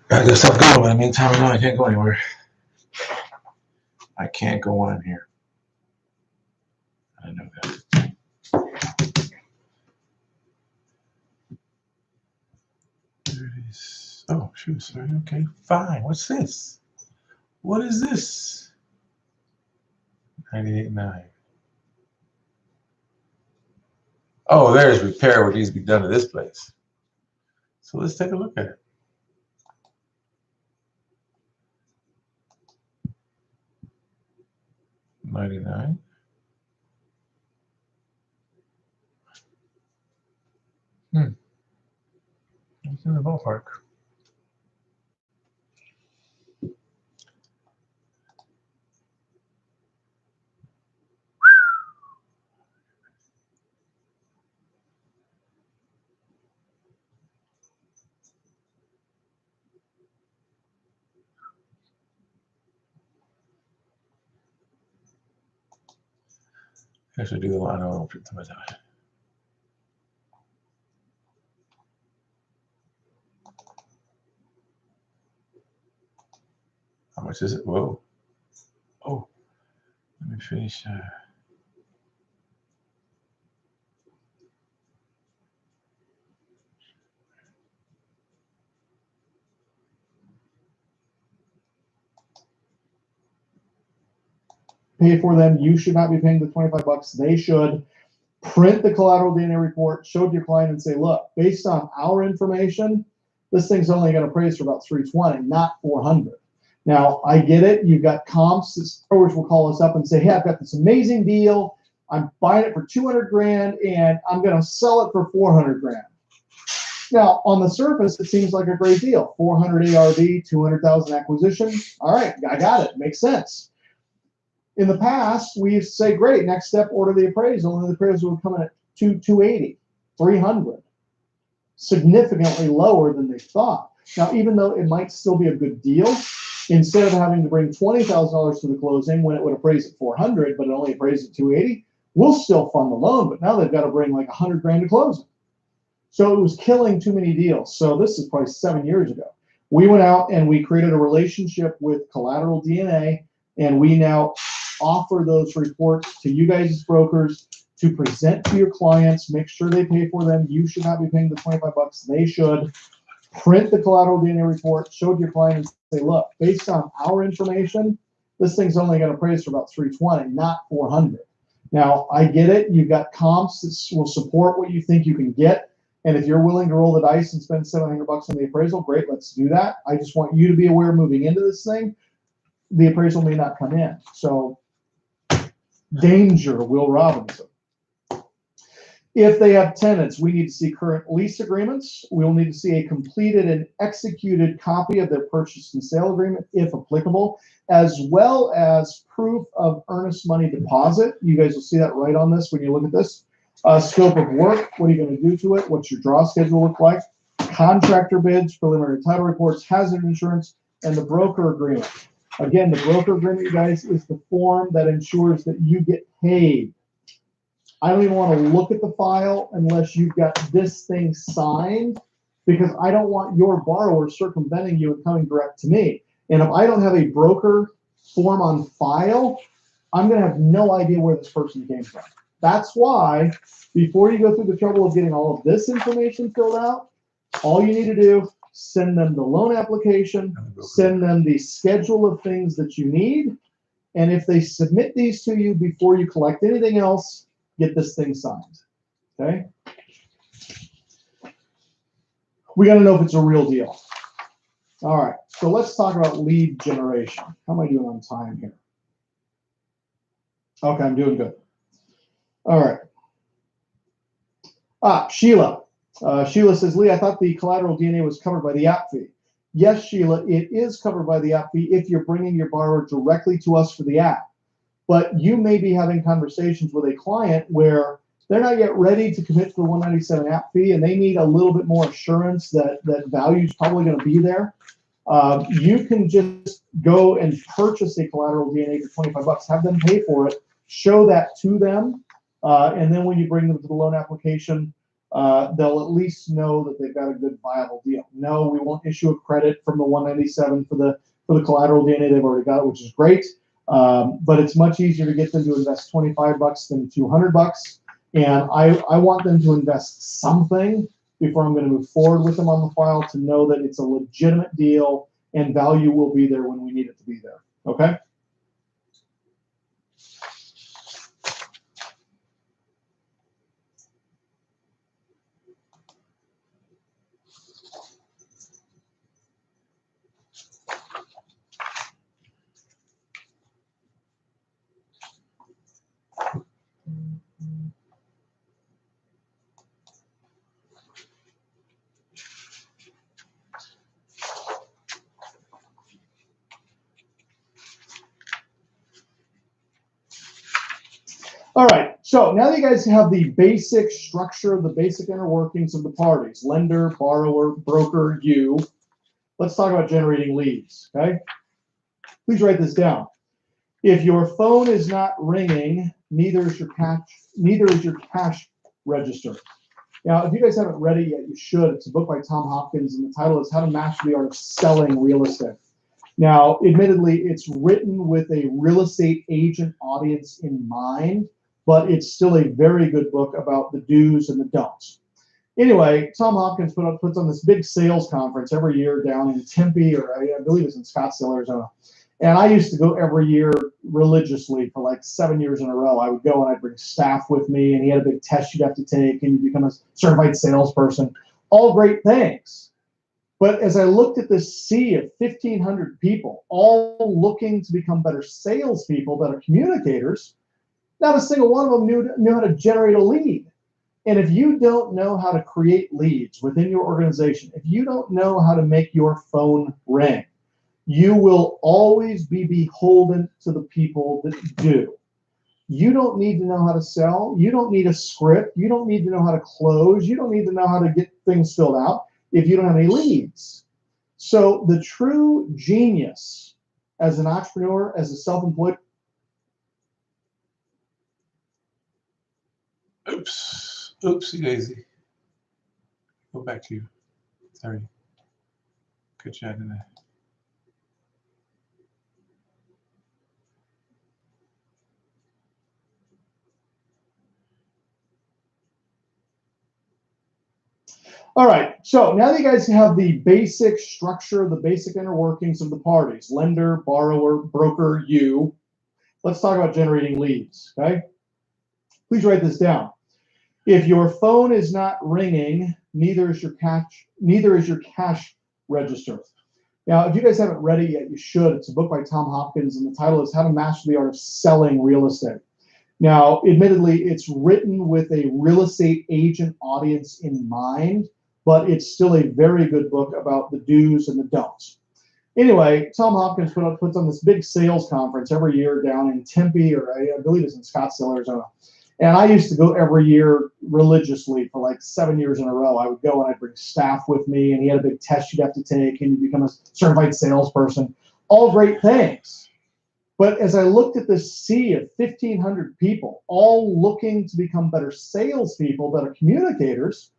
B: Gotta get stuff going, but in the meantime, no, I can't go anywhere. I can't go on here. I know that. There it is. Oh, shoot, sorry. Okay, fine. What's this? What is this? 98.9. Oh, there's repair what needs to be done to this place. So let's take a look at it. $12.99. It's in the ballpark. I should do the line. I don't know if it's how much is it? Whoa. Oh, let me finish.
D: Pay for them. You should not be paying the 25 bucks. They should. Print the collateral DNA report, show to your client and say, look, based on our information, this thing's only going to appraise for about 320, not 400. Now, I get it. You've got comps. Growers will call us up and say, hey, I've got this amazing deal. I'm buying it for 200 grand and I'm going to sell it for 400 grand. Now, on the surface, it seems like a great deal. 400 ARV, 200,000 acquisition. All right, I got it. Makes sense. In the past, we used to say, great, next step, order the appraisal, and the appraisal would come in at 280, 300, significantly lower than they thought. Now, even though it might still be a good deal, instead of having to bring $20,000 to the closing when it would appraise at 400, but it only appraised at 280, we'll still fund the loan, but now they've got to bring like 100 grand to closing. So it was killing too many deals. So this is probably 7 years ago. We went out and we created a relationship with Collateral DNA, and we now offer those reports to you guys as brokers to present to your clients. Make sure they pay for them. You should not be paying the 25 bucks. They should. Print the collateral DNA report, show to your client and say, look, based on our information, this thing's only going to appraise for about 320, not 400. Now, I get it. You've got comps that will support what you think you can get. And if you're willing to roll the dice and spend 700 bucks on the appraisal, great, let's do that. I just want you to be aware moving into this thing, the appraisal may not come in. So danger, Will Robinson. If they have tenants, we need to see current lease agreements. We'll need to see a completed and executed copy of their purchase and sale agreement, if applicable, as well as proof of earnest money deposit. You guys will see that right on this when you look at this. Scope of work, what are you going to do to it? What's your draw schedule look like? Contractor bids, preliminary title reports, hazard insurance, and the broker agreement. Again, the broker agreement, you guys, is the form that ensures that you get paid. I don't even want to look at the file unless you've got this thing signed, because I don't want your borrower circumventing you and coming direct to me. And if I don't have a broker form on file, I'm going to have no idea where this person came from. That's why before you go through the trouble of getting all of this information filled out, all you need to do, send them the loan application, send them the schedule of things that you need. And if they submit these to you before you collect anything else, get this thing signed, okay? We got to know if it's a real deal. All right, so let's talk about lead generation. How am I doing on time here? Okay, I'm doing good. All right. Sheila. Sheila says, Lee, I thought the collateral DNA was covered by the app fee. Yes, Sheila, it is covered by the app fee if you're bringing your borrower directly to us for the app. But you may be having conversations with a client where they're not yet ready to commit to the 197 app fee, and they need a little bit more assurance that value is probably going to be there. You can just go and purchase a collateral DNA for 25 bucks, have them pay for it, show that to them, and then when you bring them to the loan application, they'll at least know that they've got a good viable deal. No, we won't issue a credit from the 197 for the collateral DNA. They've already got it, which is great. But it's much easier to get them to invest 25 bucks than 200 bucks. And I want them to invest something before I'm going to move forward with them on the file to know that it's a legitimate deal and value will be there when we need it to be there. Okay? All right, so now that you guys have the basic structure, the basic inner workings of the parties, lender, borrower, broker, you, let's talk about generating leads, okay? Please write this down. If your phone is not ringing, neither is your cash register. Now, if you guys haven't read it yet, you should. It's a book by Tom Hopkins, and the title is How to Master the Art of Selling Real Estate. Now, admittedly, it's written with a real estate agent audience in mind, but it's still a very good book about the do's and the don'ts. Anyway, Tom Hopkins puts on this big sales conference every year down in Tempe, or I believe it's in Scottsdale, Arizona. And I used to go every year religiously for like 7 years in a row. I would go and I'd bring staff with me, and he had a big test you'd have to take, and you become a certified salesperson. All great things. But as I looked at this sea of 1,500 people, all looking to become better salespeople, better communicators, not a single one of them knew how to generate a lead. And if you don't know how to create leads within your organization, if you don't know how to make your phone ring, you will always be beholden to the people that do. You don't need to know how to sell. You don't need a script. You don't need to know how to close. You don't need to know how to get things filled out if you don't have any leads. So the true genius as an entrepreneur, as a self-employed.
B: Oopsie daisy. Go back to you. Sorry. Good chat in there.
D: All right, so now that you guys have the basic structure, the basic inner workings of the parties, lender, borrower, broker, you, let's talk about generating leads, okay? Please write this down. If your phone is not ringing, neither is your cash register. Now, if you guys haven't read it yet, you should. It's a book by Tom Hopkins, and the title is How to Master the Art of Selling Real Estate. Now, admittedly, it's written with a real estate agent audience in mind, but it's still a very good book about the do's and the don'ts. Anyway, Tom Hopkins puts on this big sales conference every year down in Tempe, or I believe it's in Scottsdale, Arizona. And I used to go every year religiously for like 7 years in a row. I would go and I'd bring staff with me, and he had a big test you'd have to take, and you become a certified salesperson. All great things. But as I looked at this sea of 1,500 people, all looking to become better salespeople, better communicators,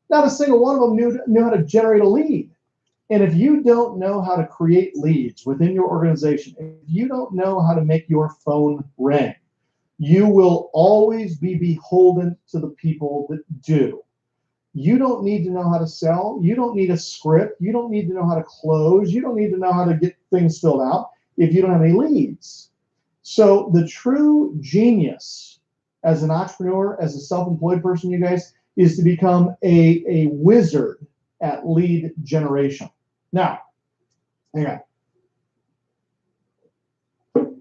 D: not a single one of them knew how to generate a lead. And if you don't know how to create leads within your organization, if you don't know how to make your phone ring, you will always be beholden to the people that do. You don't need to know how to sell. You don't need a script. You don't need to know how to close. You don't need to know how to get things filled out if you don't have any leads. So the true genius as an entrepreneur, as a self-employed person, you guys, is to become a wizard at lead generation. Now, hang on.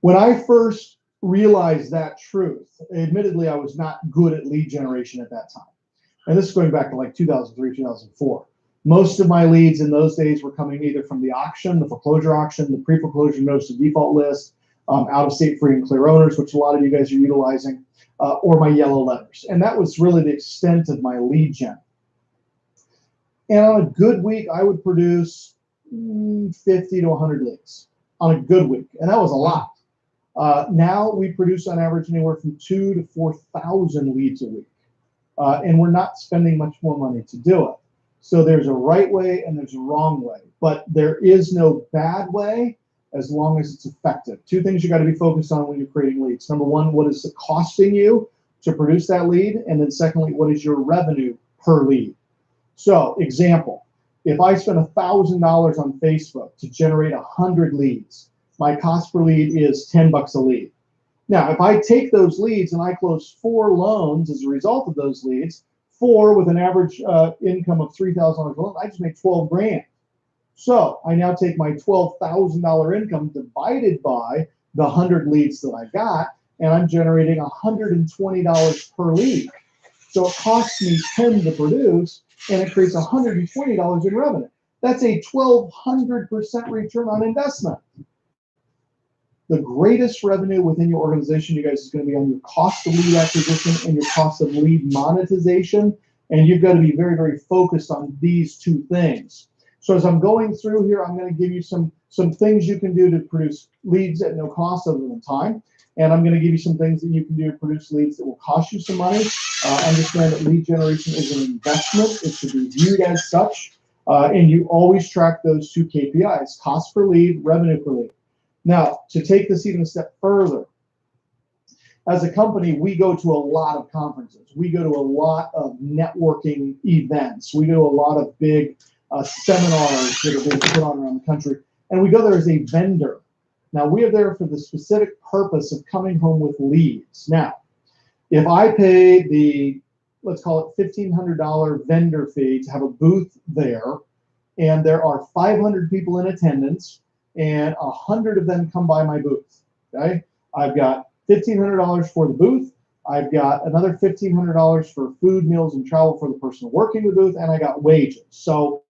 D: When I first realized that truth, admittedly, I was not good at lead generation at that time. And this is going back to like 2003, 2004. Most of my leads in those days were coming either from the auction, the foreclosure auction, the pre-foreclosure notice of default list, out-of-state free and clear owners, which a lot of you guys are utilizing, or my yellow letters. And that was really the extent of my lead gen. And on a good week, I would produce 50 to 100 leads on a good week. And that was a lot. Now we produce on average anywhere from 2,000 to 4,000 leads a week. And we're not spending much more money to do it. So there's a right way and there's a wrong way. But there is no bad way as long as it's effective. Two things you got to be focused on when you're creating leads. Number one, what is it costing you to produce that lead? And then secondly, what is your revenue per lead? So example, if I spend $1,000 on Facebook to generate 100 leads, my cost per lead is $10 a lead. Now, if I take those leads and I close 4 loans as a result of those leads, 4 with an average income of $3,000 a loan, I just make 12 grand. So I now take my $12,000 income divided by the 100 leads that I got, and I'm generating $120 per lead. So it costs me 10 to produce, and it creates $120 in revenue. That's a 1,200% return on investment. the greatest revenue within your organization, you guys, is going to be on your cost of lead acquisition and your cost of lead monetization. And you've got to be very, very focused on these two things. So as I'm going through here, I'm going to give you some things you can do to produce leads at no cost other than time. And I'm going to give you some things that you can do to produce leads that will cost you some money. Understand that lead generation is an investment. It should be viewed as such. And you always track those two KPIs, cost per lead, revenue per lead. Now, to take this even a step further, as a company, we go to a lot of conferences. We go to a lot of networking events. We go to a lot of big seminars that are being put on around the country. And we go there as a vendor. Now, we are there for the specific purpose of coming home with leads. Now, if I pay the, let's call it $1,500 vendor fee to have a booth there, and there are 500 people in attendance, and 100 of them come by my booth, okay? I've got $1,500 for the booth. I've got another $1,500 for food, meals, and travel for the person working the booth, and I got wages. So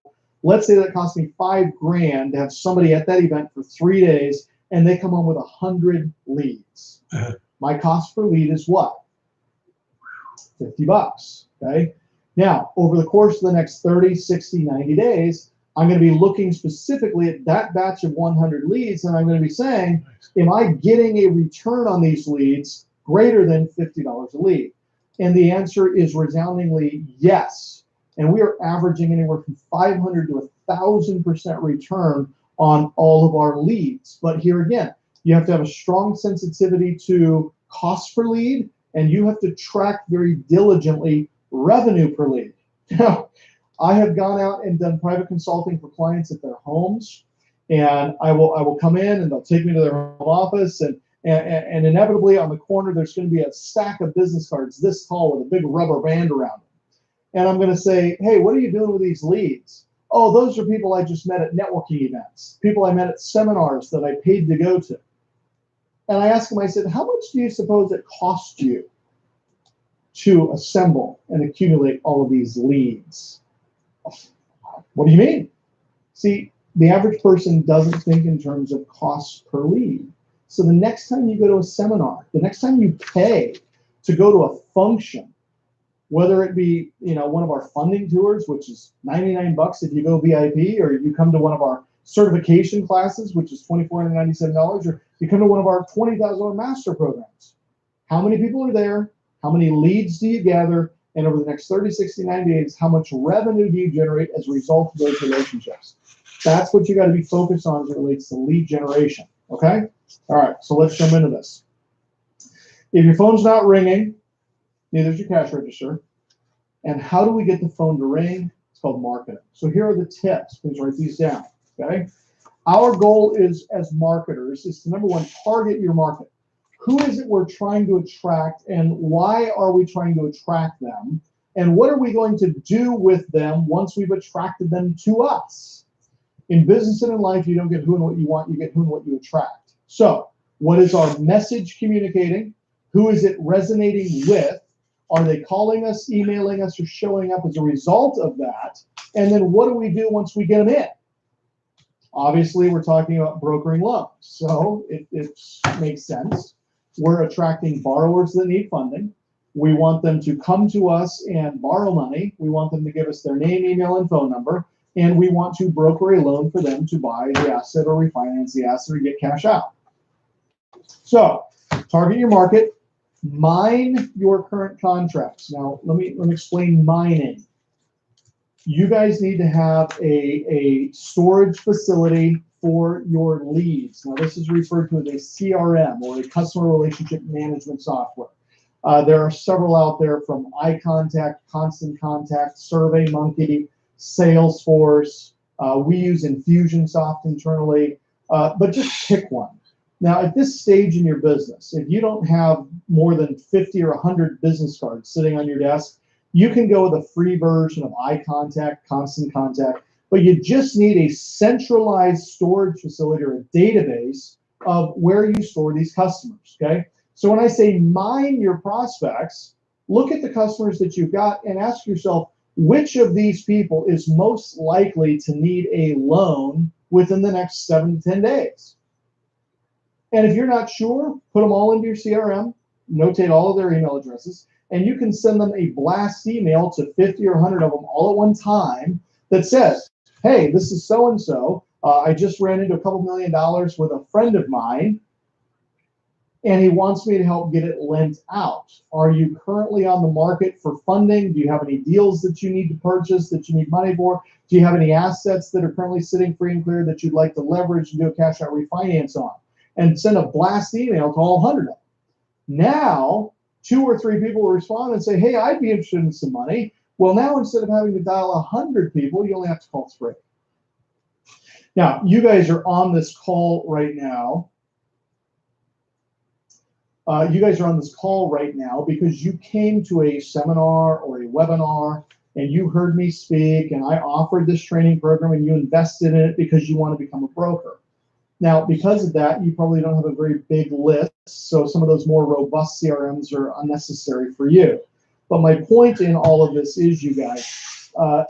D: let's say that cost me $5,000 to have somebody at that event for 3 days, and they come home with 100 leads. My cost per lead is what? $50, okay? Now, over the course of the next 30, 60, 90 days, I'm going to be looking specifically at that batch of 100 leads, and I'm going to be saying, am I getting a return on these leads greater than $50 a lead? And the answer is resoundingly yes. And we are averaging anywhere from 500 to 1,000% return on all of our leads. But here again, you have to have a strong sensitivity to cost per lead, and you have to track very diligently revenue per lead. Now, I have gone out and done private consulting for clients at their homes, and I will come in and they'll take me to their home office, and inevitably on the corner there's going to be a stack of business cards this tall with a big rubber band around them. And I'm going to say, hey, what are you doing with these leads? Oh, those are people I just met at networking events, people I met at seminars that I paid to go to. And I asked them, I said, how much do you suppose it cost you to assemble and accumulate all of these leads? What do you mean? See, the average person doesn't think in terms of cost per lead. So the next time you go to a seminar, the next time you pay to go to a function, whether it be, one of our funding tours, which is $99 if you go VIP, or you come to one of our certification classes, which is $2,497, or you come to one of our $20,000 master programs. How many people are there? How many leads do you gather? And over the next 30, 60, 90 days, how much revenue do you generate as a result of those relationships? That's what you got to be focused on as it relates to lead generation, okay? All right, so let's jump into this. If your phone's not ringing, neither is your cash register. And how do we get the phone to ring? It's called marketing. So here are the tips. Please write these down, okay? Our goal is, as marketers, is to, number one, target your market. Who is it we're trying to attract, and why are we trying to attract them? And what are we going to do with them once we've attracted them to us? In business and in life, you don't get who and what you want, you get who and what you attract. So what is our message communicating? Who is it resonating with? Are they calling us, emailing us, or showing up as a result of that? And then what do we do once we get them in? Obviously, we're talking about brokering loans, so it makes sense. We're attracting borrowers that need funding. We want them to come to us and borrow money. We want them to give us their name, email, and phone number. And we want to broker a loan for them to buy the asset or refinance the asset or get cash out. So target your market, mine your current contracts. Now, let me explain mining. You guys need to have a storage facility for your leads. Now, this is referred to as a CRM, or a customer relationship management software. There are several out there, from iContact, Constant Contact, SurveyMonkey, Salesforce. We use Infusionsoft internally, but just pick one. Now, at this stage in your business, if you don't have more than 50 or 100 business cards sitting on your desk, you can go with a free version of iContact, Constant Contact, but you just need a centralized storage facility or a database of where you store these customers, okay? So when I say mine your prospects, look at the customers that you've got and ask yourself, which of these people is most likely to need a loan within the next 7 to 10 days? And if you're not sure, put them all into your CRM, notate all of their email addresses, and you can send them a blast email to 50 or 100 of them all at one time that says, hey, this is so-and-so. I just ran into a couple $1 million with a friend of mine, and he wants me to help get it lent out. Are you currently on the market for funding? Do you have any deals that you need to purchase, that you need money for? Do you have any assets that are currently sitting free and clear that you'd like to leverage and do a cash out refinance on? And send a blast email to all 100 of them. Now, 2 or 3 people will respond and say, hey, I'd be interested in some money. Well, now instead of having to dial 100 people, you only have to call 3. Now, you guys are on this call right now. Because you came to a seminar or a webinar and you heard me speak and I offered this training program and you invested in it because you want to become a broker. Now, because of that, you probably don't have a very big list, so some of those more robust CRMs are unnecessary for you. But my point in all of this is, you guys,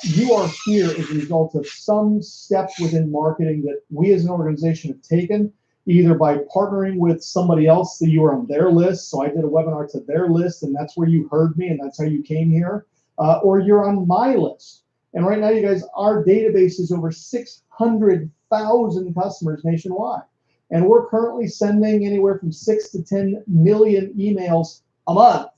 D: you are here as a result of some step within marketing that we as an organization have taken, either by partnering with somebody else that you were on their list. So I did a webinar to their list, and that's where you heard me, and that's how you came here, or you're on my list. And right now, you guys, our database is over 600,000 customers nationwide. And we're currently sending anywhere from 6 to 10 million emails a month.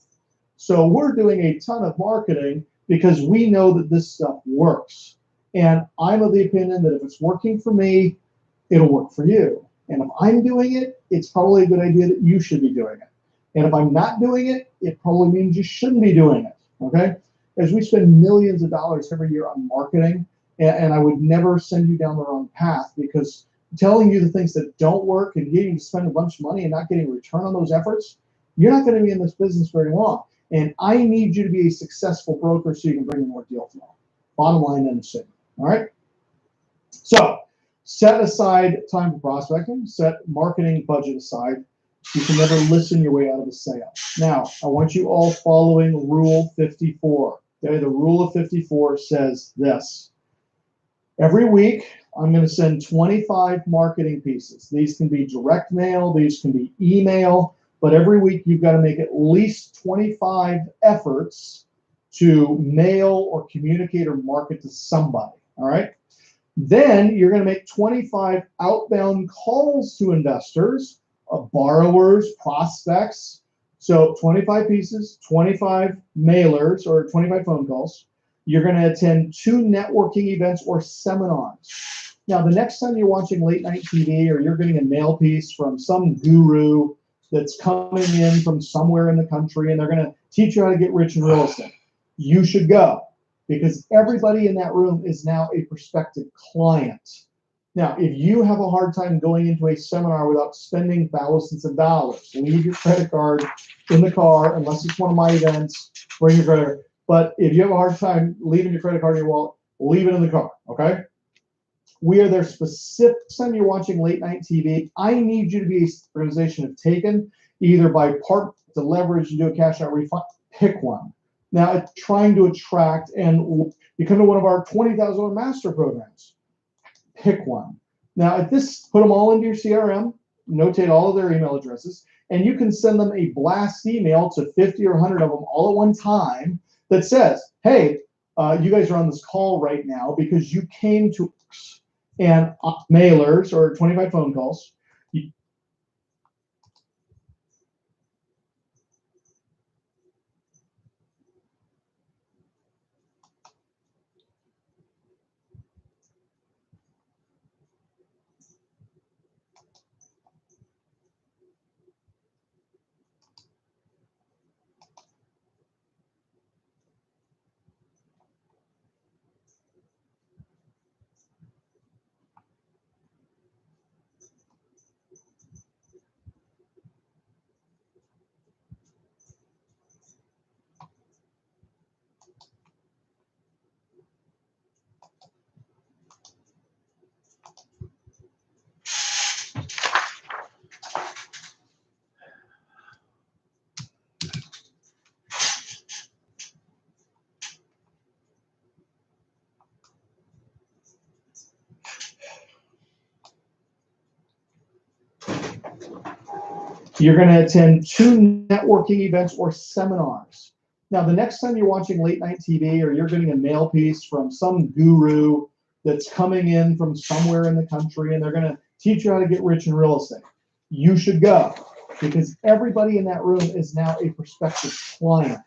D: So we're doing a ton of marketing because we know that this stuff works. And I'm of the opinion that if it's working for me, it'll work for you. And if I'm doing it, it's probably a good idea that you should be doing it. And if I'm not doing it, it probably means you shouldn't be doing it, okay? As we spend millions of dollars every year on marketing, and I would never send you down the wrong path, because telling you the things that don't work and getting you to spend a bunch of money and not getting a return on those efforts, you're not going to be in this business very long. And I need you to be a successful broker so you can bring in more deal flow. Bottom line, end of statement. All right? So set aside time for prospecting, set marketing budget aside. You can never listen your way out of a sale. Now, I want you all following Rule 54. Okay, the Rule of 54 says this. Every week, I'm going to send 25 marketing pieces. These can be direct mail, these can be email, but every week you've got to make at least 25 efforts to mail or communicate or market to somebody, all right? Then you're going to make 25 outbound calls to investors, borrowers, prospects. So 25 pieces, 25 mailers or 25 phone calls. You're going to attend 2 networking events or seminars. Now, the next time you're watching late night TV or you're getting a mail piece from some guru that's coming in from somewhere in the country and they're going to teach you how to get rich in real estate, you should go, because everybody in that room is now a prospective client. Now, if you have a hard time going into a seminar without spending thousands of dollars, leave your credit card in the car, unless it's one of my events, bring your credit card. But if you have a hard time leaving your credit card in your wallet, leave it in the car, okay? We are there specific. Time you're watching late night TV, I need you to be an organization have taken, either by part to leverage and do a cash out refund, pick one. Now, it's trying to attract and become one of our $20,000 master programs. Pick one. Now, at this, put them all into your CRM, notate all of their email addresses, and you can send them a blast email to 50 or 100 of them all at one time that says, hey, you guys are on this call right now because you came to us, and mailers or 25 phone calls. You're going to attend 2 networking events or seminars. Now, the next time you're watching late night TV or you're getting a mail piece from some guru that's coming in from somewhere in the country and they're going to teach you how to get rich in real estate, you should go, because everybody in that room is now a prospective client.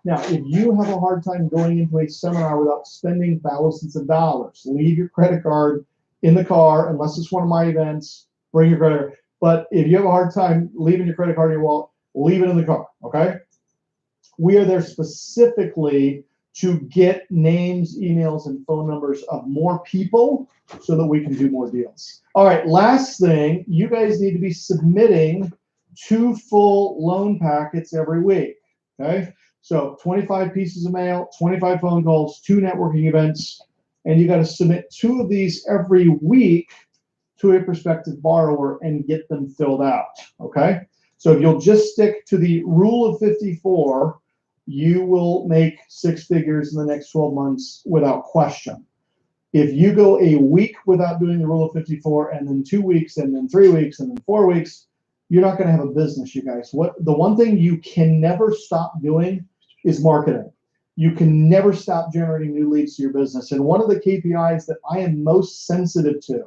D: Now, if you have a hard time going into a seminar without spending thousands of dollars, leave your credit card in the car, unless it's one of my events, bring your credit card. But if you have a hard time leaving your credit card in your wallet, leave it in the car, okay? We are there specifically to get names, emails, and phone numbers of more people so that we can do more deals. All right, last thing, you guys need to be submitting 2 full loan packets every week, okay? So 25 pieces of mail, 25 phone calls, 2 networking events, and you got to submit 2 of these every week to a prospective borrower and get them filled out, okay? So if you'll just stick to the rule of 54, you will make 6 figures in the next 12 months without question. If you go a week without doing the rule of 54, and then 2 weeks, and then 3 weeks, and then 4 weeks, you're not going to have a business, you guys. The one thing you can never stop doing is marketing. You can never stop generating new leads to your business. And one of the KPIs that I am most sensitive to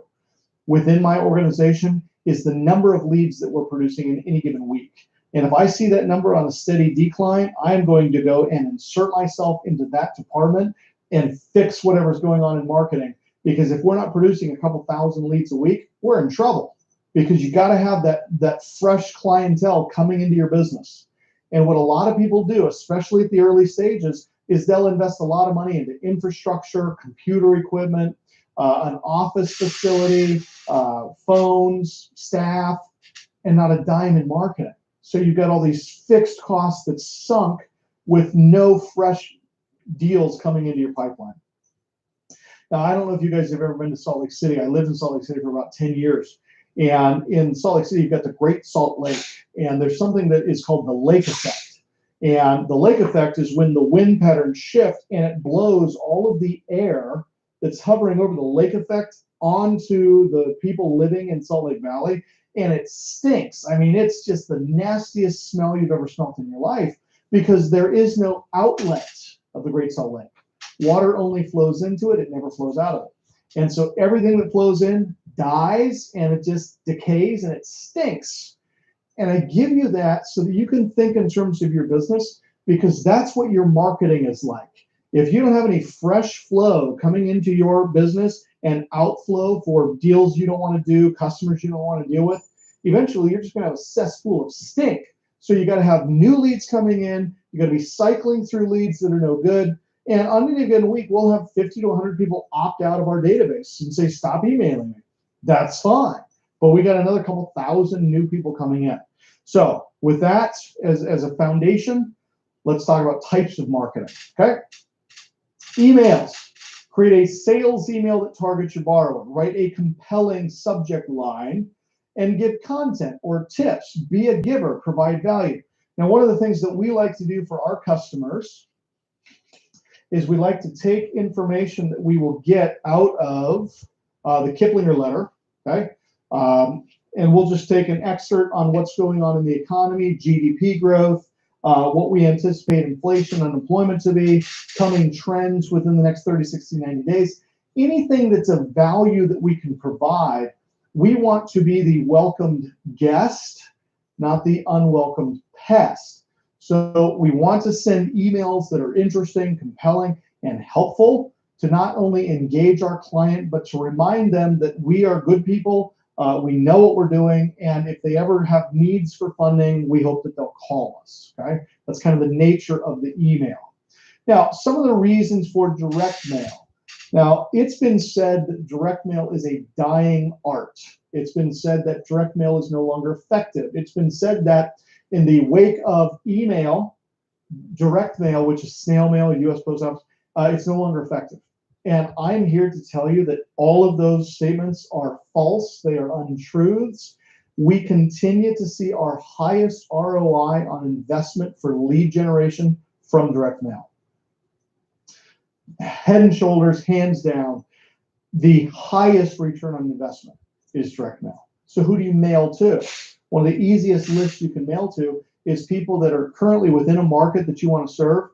D: within my organization is the number of leads that we're producing in any given week. And if I see that number on a steady decline, I'm going to go and insert myself into that department and fix whatever's going on in marketing. Because if we're not producing a couple thousand leads a week, we're in trouble. Because you got to have that fresh clientele coming into your business. And what a lot of people do, especially at the early stages, is they'll invest a lot of money into infrastructure, computer equipment, an office facility, phones, staff, and not a dime in marketing. So you've got all these fixed costs that's sunk with no fresh deals coming into your pipeline. Now, I don't know if you guys have ever been to Salt Lake City. I lived in Salt Lake City for about 10 years. And in Salt Lake City, you've got the Great Salt Lake. And there's something that is called the lake effect. And the lake effect is when the wind patterns shift and it blows all of the air that's hovering over the lake effect onto the people living in Salt Lake Valley. And it stinks. I mean, it's just the nastiest smell you've ever smelled in your life, because there is no outlet of the Great Salt Lake. Water only flows into it. It never flows out of it. And so everything that flows in dies, and it just decays, and it stinks. And I give you that so that you can think in terms of your business, because that's what your marketing is like. If you don't have any fresh flow coming into your business and outflow for deals you don't want to do, customers you don't want to deal with, eventually you're just going to have a cesspool of stink. So you got to have new leads coming in. You got to be cycling through leads that are no good. And on any given week, we'll have 50 to 100 people opt out of our database and say, stop emailing me. That's fine. But we got another couple thousand new people coming in. So with that as a foundation, let's talk about types of marketing, okay? Emails. Create a sales email that targets your borrower. Write a compelling subject line and give content or tips. Be a giver, provide value. Now, one of the things that we like to do for our customers is we like to take information that we will get out of the Kiplinger letter, okay? And we'll just take an excerpt on what's going on in the economy, GDP growth, what we anticipate inflation, unemployment to be, coming trends within the next 30, 60, 90 days. Anything that's of value that we can provide, we want to be the welcomed guest, not the unwelcomed pest. So we want to send emails that are interesting, compelling, and helpful to not only engage our client, but to remind them that we are good people, we know what we're doing, and if they ever have needs for funding, we hope that they'll call us, okay? That's kind of the nature of the email. Now, some of the reasons for direct mail. Now, it's been said that direct mail is a dying art. It's been said that direct mail is no longer effective. It's been said that in the wake of email, direct mail, which is snail mail, U.S. Post Office, it's no longer effective. And I'm here to tell you that all of those statements are false. They are untruths. We continue to see our highest ROI on investment for lead generation from direct mail. Head and shoulders, hands down, the highest return on investment is direct mail. So who do you mail to? One of the easiest lists you can mail to is people that are currently within a market that you want to serve.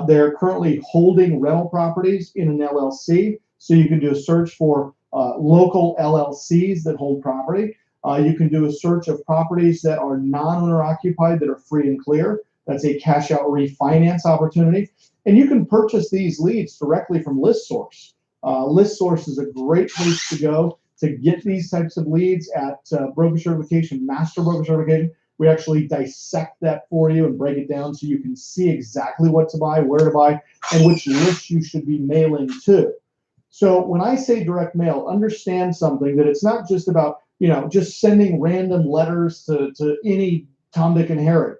D: They're currently holding rental properties in an LLC. So you can do a search for local LLCs that hold property. You can do a search of properties that are non-owner occupied that are free and clear. That's a cash out refinance opportunity. And you can purchase these leads directly from ListSource. ListSource is a great place to go to get these types of leads at broker certification, master broker certification. We actually dissect that for you and break it down so you can see exactly what to buy, where to buy, and which lists you should be mailing to. So when I say direct mail, understand something, that it's not just about, just sending random letters to any Tom, Dick, and Harry.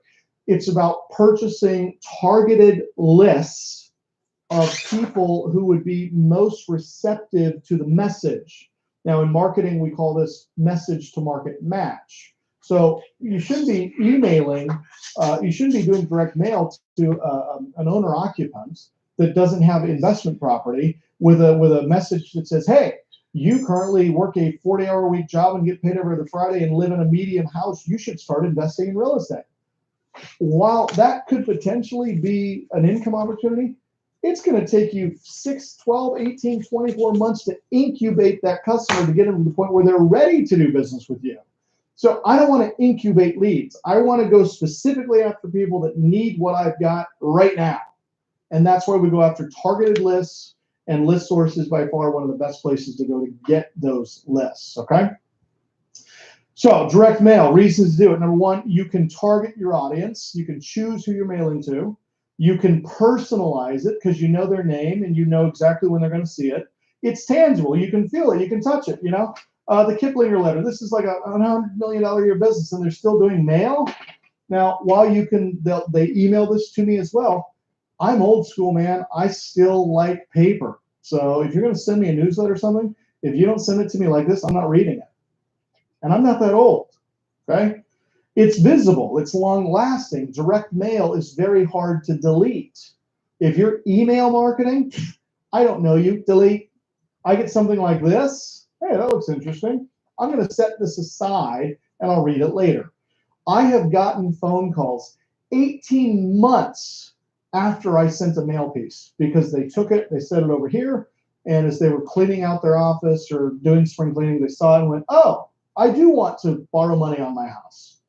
D: It's about purchasing targeted lists of people who would be most receptive to the message. Now in marketing, we call this message to market match. So you shouldn't be emailing, you shouldn't be doing direct mail to an owner occupant that doesn't have investment property with a message that says, hey, you currently work a 40-hour-a-week job and get paid every other Friday and live in a median house. You should start investing in real estate. While that could potentially be an income opportunity, it's going to take you 6, 12, 18, 24 months to incubate that customer to get them to the point where they're ready to do business with you. So I don't want to incubate leads. I want to go specifically after people that need what I've got right now. And that's why we go after targeted lists, and ListSource is by far one of the best places to go to get those lists, okay? So direct mail, reasons to do it. Number one, you can target your audience. You can choose who you're mailing to. You can personalize it because you know their name and you know exactly when they're going to see it. It's tangible. You can feel it. You can touch it, The Kiplinger letter, this is like a $100 million a year business and they're still doing mail. Now, while they email this to me as well, I'm old school, man. I still like paper. So if you're going to send me a newsletter or something, if you don't send it to me like this, I'm not reading it. And I'm not that old, okay? It's visible. It's long lasting. Direct mail is very hard to delete. If you're email marketing, I don't know you, delete. I get something like this. Hey, that looks interesting. I'm going to set this aside and I'll read it later. I have gotten phone calls 18 months after I sent a mail piece because they took it, they set it over here, and as they were cleaning out their office or doing spring cleaning, they saw it and went, oh, I do want to borrow money on my house.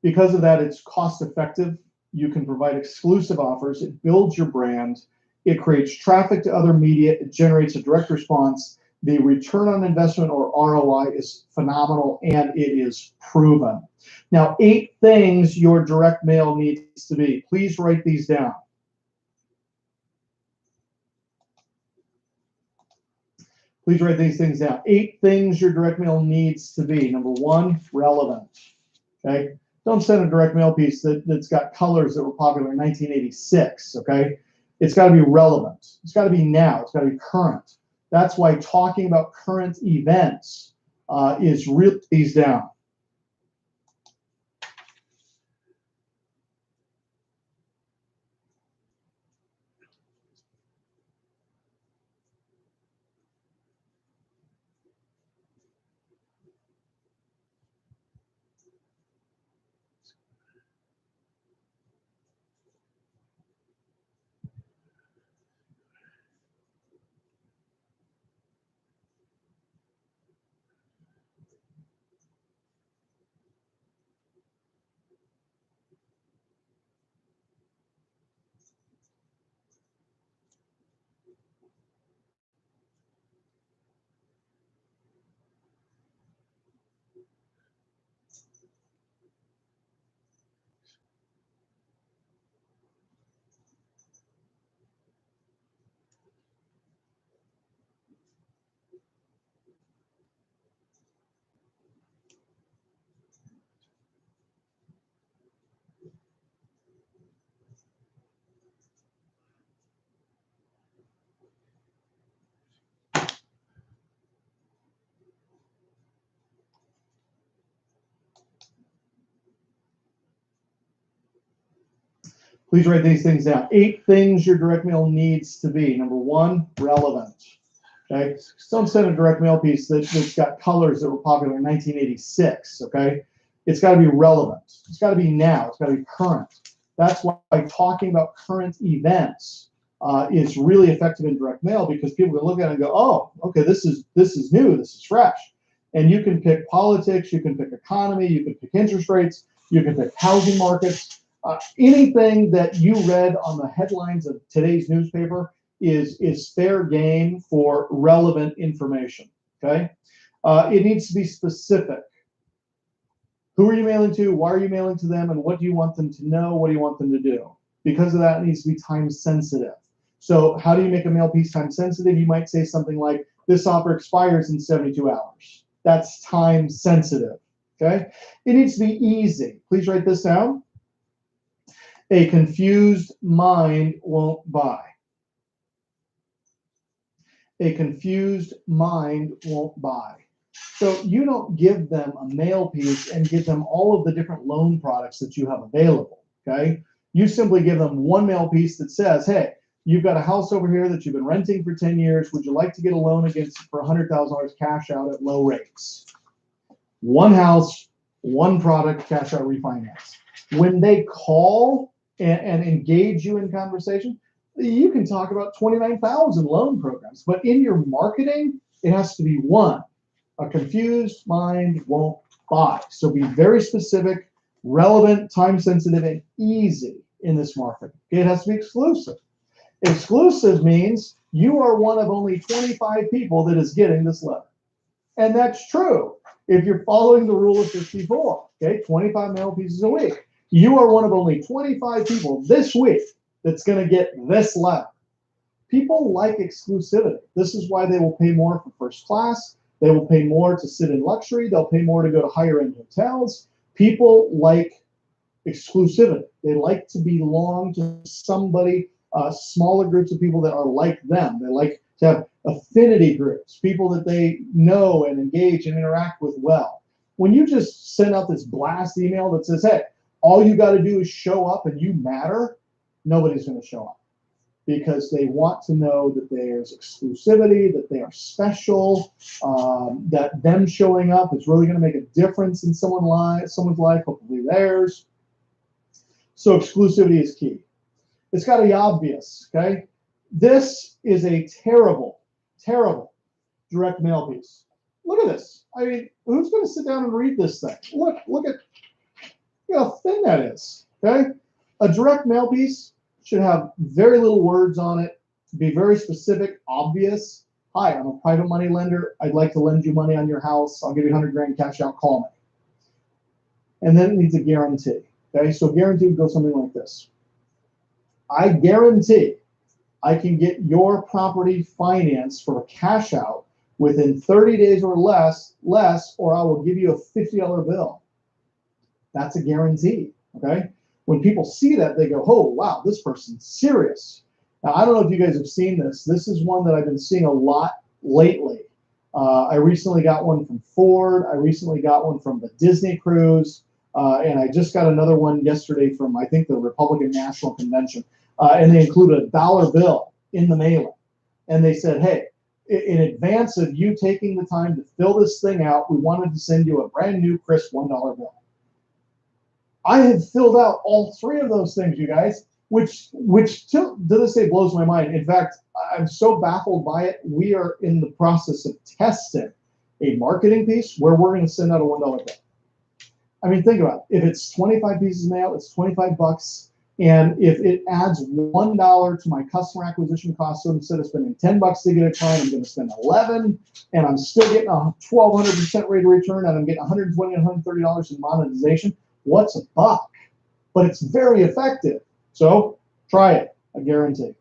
D: Because of that, it's cost effective. You can provide exclusive offers. It builds your brand. It creates traffic to other media. It generates a direct response. The return on investment, or ROI, is phenomenal, and it is proven. Now, 8 things your direct mail needs to be. Please write these down. Please write these things down. 8 things your direct mail needs to be. Number 1, relevant. Okay? Don't send a direct mail piece that's got colors that were popular in 1986. Okay? It's got to be relevant. It's got to be now. It's got to be current. That's why talking about current events is really these down. Please write these things down. 8 things your direct mail needs to be. Number 1, relevant. Okay, so don't send a direct mail piece that's got colors that were popular in 1986. Okay, it's got to be relevant. It's got to be now. It's got to be current. That's why talking about current events is really effective in direct mail, because people can look at it and go, oh, okay, this is new, this is fresh. And you can pick politics, you can pick economy, you can pick interest rates, you can pick housing markets. Anything that you read on the headlines of today's newspaper is fair game for relevant information. Okay, it needs to be specific. Who are you mailing to? Why are you mailing to them? And what do you want them to know? What do you want them to do? Because of that, it needs to be time sensitive. So how do you make a mail piece time sensitive? You might say something like, this offer expires in 72 hours. That's time sensitive. Okay, it needs to be easy. Please write this down. A confused mind won't buy. A confused mind won't buy. So you don't give them a mail piece and give them all of the different loan products that you have available. Okay, you simply give them one mail piece that says, hey, you've got a house over here that you've been renting for 10 years. Would you like to get a loan against it for $100,000 cash out at low rates? One house, one product, cash out refinance. When they call and engage you in conversation, you can talk about 29,000 loan programs, but in your marketing, it has to be one. A confused mind won't buy. So be very specific, relevant, time sensitive, and easy in this market. It has to be exclusive. Exclusive means you are one of only 25 people that is getting this letter. And that's true if you're following the rule of 54, okay, 25 mail pieces a week. You are one of only 25 people this week that's going to get this letter. People like exclusivity. This is why they will pay more for first class. They will pay more to sit in luxury. They'll pay more to go to higher end hotels. People like exclusivity. They like to belong to somebody, smaller groups of people that are like them. They like to have affinity groups, people that they know and engage and interact with well. When you just send out this blast email that says, hey, all you got to do is show up and you matter, nobody's going to show up, because they want to know that there's exclusivity, that they are special, that them showing up is really going to make a difference in someone's life, hopefully theirs. So exclusivity is key. It's got to be obvious, okay? This is a terrible, terrible direct mail piece. Look at this. I mean, who's going to sit down and read this thing? Look at how thin that is, okay? A direct mail piece should have very little words on it, be very specific, obvious. Hi, I'm a private money lender. I'd like to lend you money on your house. I'll give you 100 grand cash out, call me. And then it needs a guarantee, okay? So guarantee would go something like this. I guarantee I can get your property financed for a cash out within 30 days or less, or I will give you a $50 bill. That's a guarantee, okay? When people see that, they go, oh, wow, this person's serious. Now, I don't know if you guys have seen this. This is one that I've been seeing a lot lately. I recently got one from Ford. I recently got one from the Disney cruise. And I just got another one yesterday from, I think, the Republican National Convention. And they included a dollar bill in the mailing. And they said, hey, in advance of you taking the time to fill this thing out, we wanted to send you a brand new crisp $1 bill. I have filled out all three of those things, you guys, which to this day blows my mind. In fact, I'm so baffled by it. We are in the process of testing a marketing piece where we're going to send out a $1 bill. I mean, think about it. If it's 25 pieces of mail, it's $25. And if it adds $1 to my customer acquisition cost, so instead of spending $10 to get a client, I'm going to spend $11, and I'm still getting a 1,200% rate of return, and I'm getting $120 and $130 in monetization. What's a buck? But it's very effective. So try it, I guarantee.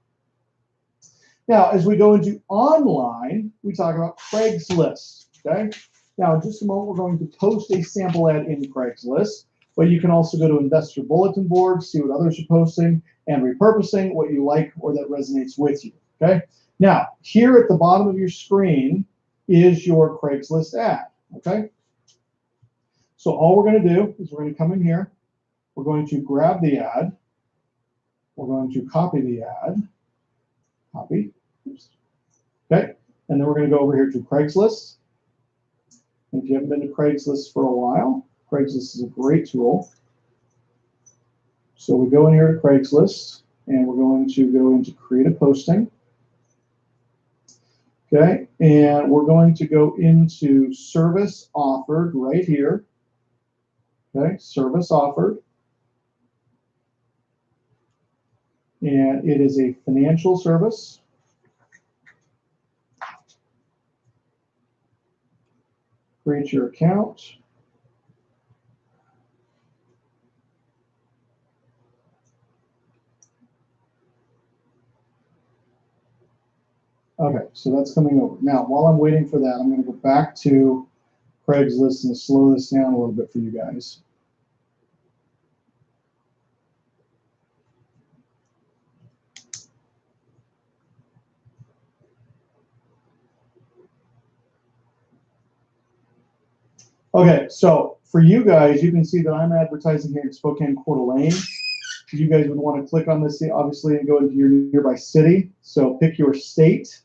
D: Now, as we go into online, we talk about Craigslist, okay? Now, in just a moment, we're going to post a sample ad in Craigslist, but you can also go to investor bulletin boards, see what others are posting, and repurposing what you like or that resonates with you, okay? Now, here at the bottom of your screen is your Craigslist ad, okay? So all we're going to do is we're going to come in here. We're going to grab the ad. We're going to copy the ad. Copy. Oops. Okay. And then we're going to go over here to Craigslist. If you haven't been to Craigslist for a while, Craigslist is a great tool. So we go in here to Craigslist, and we're going to go into create a posting. Okay, and we're going to go into service offered right here. Okay, service offered. And it is a financial service. Create your account. Okay, so that's coming over. Now, while I'm waiting for that, I'm going to go back to Craigslist and slow this down a little bit for you guys. Okay, so for you guys, you can see that I'm advertising here in Spokane, Coeur d'Alene. You guys would want to click on this, obviously, and go into your nearby city. So pick your state.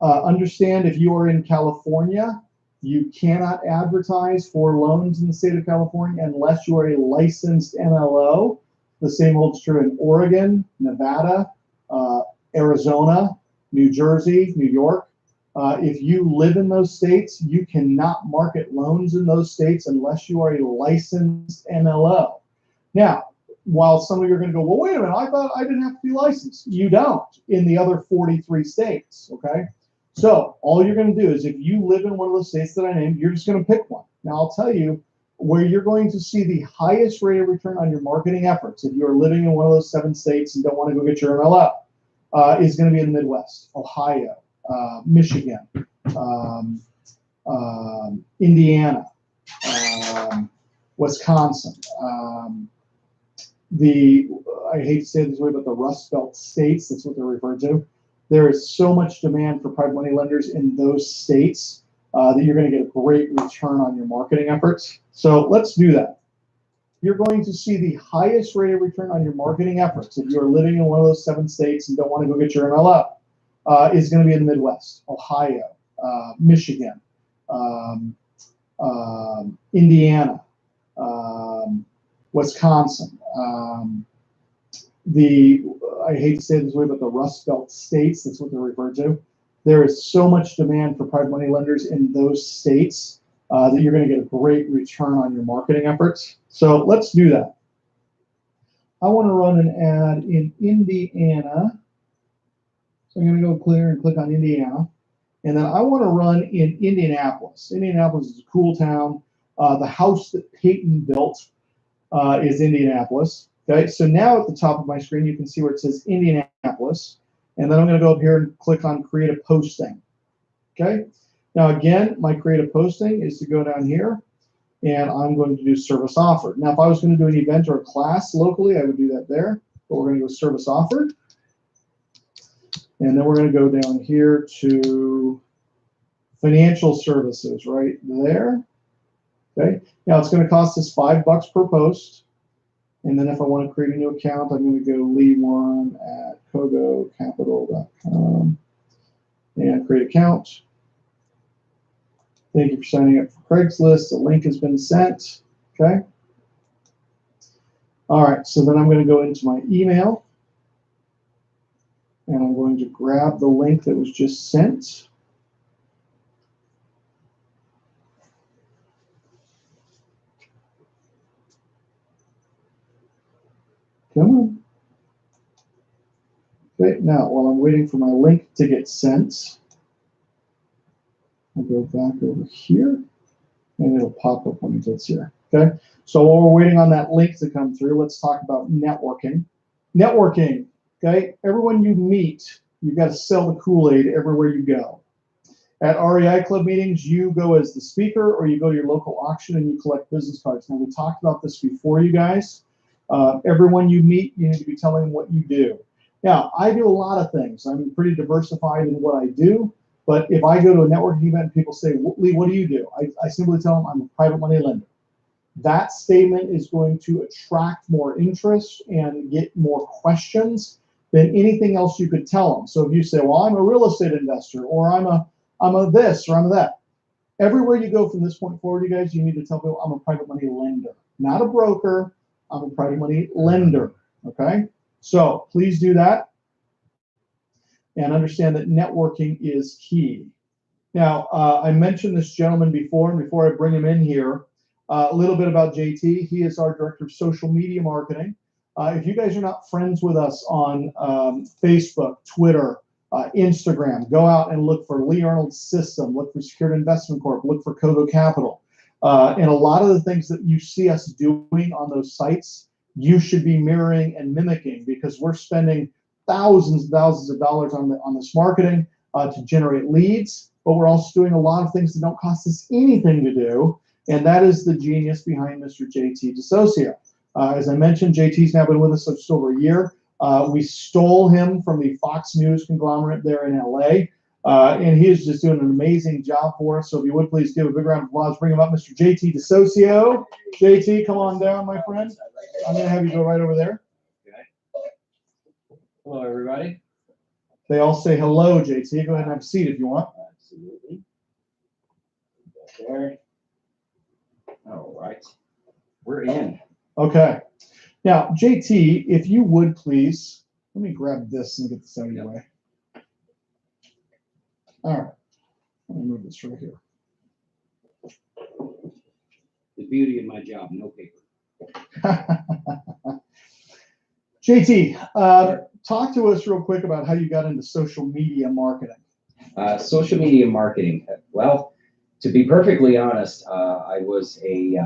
D: Understand if you are in California, you cannot advertise for loans in the state of California unless you are a licensed MLO. The same holds true in Oregon, Nevada, Arizona, New Jersey, New York. If you live in those states, you cannot market loans in those states unless you are a licensed MLO. Now, while some of you are going to go, well, wait a minute, I thought I didn't have to be licensed. You don't in the other 43 states, okay? So all you're going to do is if you live in one of those states that I named, you're just going to pick one. Now, I'll tell you where you're going to see the highest rate of return on your marketing efforts if you're living in one of those 7 states and don't want to go get your MLO, is going to be in the Midwest, Ohio, Michigan, Indiana, Wisconsin. I hate to say it this way, but the Rust Belt states, that's what they're referred to. There is so much demand for private money lenders in those states that you're going to get a great return on your marketing efforts. So let's do that. You're going to see the highest rate of return on your marketing efforts if you're living in one of those 7 states and don't want to go get your MLO, is going to be in the Midwest, Ohio, Michigan, Indiana, Wisconsin. I hate to say it this way, but the Rust Belt states, that's what they're referred to. There is so much demand for private money lenders in those states that you're going to get a great return on your marketing efforts. So let's do that. I want to run an ad in Indiana. So I'm going to go clear and click on Indiana. And then I want to run in Indianapolis. Indianapolis is a cool town. The house that Peyton built is Indianapolis. Okay, so now at the top of my screen, you can see where it says Indianapolis. And then I'm going to go up here and click on Create a Posting. Okay, now again, my Create a Posting is to go down here, and I'm going to do Service Offered. Now, if I was going to do an event or a class locally, I would do that there. But we're going to go Service Offered. And then we're going to go down here to Financial Services right there. Okay, now it's going to cost us $5 per post. And then if I want to create a new account, I'm going to go lee1@kogocapital.com and create account. Thank you for signing up for Craigslist. The link has been sent. Okay. All right, so then I'm going to go into my email. And I'm going to grab the link that was just sent. Come on. Okay, now while I'm waiting for my link to get sent, I'll go back over here and it'll pop up when it gets here. Okay, so while we're waiting on that link to come through, let's talk about networking. Networking, okay, everyone you meet, you've got to sell the Kool-Aid everywhere you go. At REI Club meetings, you go as the speaker or you go to your local auction and you collect business cards. Now, we talked about this before, you guys. Everyone you meet, you need to be telling them what you do. Now, I do a lot of things. I'm pretty diversified in what I do, but if I go to a networking event and people say, Lee, what do you do? I simply tell them I'm a private money lender. That statement is going to attract more interest and get more questions than anything else you could tell them. So if you say, well, I'm a real estate investor, or I'm a this, or I'm a that. Everywhere you go from this point forward, you guys, you need to tell people I'm a private money lender, not a broker. I'm a private money lender. Okay, so please do that and understand that networking is key. Now, I mentioned this gentleman before, and before I bring him in here, a little bit about JT. He is our director of social media marketing. If you guys are not friends with us on Facebook, Twitter, Instagram, go out and look for Lee Arnold's System, look for Secured Investment Corp, look for Kogo Capital. And a lot of the things that you see us doing on those sites, you should be mirroring and mimicking, because we're spending thousands and thousands of dollars on this marketing to generate leads, but we're also doing a lot of things that don't cost us anything to do, and that is the genius behind Mr. JT DeSocio. As I mentioned, JT's now been with us just over a year. We stole him from the Fox News conglomerate there in LA, and he is just doing an amazing job for us. So if you would please give a big round of applause, bring him up, Mr. JT DeSocio. JT, come on down, my friend. I'm going to have you go right over there.
E: Hello, everybody.
D: They all say hello, JT. Go ahead and have a seat if you want.
E: Absolutely. There. All right. We're in.
D: Okay. Now, JT, if you would please, let me grab this and get this out of your way. All right. Let me move this right here.
E: The beauty of my job, no paper.
D: JT, talk to us real quick about how you got into social media marketing.
E: Social media marketing. Well, to be perfectly honest, I was a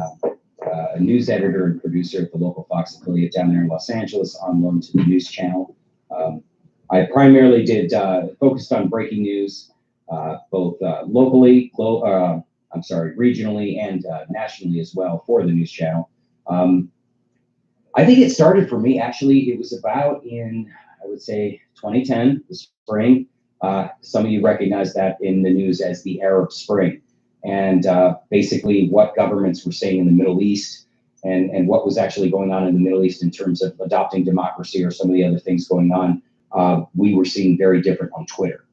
E: news editor and producer at the local Fox affiliate down there in Los Angeles, on loan to the news channel. I primarily focused on breaking news, both locally, regionally, and nationally as well for the news channel. I think it started for me, actually, it was about in, I would say, 2010, the spring. Some of you recognize that in the news as the Arab Spring. And basically what governments were saying in the Middle East, and what was actually going on in the Middle East in terms of adopting democracy or some of the other things going on, we were seeing very different on Twitter.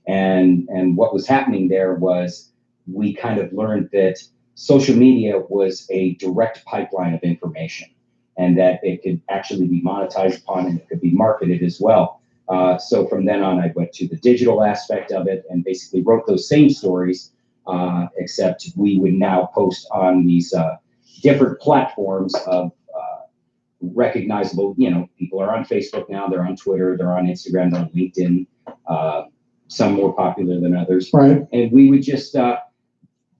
E: And what was happening there was we kind of learned that social media was a direct pipeline of information, and that it could actually be monetized upon, and it could be marketed as well. So from then on, I went to the digital aspect of it and basically wrote those same stories, except we would now post on these different platforms of recognizable, people are on Facebook now, they're on Twitter, they're on Instagram, they're on LinkedIn, some more popular than others.
D: Right.
E: And we would just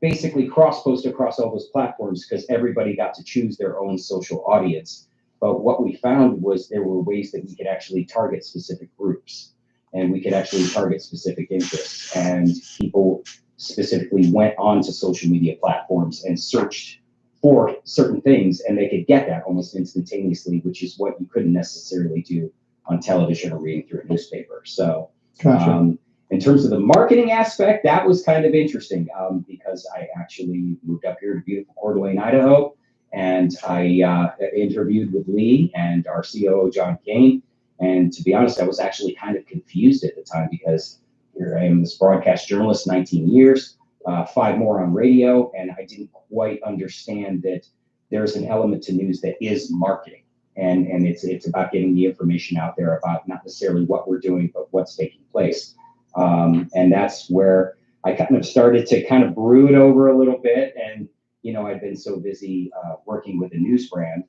E: basically cross-post across all those platforms, because everybody got to choose their own social audience. But what we found was there were ways that we could actually target specific groups, and we could actually target specific interests. And people specifically went onto social media platforms and searched for certain things, and they could get that almost instantaneously, which is what you couldn't necessarily do on television or reading through a newspaper. So
D: Gotcha.
E: in terms of the marketing aspect, that was kind of interesting, because I actually moved up here to beautiful Coeur d'Alene, Idaho, and I interviewed with Lee and our COO, John Kane. And to be honest, I was actually kind of confused at the time, because here I am, this broadcast journalist, 19 years, 5 more on radio, and I didn't quite understand that there's an element to news that is marketing. And it's about getting the information out there about not necessarily what we're doing, but what's taking place. And that's where I kind of started to kind of brood over a little bit. And, I'd been so busy working with a news brand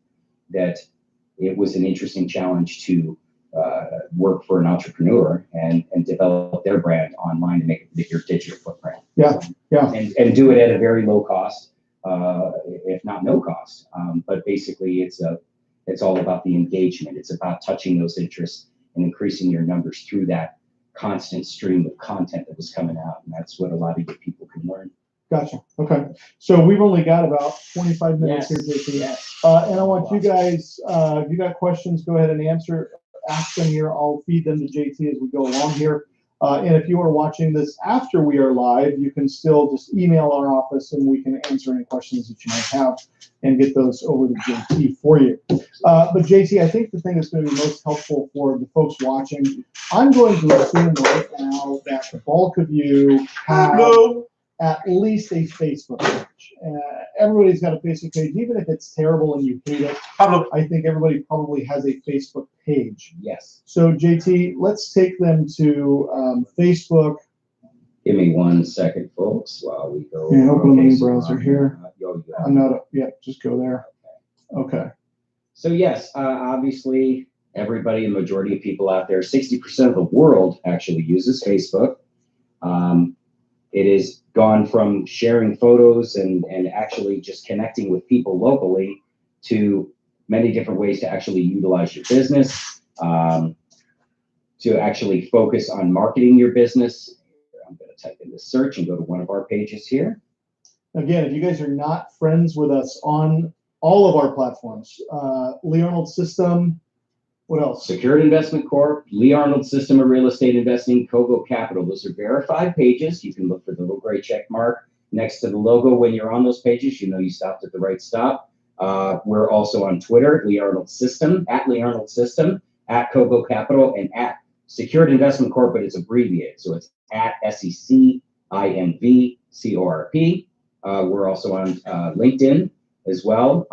E: that it was an interesting challenge to work for an entrepreneur and develop their brand online and make a bigger digital footprint.
D: Yeah, yeah.
E: And do it at a very low cost, if not no cost. But basically, it's all about the engagement. It's about touching those interests and increasing your numbers through that constant stream of content that was coming out. And that's what a lot of your people can learn.
D: Gotcha. Okay. So we've only got about 25 minutes here, JT.
E: Yes.
D: And I want you guys, if you got questions, go ahead and ask them here. I'll feed them to JT as we go along here. And if you are watching this after we are live, you can still just email our office and we can answer any questions that you might have and get those over to JT for you. But JT, I think the thing that's going to be most helpful for the folks watching, I'm going to assume right now that the bulk of you have at least a Facebook page. Everybody's got a Facebook page, even if it's terrible and you hate it. I think everybody probably has a Facebook page.
E: Yes.
D: So JT, let's take them to Facebook.
E: Give me 1 second, folks, while we go.
D: Yeah, open a new
E: so
D: browser here. I'm not. Yeah, just go there. Okay.
E: So yes, obviously, everybody, the majority of people out there, 60% of the world actually uses Facebook. It has gone from sharing photos and actually just connecting with people locally to many different ways to actually utilize your business, to actually focus on marketing your business. I'm going to type in the search and go to one of our pages here.
D: Again, if you guys are not friends with us on all of our platforms, Lee Arnold System, what else?
E: Secured Investment Corp, Lee Arnold System of Real Estate Investing, Kogo Capital. Those are verified pages. You can look for the little gray check mark next to the logo. When you're on those pages, you know you stopped at the right stop. We're also on Twitter, Lee Arnold System, at Lee Arnold System, at Kogo Capital, and at Secured Investment Corp, but it's abbreviated. So it's at SECINVCORP. We're also on LinkedIn as well,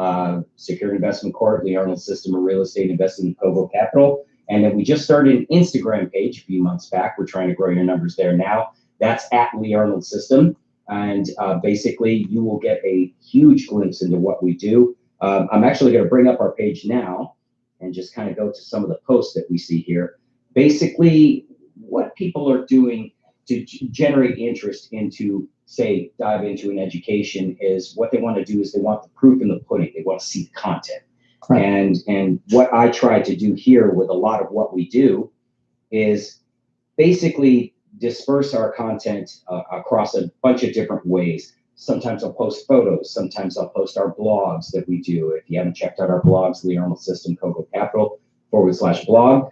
E: Secured Investment Corp, Lee Arnold System of Real Estate Investing in Kogo Capital. And then we just started an Instagram page a few months back. We're trying to grow your numbers there now. That's at Lee Arnold System. And basically, you will get a huge glimpse into what we do. I'm actually going to bring up our page now and just kind of go to some of the posts that we see here. Basically, what people are doing to generate interest into, say, dive into an education is what they want to do is they want the proof in the pudding. They want to see the content. Right. And what I try to do here with a lot of what we do is basically disperse our content across a bunch of different ways. Sometimes I'll post photos. Sometimes I'll post our blogs that we do. If you haven't checked out our blogs, Lee Arnold System, Kogo Capital /blog.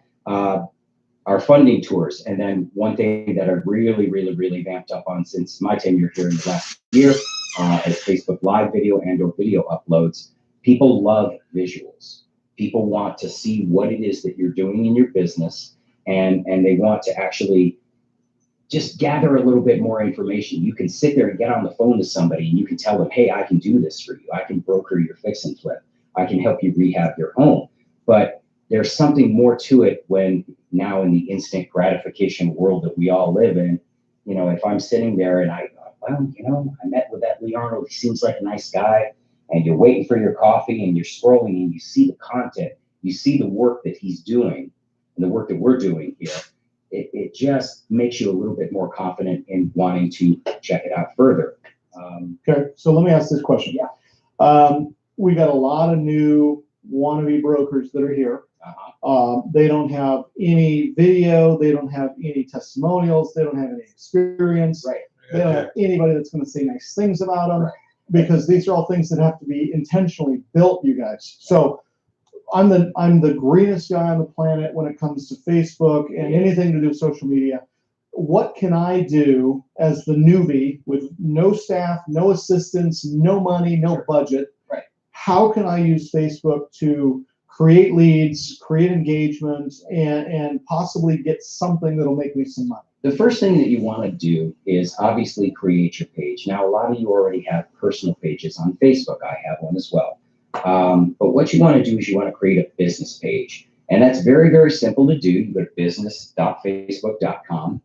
E: Our funding tours. And then one thing that I've really vamped up on since my tenure here in the last year is Facebook Live video and or video uploads. People love visuals. People want to see what it is that you're doing in your business, and they want to actually just gather a little bit more information. You can sit there and get on the phone to somebody and you can tell them, hey, I can do this for you. I can broker your fix and flip. I can help you rehab your home. But there's something more to it when now in the instant gratification world that we all live in, you know, if I'm sitting there and I met with that Lee Arnold, he seems like a nice guy, and you're waiting for your coffee and you're scrolling and you see the content, you see the work that he's doing and the work that we're doing here, it just makes you a little bit more confident in wanting to check it out further.
D: Okay, so let me ask this question.
E: Yeah.
D: We got a lot of new wannabe brokers that are here. They don't have any video. They don't have any testimonials. They don't have any experience.
E: Right.
D: They don't have anybody that's going to say nice things about them, right, because these are all things that have to be intentionally built, you guys. So I'm the greenest guy on the planet when it comes to Facebook and anything to do with social media. What can I do as the newbie with no staff, no assistants, no money, no budget?
E: Right.
D: How can I use Facebook to create leads, create engagement, and possibly get something that'll make me some money?
E: The first thing that you want to do is obviously create your page. Now, a lot of you already have personal pages on Facebook. I have one as well. But what you want to do is you want to create a business page. And that's very simple to do. You go to business.facebook.com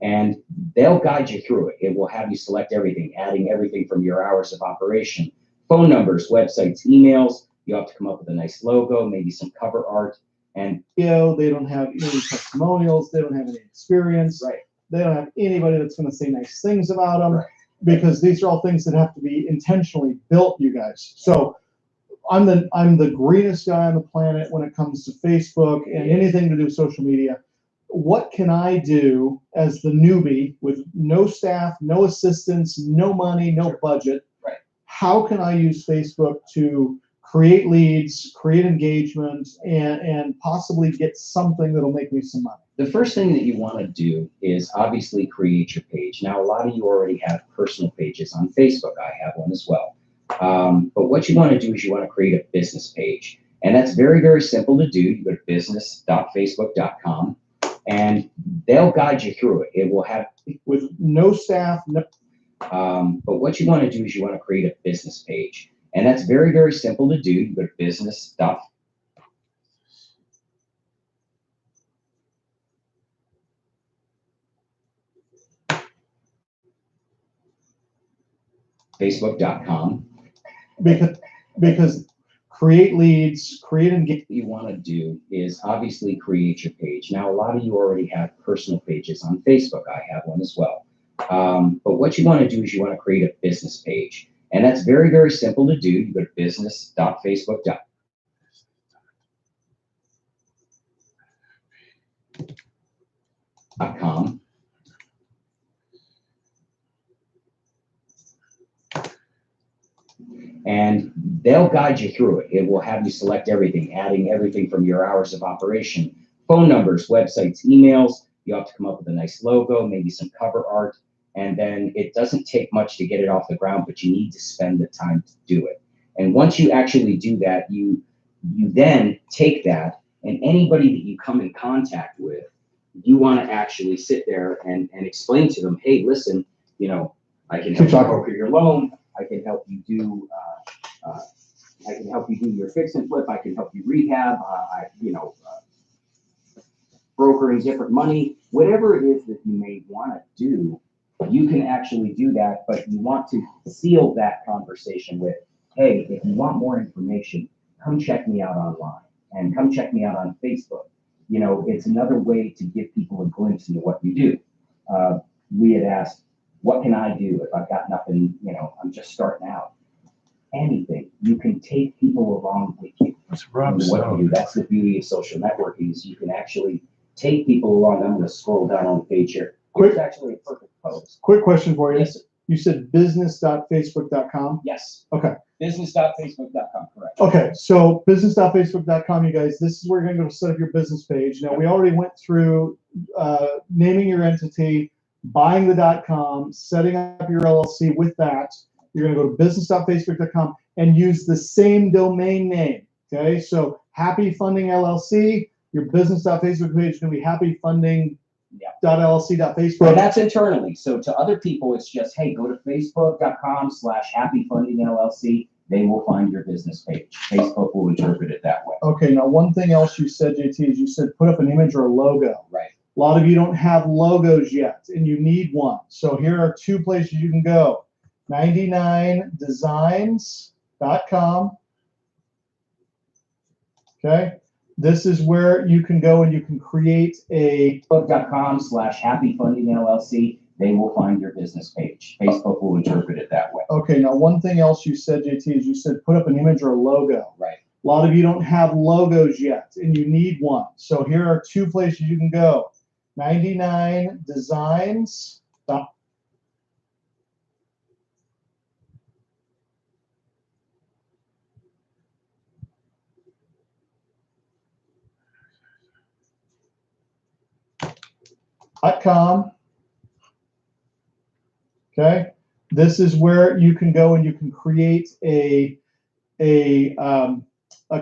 E: and they'll guide you through it. It will have you select everything, adding everything from your hours of operation, phone numbers, websites, emails. You have to come up with a nice logo, maybe some cover art. And
D: they don't have any testimonials. They don't have any experience.
E: Right.
D: They don't have anybody that's going to say nice things about them,
E: right,
D: because these are all things that have to be intentionally built, you guys. So I'm the greenest guy on the planet when it comes to Facebook and anything to do with social media. What can I do as the newbie with no staff, no assistants, no money, no budget?
E: Right.
D: How can I use Facebook to create leads, create engagement, and possibly get something that'll make me some money?
E: The The first thing that you want to do is obviously create your page. Now, a lot of you already have personal pages on Facebook. I have one as well. But what you want to do is you want to create a business page. And that's very, very simple to do. You go to business.facebook.com and they'll guide you through it. It will have
D: With no staff, no.
E: But what you want to do is you want to create a business page. And that's very, very simple to do. You go to business.facebook.com.
D: Because create leads, create engagement.
E: What you want to do is obviously create your page. Now, a lot of you already have personal pages on Facebook. I have one as well. But what you want to do is you want to create a business page. And that's very, very simple to do. You go to business.facebook.com. And they'll guide you through it. It will have you select everything, adding everything from your hours of operation, phone numbers, websites, emails. You have to come up with a nice logo, maybe some cover art. And then it doesn't take much to get it off the ground, but you need to spend the time to do it. And once you actually do that, you then take that, and anybody that you come in contact with, you want to actually sit there and explain to them, hey, listen, you know, I can help you broker your loan. I can help you do your fix and flip. I can help you rehab. Brokering different money, whatever it is that you may want to do, you can actually do that. But you want to seal that conversation with, hey, if you want more information, come check me out online and come check me out on Facebook. You know, it's another way to give people a glimpse into what you do. We had asked, what can I do if I've got nothing, you know, I'm just starting out? Anything. You can take people along with you.
B: That's rough.
E: What you do. That's the beauty of social networking, is you can actually take people along. I'm going to scroll down on the page here. It's actually a perfect post.
D: Quick question for you.
E: Yes.
D: You said business.facebook.com?
E: Yes.
D: Okay.
E: Business.facebook.com, correct.
D: Okay, so business.facebook.com, you guys, this is where you're going to go set up your business page. Now, we already went through naming your entity, buying the .com, setting up your LLC with that. You're going to go to business.facebook.com and use the same domain name. Okay, so Happy Funding LLC, your business.facebook page is going to be happyfunding.llc.facebook.
E: And that's internally. So to other people, it's just, hey, go to facebook.com/happyfundingllc. They will find your business page. Facebook will interpret it that way.
D: Okay, now one thing else you said, JT, is you said put up an image or a logo.
E: Right.
D: A lot of you don't have logos yet, and you need one. So here are two places you can go. 99designs.com. Okay. This is where you can go and you can create a
E: facebook.com/happyfundingllc. They will find your business page. Facebook will interpret it that way.
D: Okay, now one thing else you said, JT, is you said put up an image or a logo.
E: Right.
D: A lot of you don't have logos yet, and you need one. So here are two places you can go. 99designs.com. Okay, this is where you can go and you can create a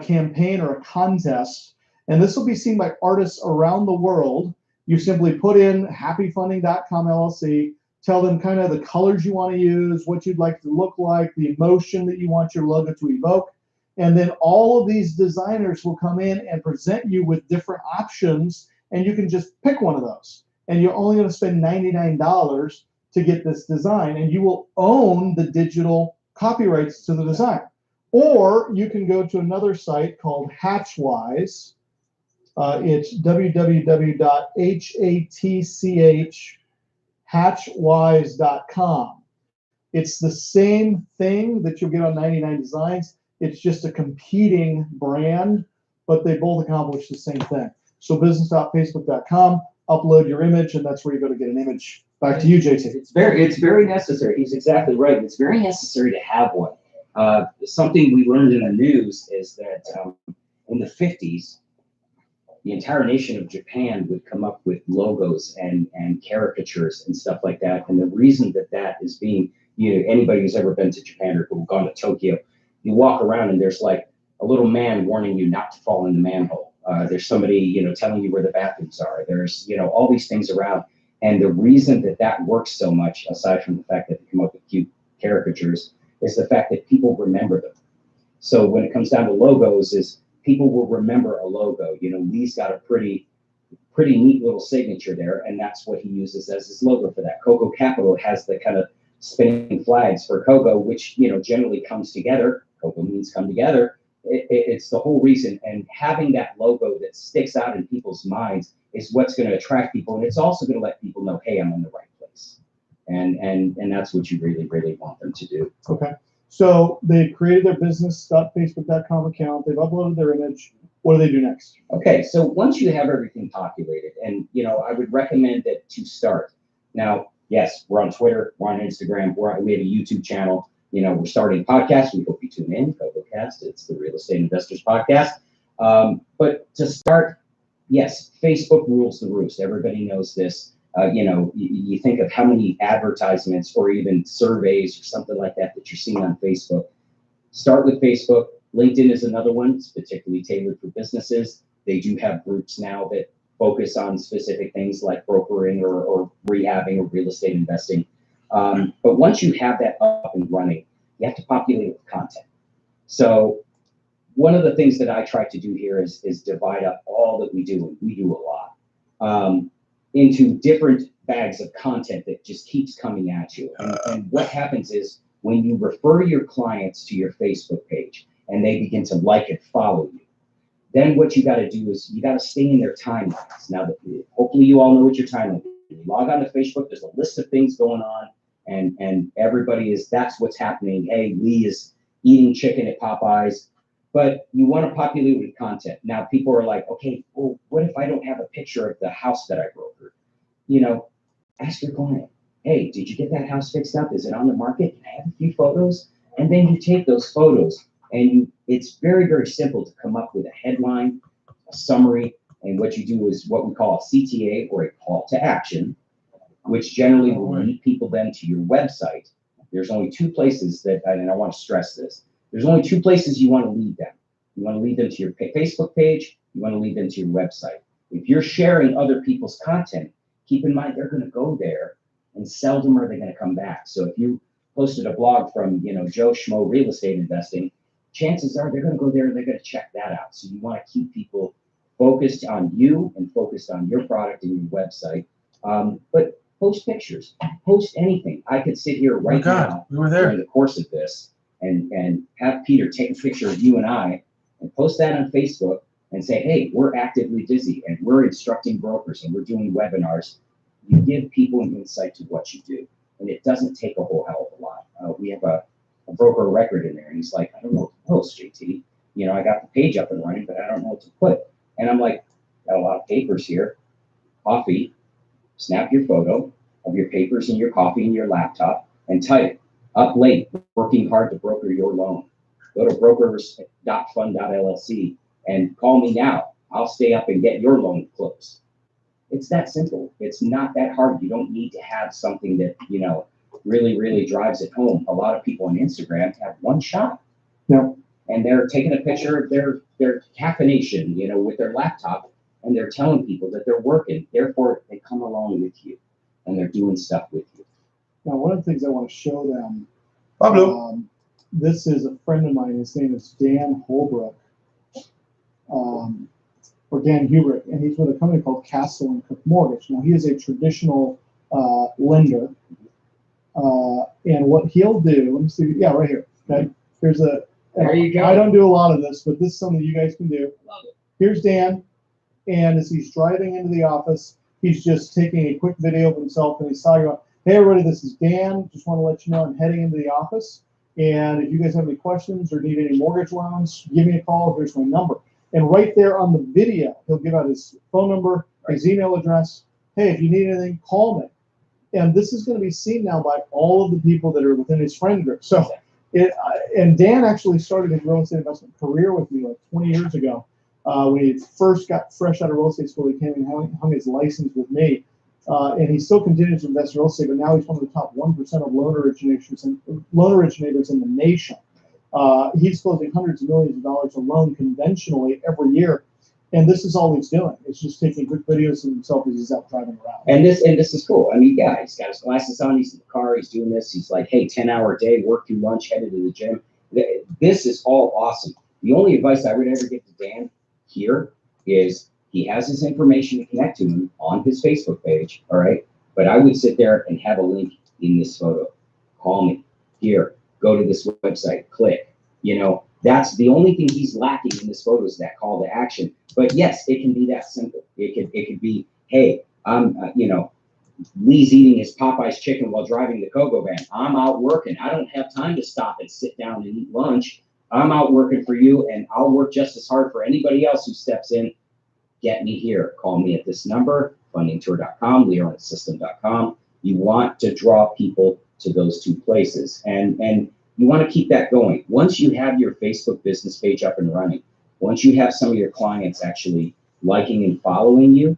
D: campaign or a contest, and this will be seen by artists around the world. You simply put in happyfunding.com LLC, tell them kind of the colors you want to use, what you'd like to look like, the emotion that you want your logo to evoke, and then all of these designers will come in and present you with different options, and you can just pick one of those. And you're only going to spend $99 to get this design, and you will own the digital copyrights to the design. Or you can go to another site called Hatchwise. It's www.hatchwise.com. It's the same thing that you'll get on 99 Designs. It's just a competing brand, but they both accomplish the same thing. So business.facebook.com, upload your image, and that's where you're going to get an image. Back to you, JT.
E: It's very necessary. He's exactly right. It's very necessary to have one. Something we learned in the news is that in the 50s, the entire nation of Japan would come up with logos and caricatures and stuff like that. And the reason that is being, anybody who's ever been to Japan or gone to Tokyo, you walk around and there's like a little man warning you not to fall in the manhole. There's somebody, telling you where the bathrooms are. There's, all these things around. And the reason that works so much, aside from the fact that they come up with cute caricatures, is the fact that people remember them. So when it comes down to logos, is people will remember a logo. Lee's got a pretty neat little signature there, and that's what he uses as his logo for that. Coco Capital has the kind of spinning flags for Coco, which generally comes together. Coco means come together. It's the whole reason, and having that logo that sticks out in people's minds is what's going to attract people, and it's also going to let people know, hey, I'm in the right place, and that's what you really, really want them to do.
D: Okay. So they've created their business.facebook.com account. They've uploaded their image. What do they do next?
E: Okay, so once you have everything populated, and I would recommend that to start. Now, yes, we're on Twitter, we're on Instagram, we have a YouTube channel. We're starting podcasts. We hope you tune in. CocoCast, it's the Real Estate Investors Podcast. But to start, yes, Facebook rules the roost. Everybody knows this. You think of how many advertisements or even surveys or something like that you're seeing on Facebook. Start with Facebook. LinkedIn is another one. It's particularly tailored for businesses. They do have groups now that focus on specific things like brokering or rehabbing or real estate investing. But once you have that up and running, you have to populate it with content. So one of the things that I try to do here is divide up all that we do, and we do a lot, into different bags of content that just keeps coming at you. And what happens is when you refer your clients to your Facebook page and they begin to like and follow you, then what you got to do is you got to stay in their timelines. Now, hopefully you all know what your timeline is. You log on to Facebook, there's a list of things going on, and everybody that's what's happening. Hey, Lee is eating chicken at Popeyes, but you want to populate with content. Now, people are like, okay, well, what if I don't have a picture of the house that I brokered? Ask your client, hey, did you get that house fixed up? Is it on the market? Can I have a few photos? And then you take those photos, and it's very, very simple to come up with a headline, a summary, and what you do is what we call a CTA, or a call to action, which generally will lead people then to your website. There's only two places and I want to stress this, there's only two places you want to lead them. You want to lead them to your Facebook page, you want to lead them to your website. If you're sharing other people's content, keep in mind they're going to go there, and seldom are they going to come back. So if you posted a blog from Joe Schmo Real Estate Investing, chances are they're going to go there and they're going to check that out. So you want to keep people focused on you and focused on your product and your website. But post pictures, post anything. I could sit here right now during the course of this and have Peter take a picture of you and I and post that on Facebook and say, hey, we're actively busy and we're instructing brokers and we're doing webinars. You give people an insight to what you do, and it doesn't take a whole hell of a lot. We have a broker record in there, and he's like, I don't know what to post, JT. I got the page up and running, but I don't know what to put. And I'm like, got a lot of papers here, coffee, snap your photo of your papers and your coffee and your laptop and type up late, working hard to broker your loan. Go to brokers.fund.llc and call me now. I'll stay up and get your loan closed. It's that simple. It's not that hard. You don't need to have something that, really, really drives it home. A lot of people on Instagram have one shot.
D: No.
E: And they're taking a picture of their caffeination, with their laptop, and they're telling people that they're working. Therefore, they come along with you, and they're doing stuff with you.
D: Now, one of the things I want to show them,
B: Pablo.
D: This is a friend of mine. His name is Dan Holbrook, or Dan Hubrick, and he's with a company called Castle and Cook Mortgage. Now, he is a traditional lender, and what he'll do, let me see, yeah, right here, okay? Here's a,
E: there you go.
D: I don't do a lot of this, but this is something you guys can do.
E: Love it.
D: Here's Dan, and as he's driving into the office, he's just taking a quick video of himself, and he's talking about, hey, everybody, this is Dan. Just want to let you know I'm heading into the office, and if you guys have any questions or need any mortgage loans, give me a call. Here's my number. And right there on the video, he'll give out his phone number, his email address. Hey, if you need anything, call me. And this is going to be seen now by all of the people that are within his friend group. So, and Dan actually started his real estate investment career with me like 20 years ago. When he first got fresh out of real estate school, he came and hung his license with me. And he still continues to invest in real estate, but now he's one of the top 1% of loan originators in the nation. He's closing hundreds of millions of dollars of loan conventionally every year. And this is all he's doing. It's just taking good videos of himself as he's out driving around.
E: And this is cool. I mean, yeah, he's got his glasses on. He's in the car. He's doing this. He's like, hey, 10-hour day, work through lunch, headed to the gym. This is all awesome. The only advice I would ever give to Dan here is he has his information to connect to him on his Facebook page. All right. But I would sit there and have a link in this photo. Call me here. Go to this website. Click. You know, that's the only thing he's lacking in this photo is that call to action. But yes, it can be that simple. It could be, hey, I'm, Lee's eating his Popeye's chicken while driving the Kogo van. I'm out working. I don't have time to stop and sit down and eat lunch. I'm out working for you, and I'll work just as hard for anybody else who steps in. Get me here. Call me at this number, fundingtour.com, learnsystem.com. You want to draw people to those two places, and you want to keep that going. Once you have your Facebook business page up and running, once you have some of your clients actually liking and following you,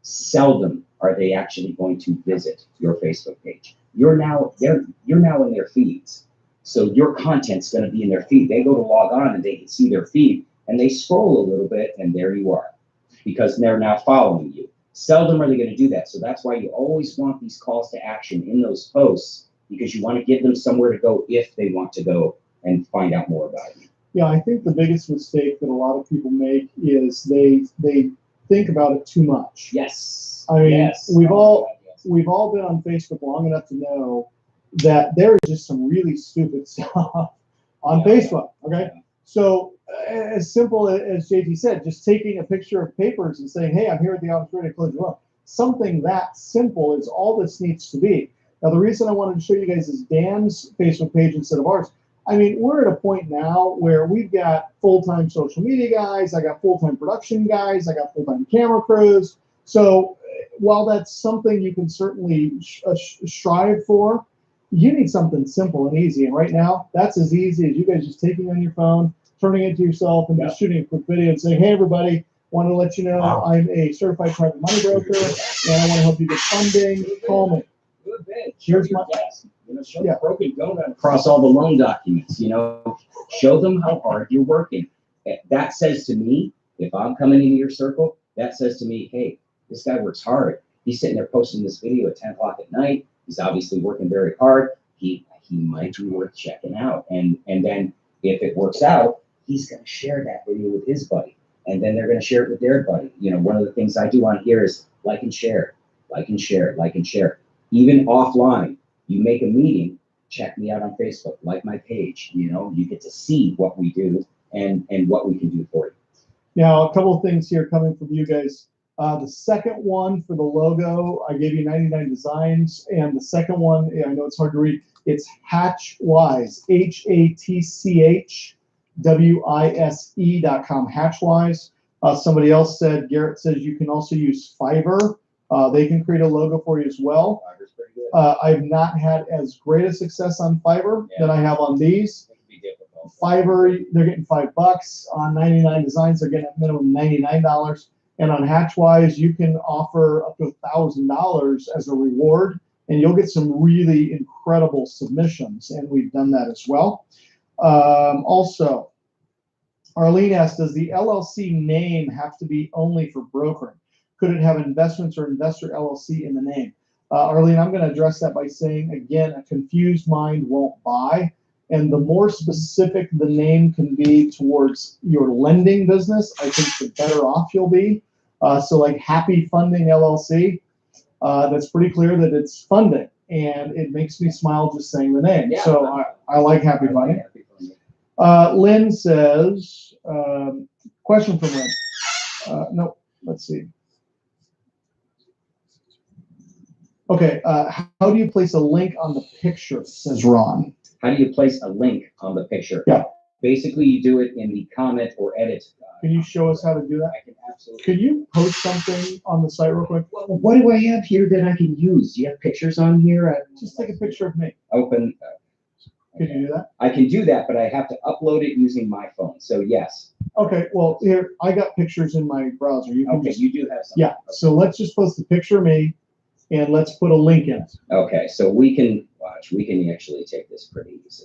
E: seldom are they actually going to visit your Facebook page. You're now in their feeds. So your content's going to be in their feed. They go to log on and they can see their feed and they scroll a little bit and there you are because they're now following you. Seldom are they going to do that. So that's why you always want these calls to action in those posts because you want to give them somewhere to go if they want to go and find out more about you.
D: Yeah, I think the biggest mistake that a lot of people make is they think about it too much.
E: Yes.
D: I mean,
E: yes.
D: we've all been on Facebook long enough to know that there is just some really stupid stuff on Facebook. Okay, so as simple as JT said, just taking a picture of papers and saying, "Hey, I'm here at the office ready to close your loan." Something that simple is all this needs to be. Now, the reason I wanted to show you guys is Dan's Facebook page instead of ours. I mean, we're at a point now where we've got full-time social media guys. I got full-time production guys. I got full-time camera crews. So while that's something you can certainly strive for, you need something simple and easy. And right now, that's as easy as you guys just taking on your phone, turning it to yourself, and just shooting a quick video and saying, "Hey, everybody, want to let you know I'm a certified private money broker, and I want to help you get funding. Call me."
E: Good bit.
D: Here's my
E: desk. Show the broken donut across all the loan documents. Show them how hard you're working. That says to me, if I'm coming into your circle, that says to me, hey, this guy works hard. He's sitting there posting this video at 10 o'clock at night. He's obviously working very hard. He might be worth checking out. And then if it works out, he's going to share that video with his buddy. And then they're going to share it with their buddy. One of the things I do on here is like and share, like and share, like and share. Even offline, you make a meeting, check me out on Facebook, like my page. You get to see what we do and what we can do for you.
D: Now, a couple of things here coming from you guys. The second one for the logo, I gave you 99 designs. And the second one, I know it's hard to read, it's Hatchwise, HATCHWISE.com, Hatchwise. Somebody else said, Garrett says you can also use Fiverr. They can create a logo for you as well.
E: Fiverr's pretty good.
D: I've not had as great a success on Fiverr than I have on these.
E: It can be difficult.
D: Fiverr, they're getting $5 on 99 designs. They're getting a minimum $99. And on Hatchwise, you can offer up to $1,000 as a reward, and you'll get some really incredible submissions. And we've done that as well. Also, Arlene asked, does the LLC name have to be only for brokering? Could it have investments or investor LLC in the name? Arlene, I'm going to address that by saying, again, a confused mind won't buy. And the more specific the name can be towards your lending business, I think the better off you'll be. So like Happy Funding LLC, that's pretty clear that it's funding. And it makes me smile just saying the name.
E: Yeah,
D: so I like Happy Funding. Lynn says, question from Lynn. No, let's see. Okay, how do you place a link on the picture, says Ron.
E: How do you place a link on the picture?
D: Yeah.
E: Basically, you do it in the comment or edit.
D: Can you show us how to do that?
E: I can absolutely.
D: Could you post something on the site real quick?
E: Well, what do I have here that I can use? Do you have pictures on here?
D: Just take a picture of me.
E: Open.
D: Can you do that?
E: I can do that, but I have to upload it using my phone. So yes,
D: Okay, well, here, I got pictures in my browser. You can
E: Okay,
D: just,
E: you do have some.
D: yeah, so let's just post a picture of me and let's put a link in it.
E: Okay, so we can actually take this pretty easy.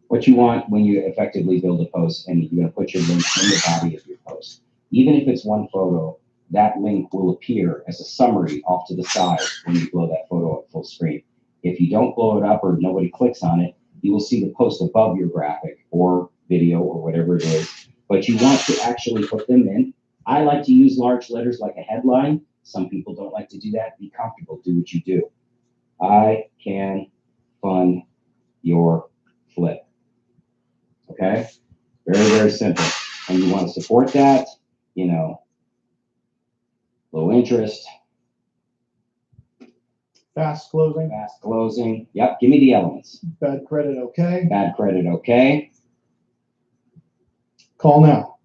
E: What you want when you effectively build a post, and you're going to put your link in the body of your post. Even if it's one photo, that link will appear as a summary off to the side when you blow that photo up full screen. If you don't blow it up or nobody clicks on it, you will see the post above your graphic or video or whatever it is. But you want to actually put them in. I like to use large letters like a headline. Some people don't like to do that. Be comfortable. Do what you do. I can fund your flip. Okay? Very, very simple. And you want to support that, you know, low interest,
D: Fast closing,
E: fast closing. Yep, give me the elements.
D: bad credit, okay.
E: Bad credit, okay.
D: Call now.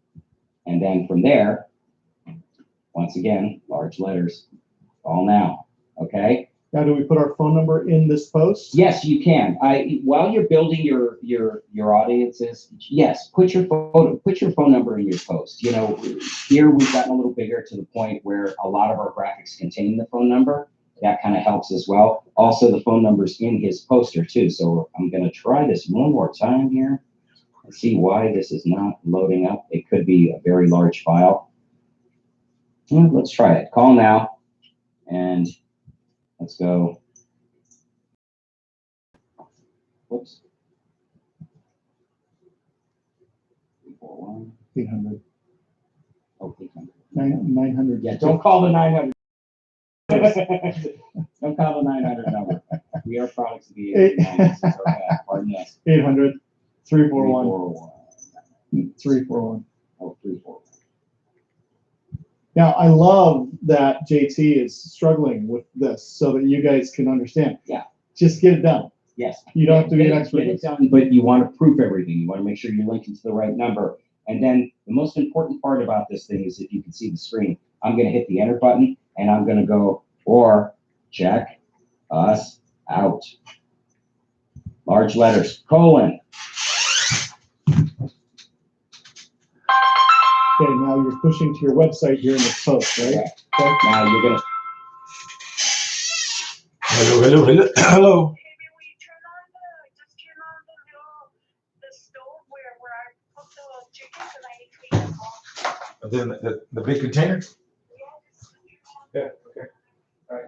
E: And then from there, once again, large letters, call now, okay?
D: Now, do we put our phone number in this post?
E: Yes, you can. While you're building your audiences, yes, put your phone number in your post. You know, here we've gotten a little bigger to the point where a lot of our graphics contain the phone number. That kind of helps as well. Also, the phone number's in his poster too. So I'm going to try this one more time here and see why this is not loading up. It could be a very large file. Let's try it. Call now, and let's go. Whoops. 341.
D: 800.
E: Oh, 800.
D: 900.
E: Yeah, don't call the 900. Don't call the 900 number. We are products of the 800. Pardon us.
D: 800 341
E: 341.
D: 341.
E: Oh, 341.
D: Now, I love that JT is struggling with this so that you guys can understand.
E: Yeah.
D: Just get it done.
E: Yes.
D: You don't have to be an
E: Get
D: expert.
E: it done, but you want to proof everything. You want to make sure you're linking to the right number. And then the most important part about this thing is, if you can see the screen, I'm going to hit the enter button and I'm going to go, or check us out. Large letters, colon.
D: Okay, now you're pushing to your website here in the post, right?
E: Okay.
D: Okay.
E: Now you're going to,
B: Hello.
A: Maybe we turn on the stove where I cook the chicken, because I need to clean it off.
B: Then the big container?
C: Yeah, okay. All right.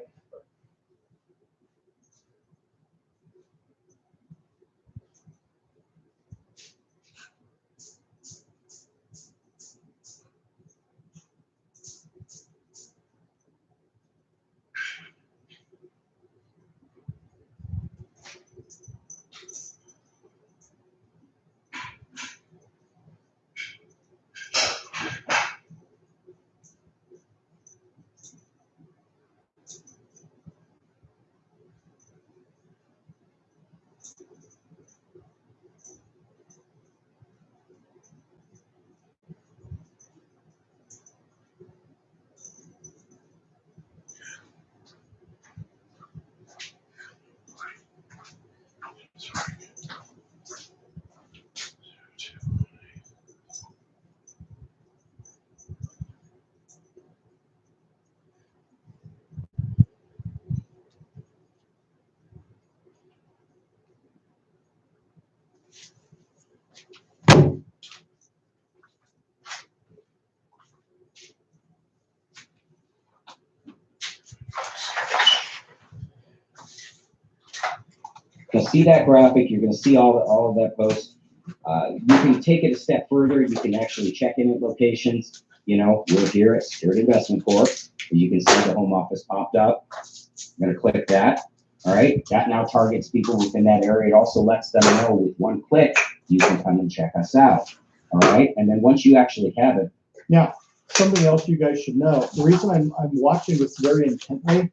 E: you'll see that graphic. You're going to see all of that post. You can take it a step further. You can actually check in at locations. You know, we're here at Secured Investment Corp. You can see the home office popped up. I'm going to click that. All right. That now targets people within that area. It also lets them know with one click, you can come and check us out. All right. And then once you actually have it.
D: Now, something else you guys should know. The reason I'm watching this very intently,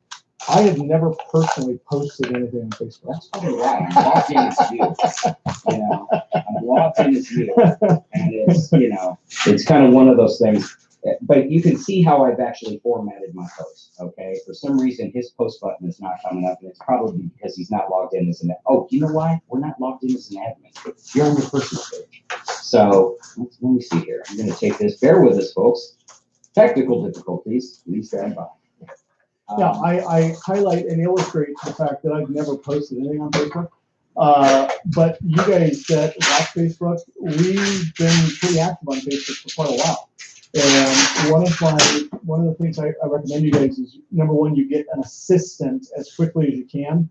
D: I have never personally posted anything on Facebook.
E: That's probably why I'm logged in as you. You know, I'm logged in as you. And it's, you know, it's kind of one of those things. But you can see how I've actually formatted my post, okay? For some reason, his post button is not coming up, and it's probably because he's not logged in as an admin. Oh, you know why? We're not logged in as an admin. You're on your personal page. So let me see here. I'm going to take this. Bear with us, folks. Technical difficulties. Please stand by.
D: Yeah, I highlight and illustrate the fact that I've never posted anything on Facebook. But you guys that watch Facebook, we've been pretty active on Facebook for quite a while. And one of the things I recommend you guys is, number one, you get an assistant as quickly as you can.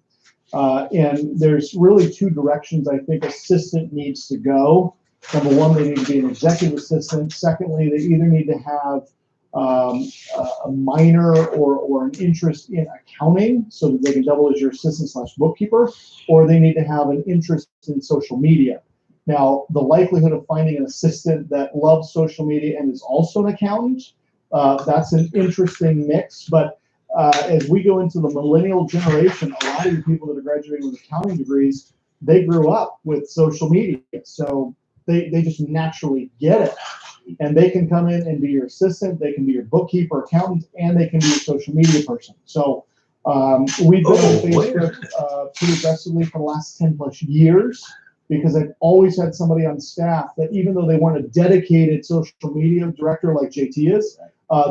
D: And there's really two directions I think assistant needs to go. Number one, they need to be an executive assistant. Secondly, they either need to have a minor or an interest in accounting so that they can double as your assistant / bookkeeper, or they need to have an interest in social media. Now, the likelihood of finding an assistant that loves social media and is also an accountant, that's an interesting mix. But as we go into the millennial generation, a lot of the people that are graduating with accounting degrees, they grew up with social media. So they just naturally get it. And they can come in and be your assistant, they can be your bookkeeper, accountant, and they can be your social media person. So we've been on Facebook pretty aggressively for the last 10 plus years, because I've always had somebody on staff that, even though they weren't a dedicated social media director like JT is,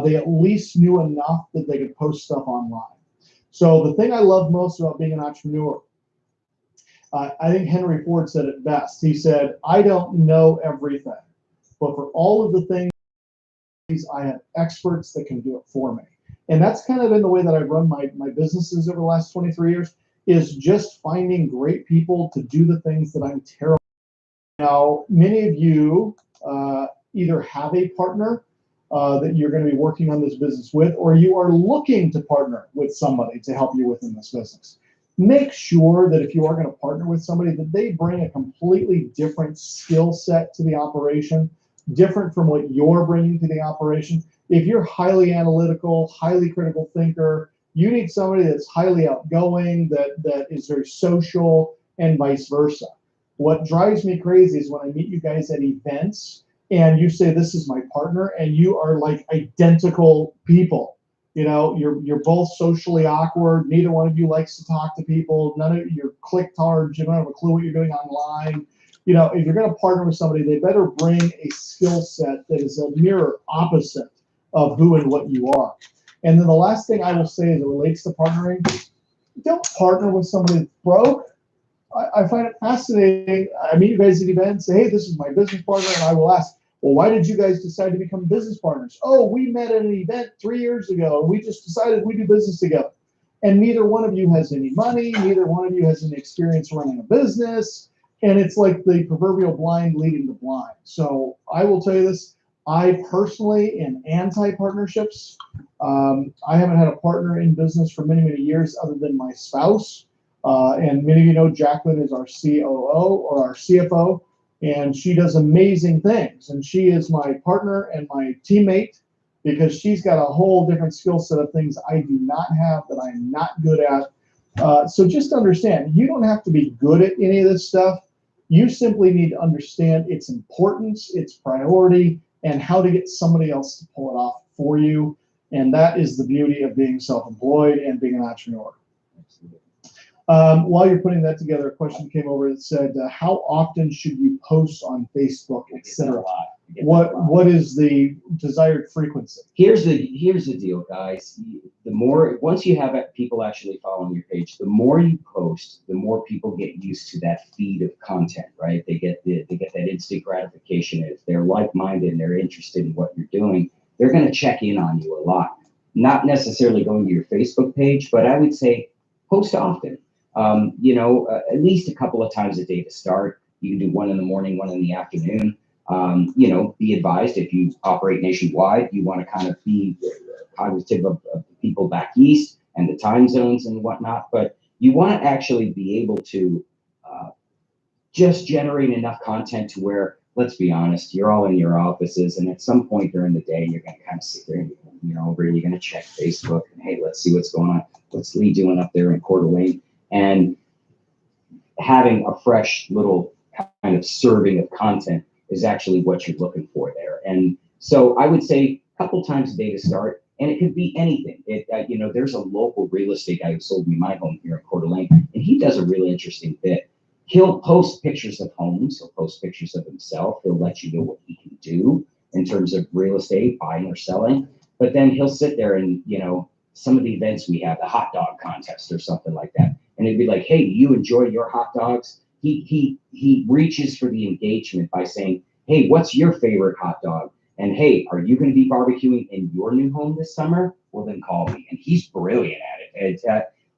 D: they at least knew enough that they could post stuff online. So the thing I love most about being an entrepreneur, I think Henry Ford said it best. He said, I don't know everything, but for all of the things, I have experts that can do it for me. And that's kind of been the way that I've run my businesses over the last 23 years, is just finding great people to do the things that I'm terrible at. Now, many of you either have a partner that you're going to be working on this business with, or you are looking to partner with somebody to help you within this business. Make sure that if you are going to partner with somebody, that they bring a completely different skill set to the operation, different from what you're bringing to the operation. If you're highly analytical, highly critical thinker, you need somebody that's highly outgoing, that is very social, and vice versa. What drives me crazy is when I meet you guys at events and you say, this is my partner, and you are like identical people. You know, you're both socially awkward. Neither one of you likes to talk to people. None of you're clicktards. You don't have a clue what you're doing online. You know, if you're going to partner with somebody, they better bring a skill set that is a mirror opposite of who and what you are. And then the last thing I will say as it relates to partnering, don't partner with somebody that's broke. I find it fascinating. I meet you guys at events, say, hey, this is my business partner, and I will ask, well, why did you guys decide to become business partners? Oh, we met at an event 3 years ago, and we just decided we do business together. And neither one of you has any money, neither one of you has any experience running a business, and it's like the proverbial blind leading the blind. So I will tell you this, I personally am anti-partnerships. I haven't had a partner in business for many, many years other than my spouse. And many of you know Jacqueline is our COO or our CFO, and she does amazing things. And she is my partner and my teammate because she's got a whole different skill set of things I do not have, that I'm not good at. So just understand, you don't have to be good at any of this stuff. You simply need to understand its importance, its priority, and how to get somebody else to pull it off for you. And that is the beauty of being self-employed and being an entrepreneur. While you're putting that together, a question came over that said, how often should you post on Facebook, etc.? What is the desired frequency?
E: Here's the deal, guys. The more, once you have people actually following your page, the more you post, the more people get used to that feed of content, right? They get that instant gratification. If they're like-minded and they're interested in what you're doing, they're going to check in on you a lot. Not necessarily going to your Facebook page, but I would say post often. At least a couple of times a day to start. You can do one in the morning, one in the afternoon. Be advised, if you operate nationwide, you want to kind of be cognitive of people back east and the time zones and whatnot, but you want to actually be able to just generate enough content to where, let's be honest, you're all in your offices, and at some point during the day, you're going to kind of sit there and you're going to check Facebook and, hey, let's see what's going on. What's Lee doing up there in Coeur d'Alene? And having a fresh little kind of serving of content is actually what you're looking for there. And so I would say a couple times a day to start, and it could be anything. There's a local real estate guy who sold me my home here in Coeur d'Alene, and he does a really interesting bit. He'll post pictures of homes. He'll post pictures of himself. He'll let you know what he can can do in terms of real estate, buying or selling. But then he'll sit there and, you know, some of the events we have, the hot dog contest or something like that. And it'd be like, hey, do you enjoy your hot dogs? He reaches for the engagement by saying, hey, what's your favorite hot dog? And hey, are you going to be barbecuing in your new home this summer? Well, then call me. And he's brilliant at it.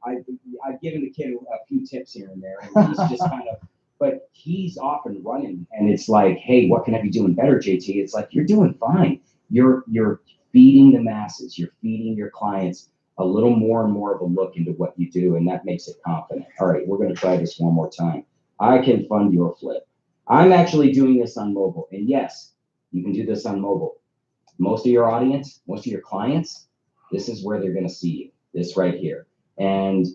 E: I've given the kid a few tips here and there, and he's just kind of, but he's off and running. And it's like, hey, what can I be doing better, JT? It's like, you're doing fine. You're feeding the masses. You're feeding your clients a little more and more of a look into what you do, and that makes it confident. All right, we're going to try this one more time. I can fund your flip. I'm actually doing this on mobile, and yes, you can do this on mobile. Most of your audience, most of your clients, this is where they're going to see you, this right here. And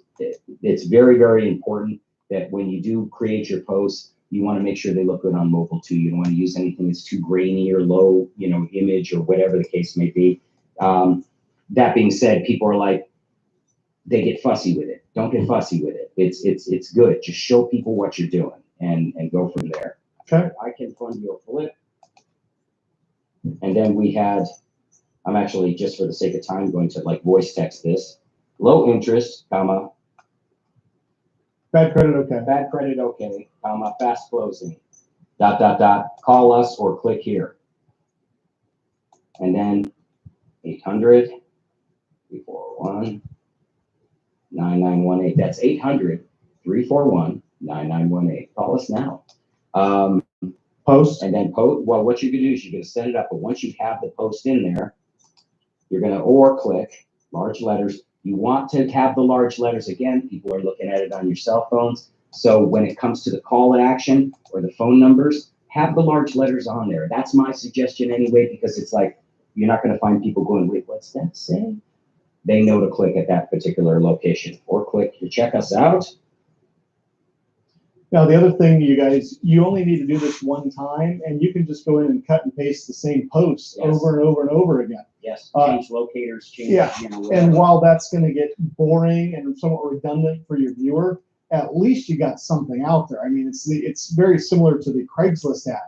E: it's very, very important that when you do create your posts, you want to make sure they look good on mobile too. You don't want to use anything that's too grainy or low, you know, image or whatever the case may be. That being said, people are like, they get fussy with it. Don't get fussy with it. It's good. Just show people what you're doing and go from there.
D: Okay.
E: I can fund your flip. And then we had, I'm actually, just for the sake of time, going to like voice text this. Low interest, comma,
D: Bad credit, okay.
E: bad credit, okay, comma, fast closing, dot, dot, dot, call us or click here. And then 800 341 9918. That's 800 341 9918. Call us now.
D: Post.
E: And then post. Well, what you're gonna do is you're gonna set it up, but once you have the post in there, you're gonna or click large letters. You want to have the large letters again. People are looking at it on your cell phones. So when it comes to the call to action or the phone numbers, have the large letters on there. That's my suggestion anyway, because it's like you're not gonna find people going, wait, what's that say? They know to click at that particular location or click to check us out.
D: Now, the other thing, you guys, you only need to do this one time, and you can just go in and cut and paste the same post
E: Yes.
D: over and over and over again.
E: Yes, change locators, change,
D: Yeah,
E: you know,
D: and
E: whatever.
D: while that's going to get boring and somewhat redundant for your viewer, at least you got something out there. I mean, it's very similar to the Craigslist ad.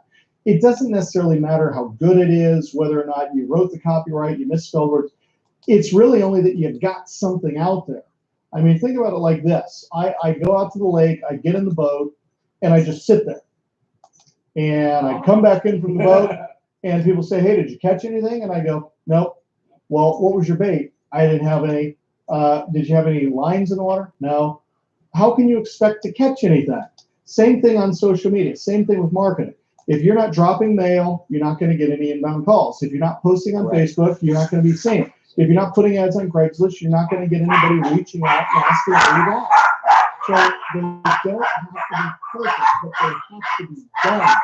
D: It doesn't necessarily matter how good it is, whether or not you wrote the copyright, you misspelled words. It's really only that you've got something out there. I mean, think about it like this. I go out to the lake, I get in the boat, and I just sit there. And I come back in from the boat, and people say, hey, did you catch anything? And I go, nope. Well, what was your bait? I didn't have any. Did you have any lines in the water? No. How can you expect to catch anything? Same thing on social media. Same thing with marketing. If you're not dropping mail, you're not going to get any inbound calls. If you're not posting on
E: Correct.
D: Facebook, you're not going to be seen. If you're not putting ads on Craigslist, you're not going to get anybody reaching out and asking where you at. So they don't have to be perfect, but they have to be done.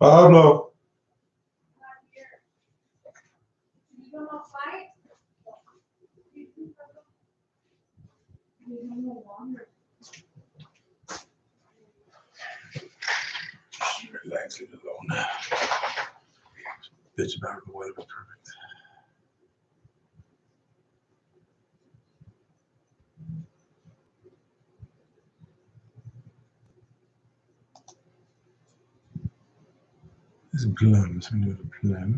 B: Pablo. Relax it alone. Bitch about the weather was perfect. This is plums. We do the plum.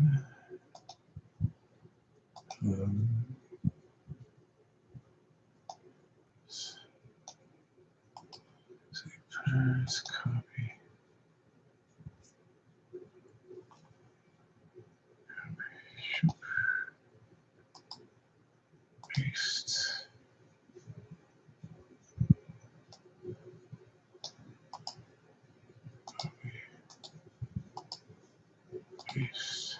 B: First copy. Paste. Paste.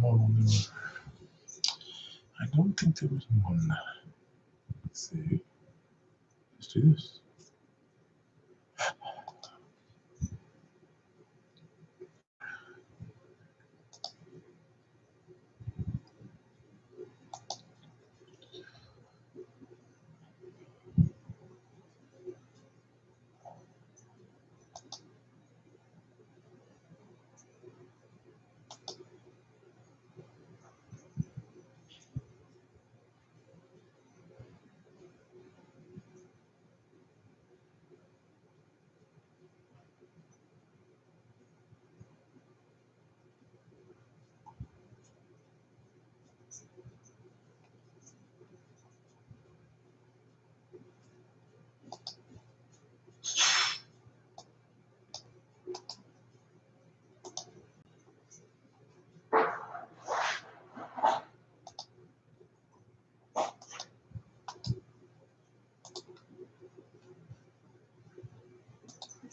B: More. I don't think there was one. Let's see. Let's do this.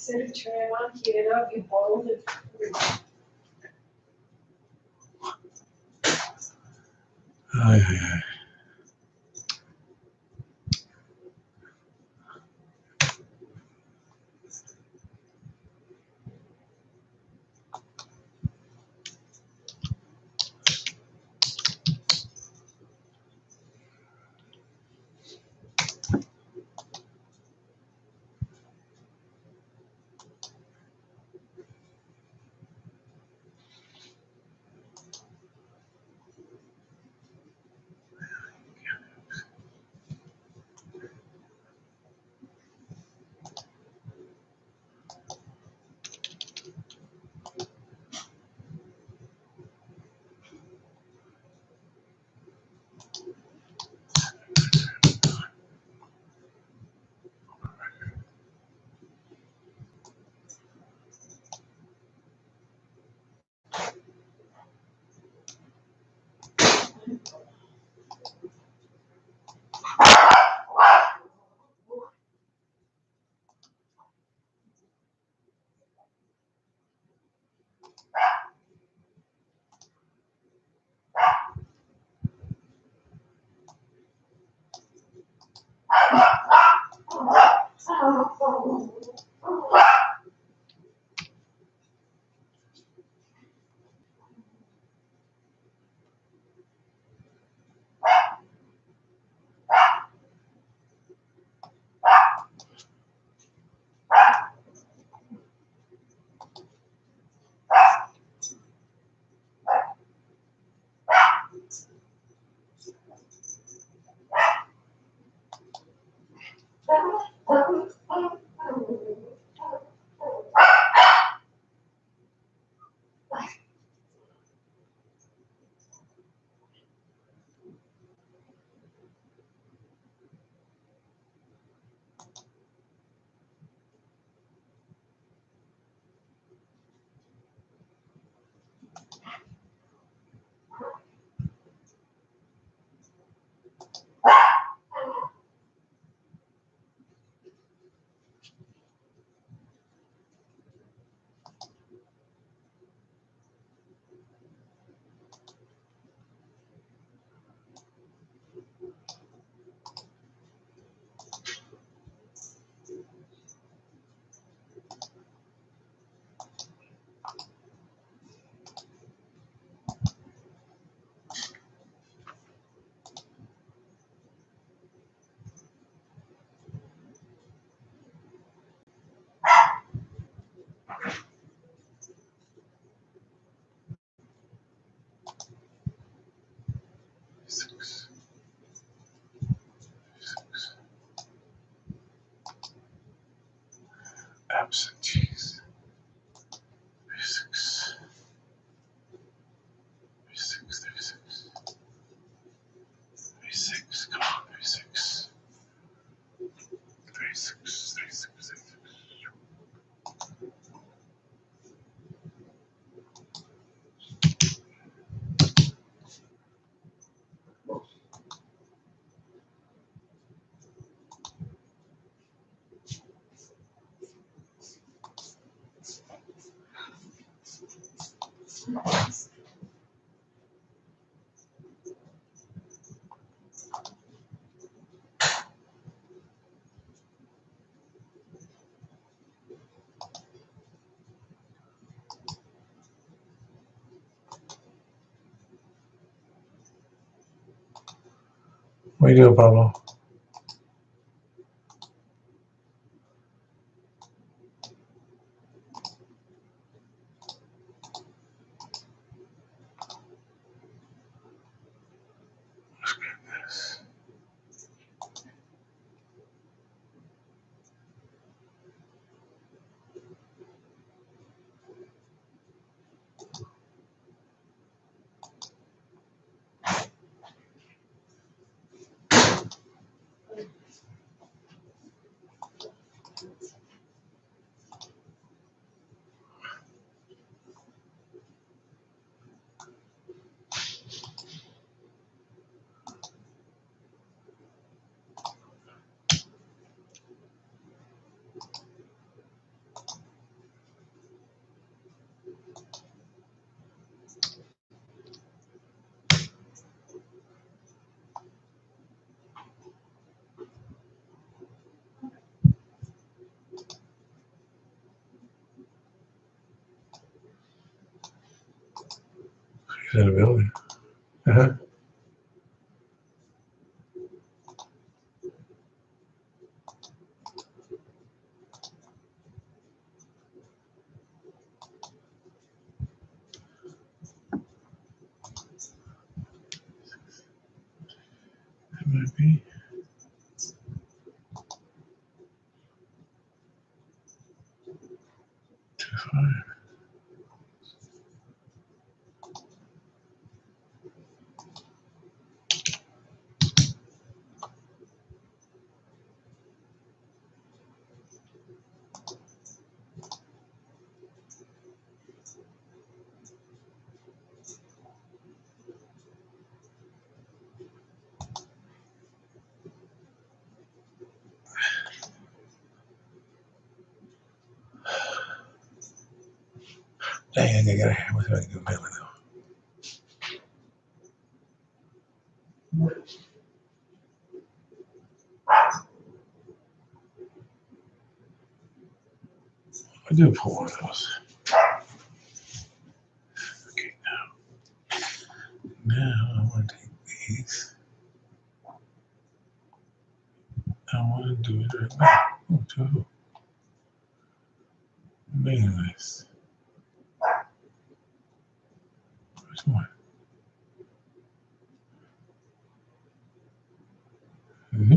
F: Instead of turn it on, heat it up, you boil it.
B: Aye, aye, aye. What you doing, Pablo? He's in the building. Uh-huh. That might be. Fine. Dang, I gotta get a what's I can mail it though. I do pull one of those. Okay, now I want to take these. I want to do it right now. Oh, to mailing list. Which one? Mm-hmm.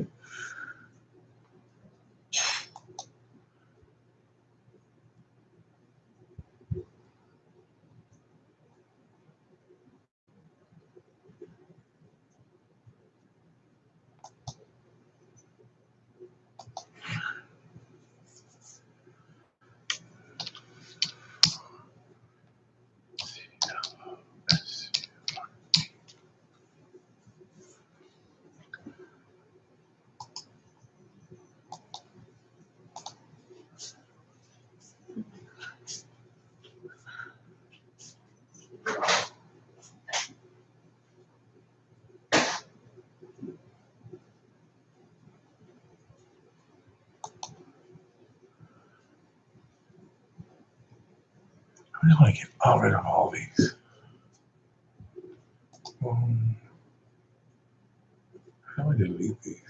B: I just want to get all rid of all these. How do I delete these?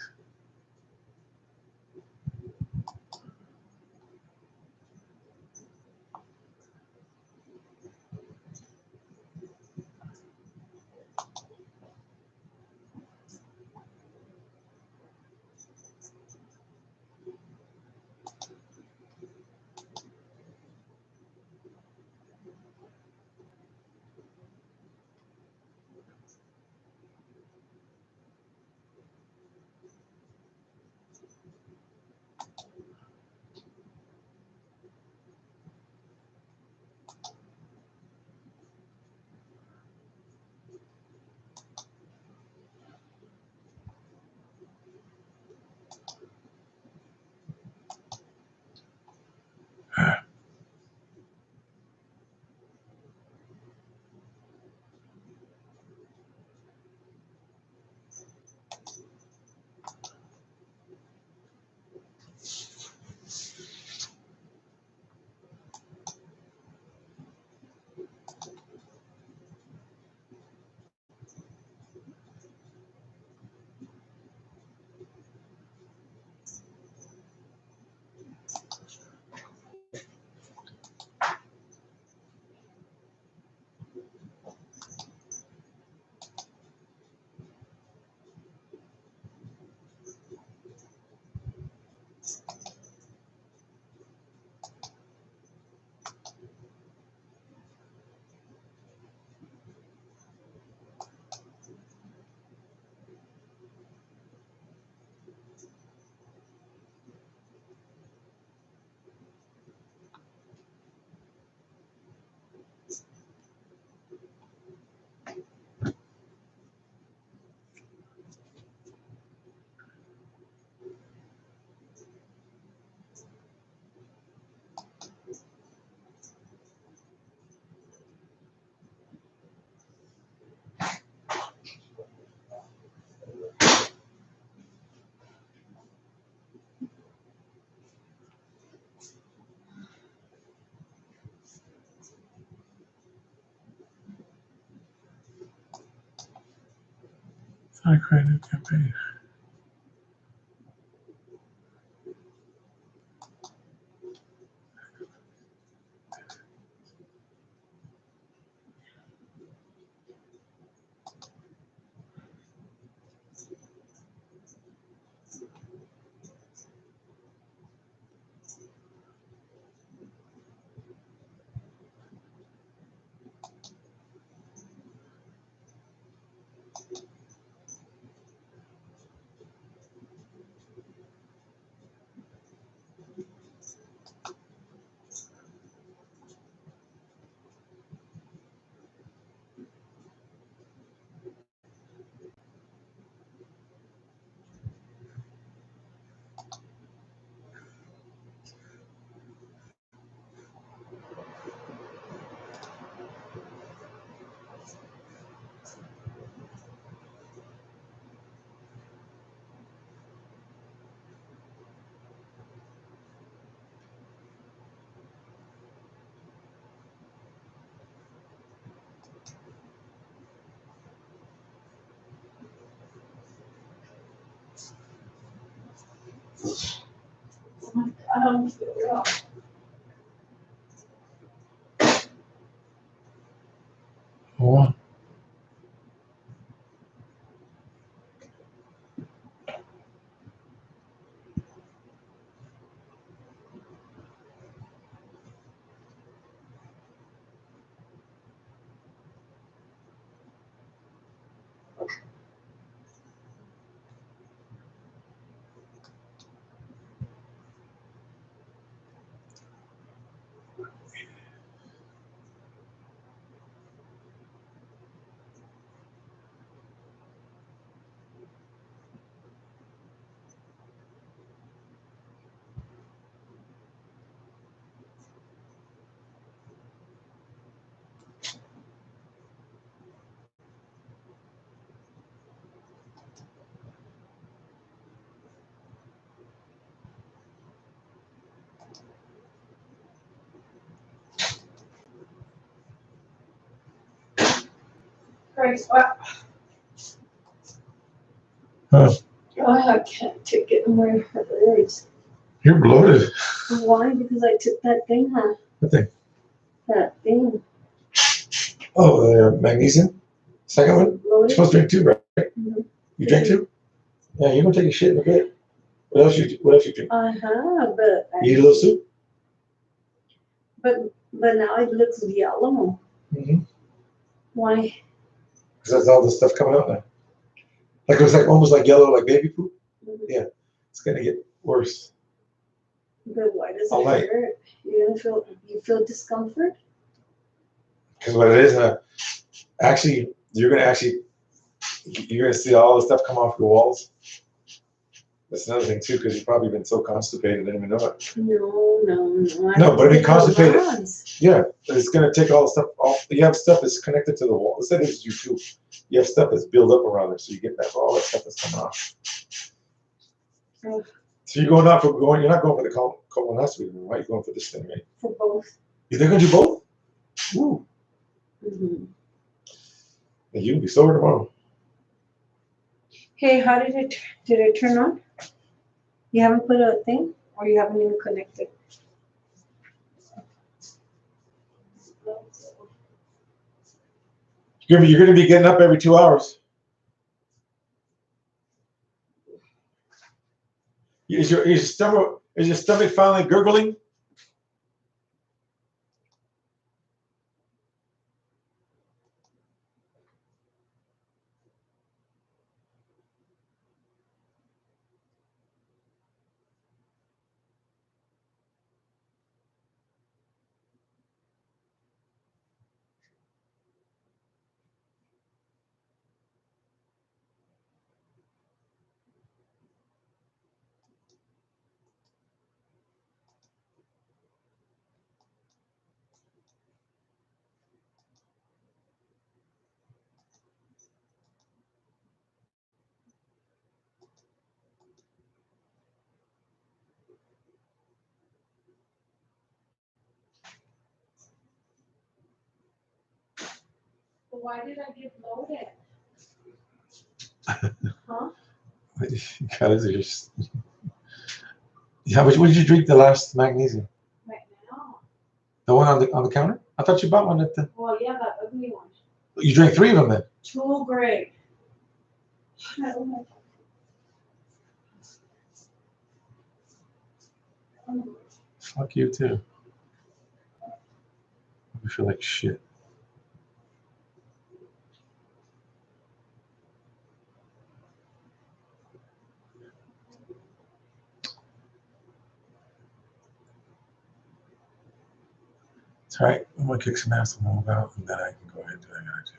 B: I create a new campaign. Hold on.
F: Right, what?
B: Huh.
F: Oh, I can't take it anymore. It hurts.
B: You're bloated.
F: Why? Because I took that thing, huh?
B: What thing?
F: That thing.
B: Oh, magnesium? Second one? You're
F: Bloated.
B: supposed to drink two, right?
F: Mhm.
B: You drank two? Yeah, you're gonna take a shit in a bit. What else you drink?
F: I have, but
B: You eat a little soup?
F: but now it looks yellow.
B: Mm-hmm.
F: Why?
B: Because that's all the stuff coming out now. Like it was like almost like yellow, like baby poop.
F: Mhm.
B: Yeah, it's gonna get worse.
F: But why does
B: All
F: it
B: night.
F: hurt? You feel discomfort?
B: Because what it is, actually, you're gonna see all the stuff come off your walls. That's another thing too, because you've probably been so constipated, I didn't even know it.
F: No.
B: No, but I mean constipated.
F: Lungs.
B: Yeah, but it's gonna take all the stuff off. You have stuff that's connected to the wall. Let's say this is you too. You have stuff that's built up around there, so you get all that stuff that's coming off.
F: Oh.
B: So you're going out for going. You're not going for the colonoscopy, right? You're going for this thing, right?
F: For both.
B: You're gonna do both? Woo.
F: Mm-hmm.
B: And you'll be sore tomorrow.
F: Hey, how did it turn on? You haven't put a thing, or you haven't even connected?
B: You're gonna be getting up every 2 hours. Is your stomach finally gurgling?
F: Why did I get bloated? Huh?
B: Guys are just. How much? What did you drink the last magnesium?
F: Right now.
B: The one on the counter? I thought you bought one at the.
F: Well, yeah, that ugly one.
B: You drank 3 of them then.
F: Too great. I don't like it.
B: Fuck you too. I feel like shit. It's all right. I'm gonna kick some ass and move out, and then I can go ahead and do what I gotta do.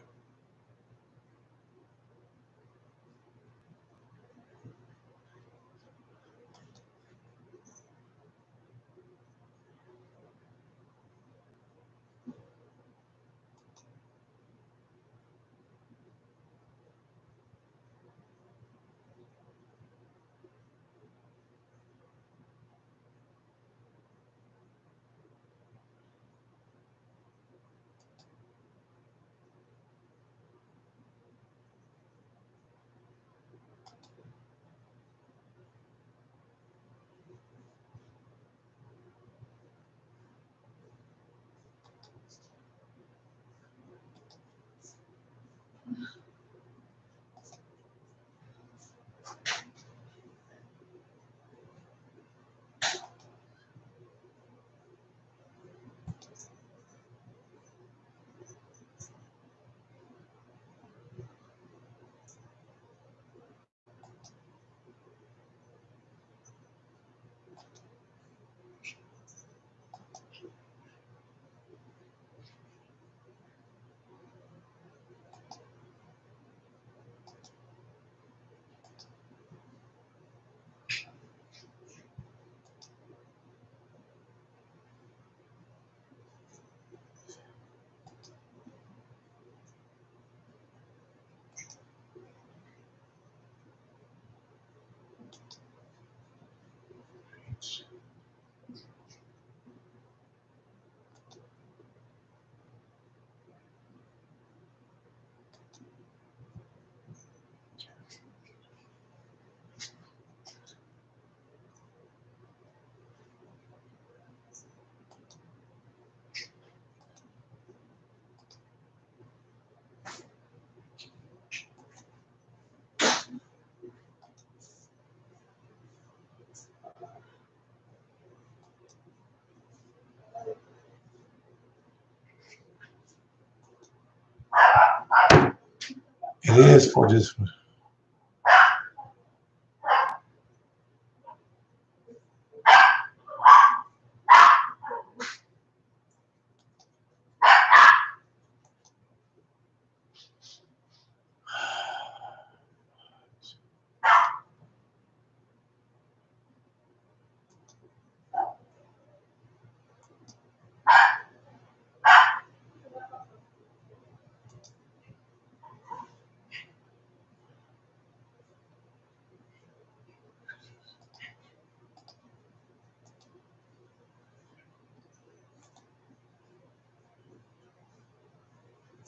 B: It is for just.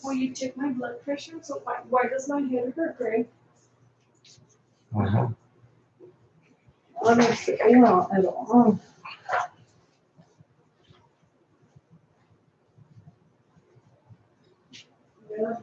F: Will you check my blood pressure? So why does my head hurt, Greg?
B: Mm-hmm.
F: Honestly, yeah, at all. Yeah.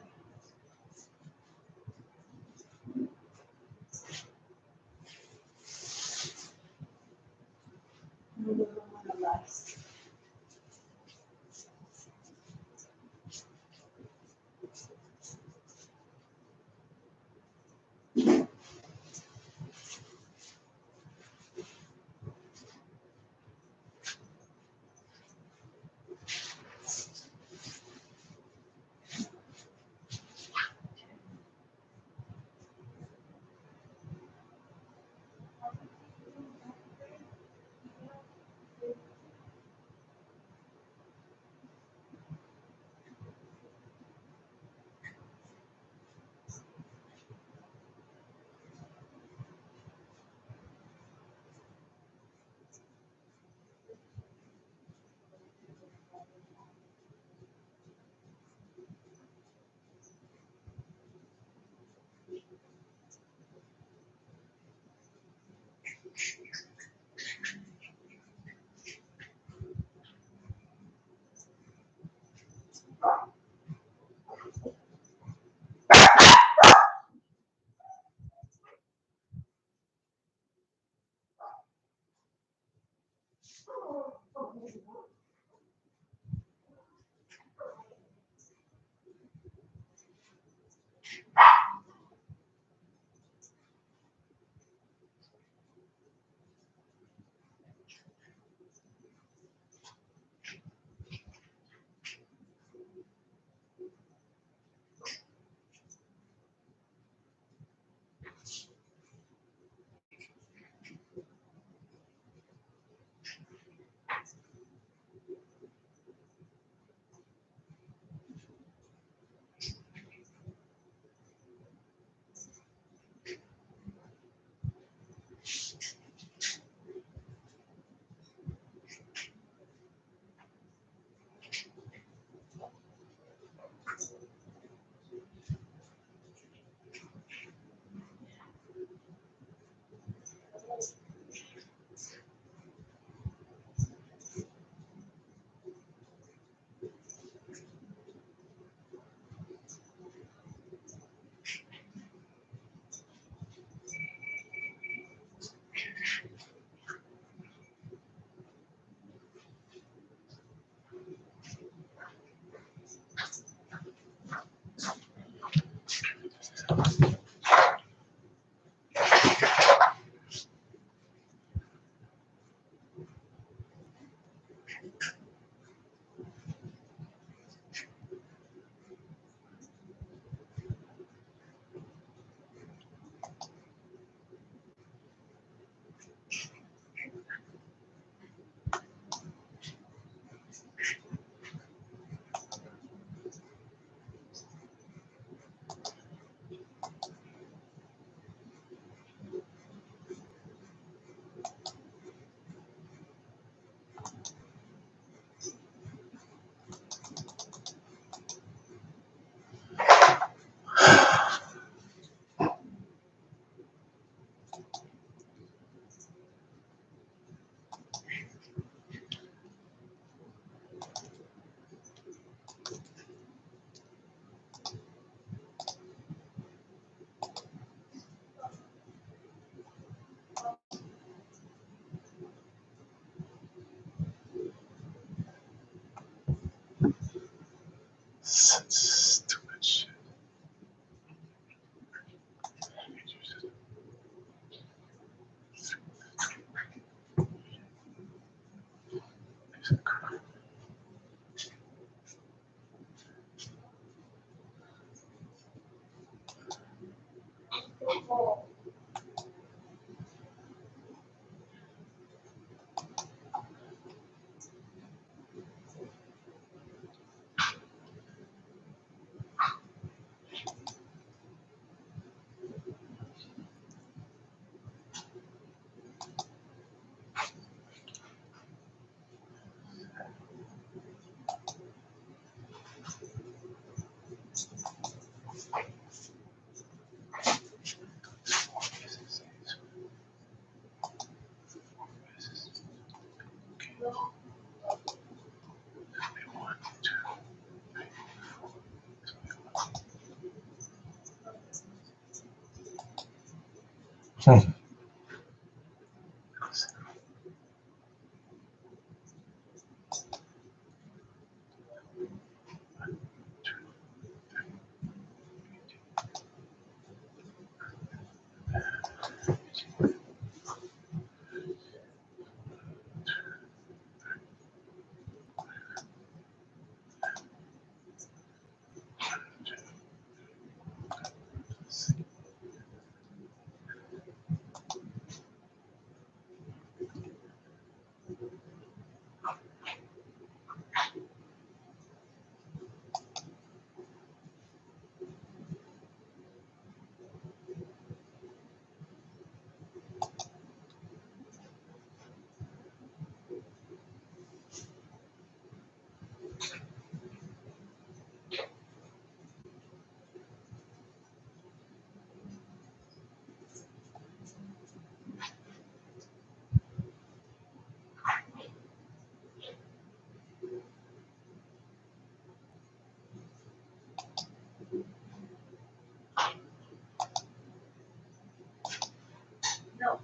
F: No,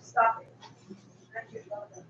F: stop it. That's your brother.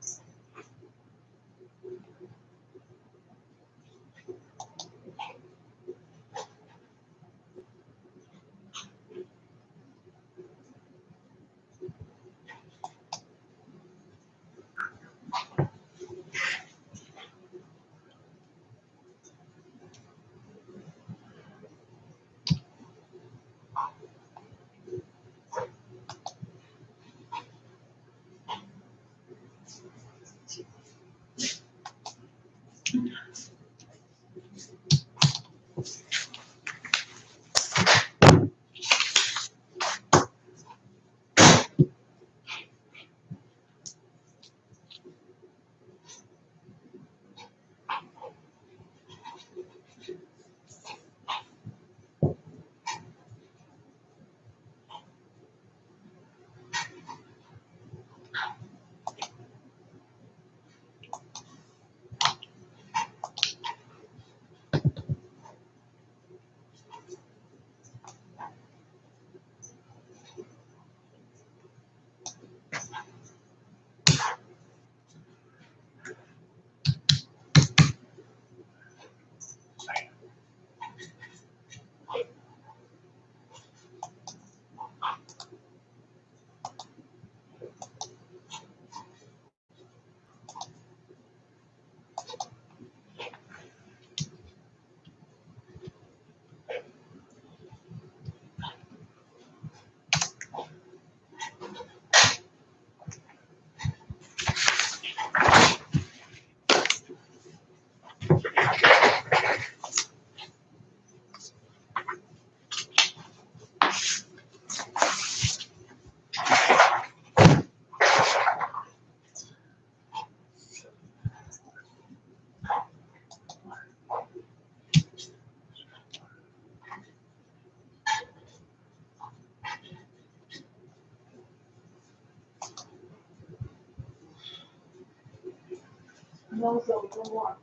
F: No, so no more.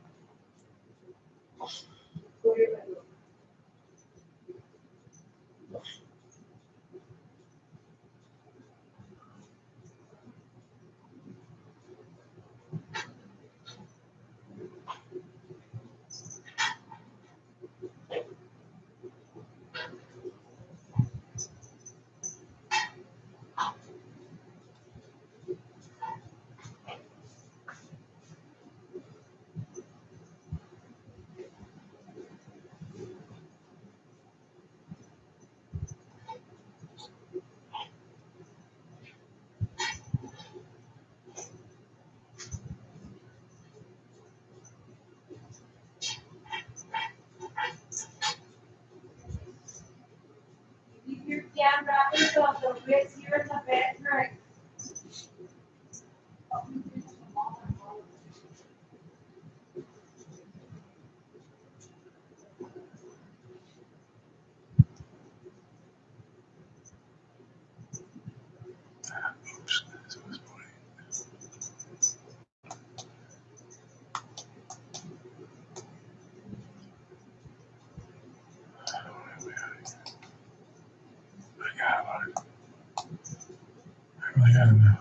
F: Go to your bedroom. Keep your damn rabbits off the wrist here in the bedroom.
B: I gotta know.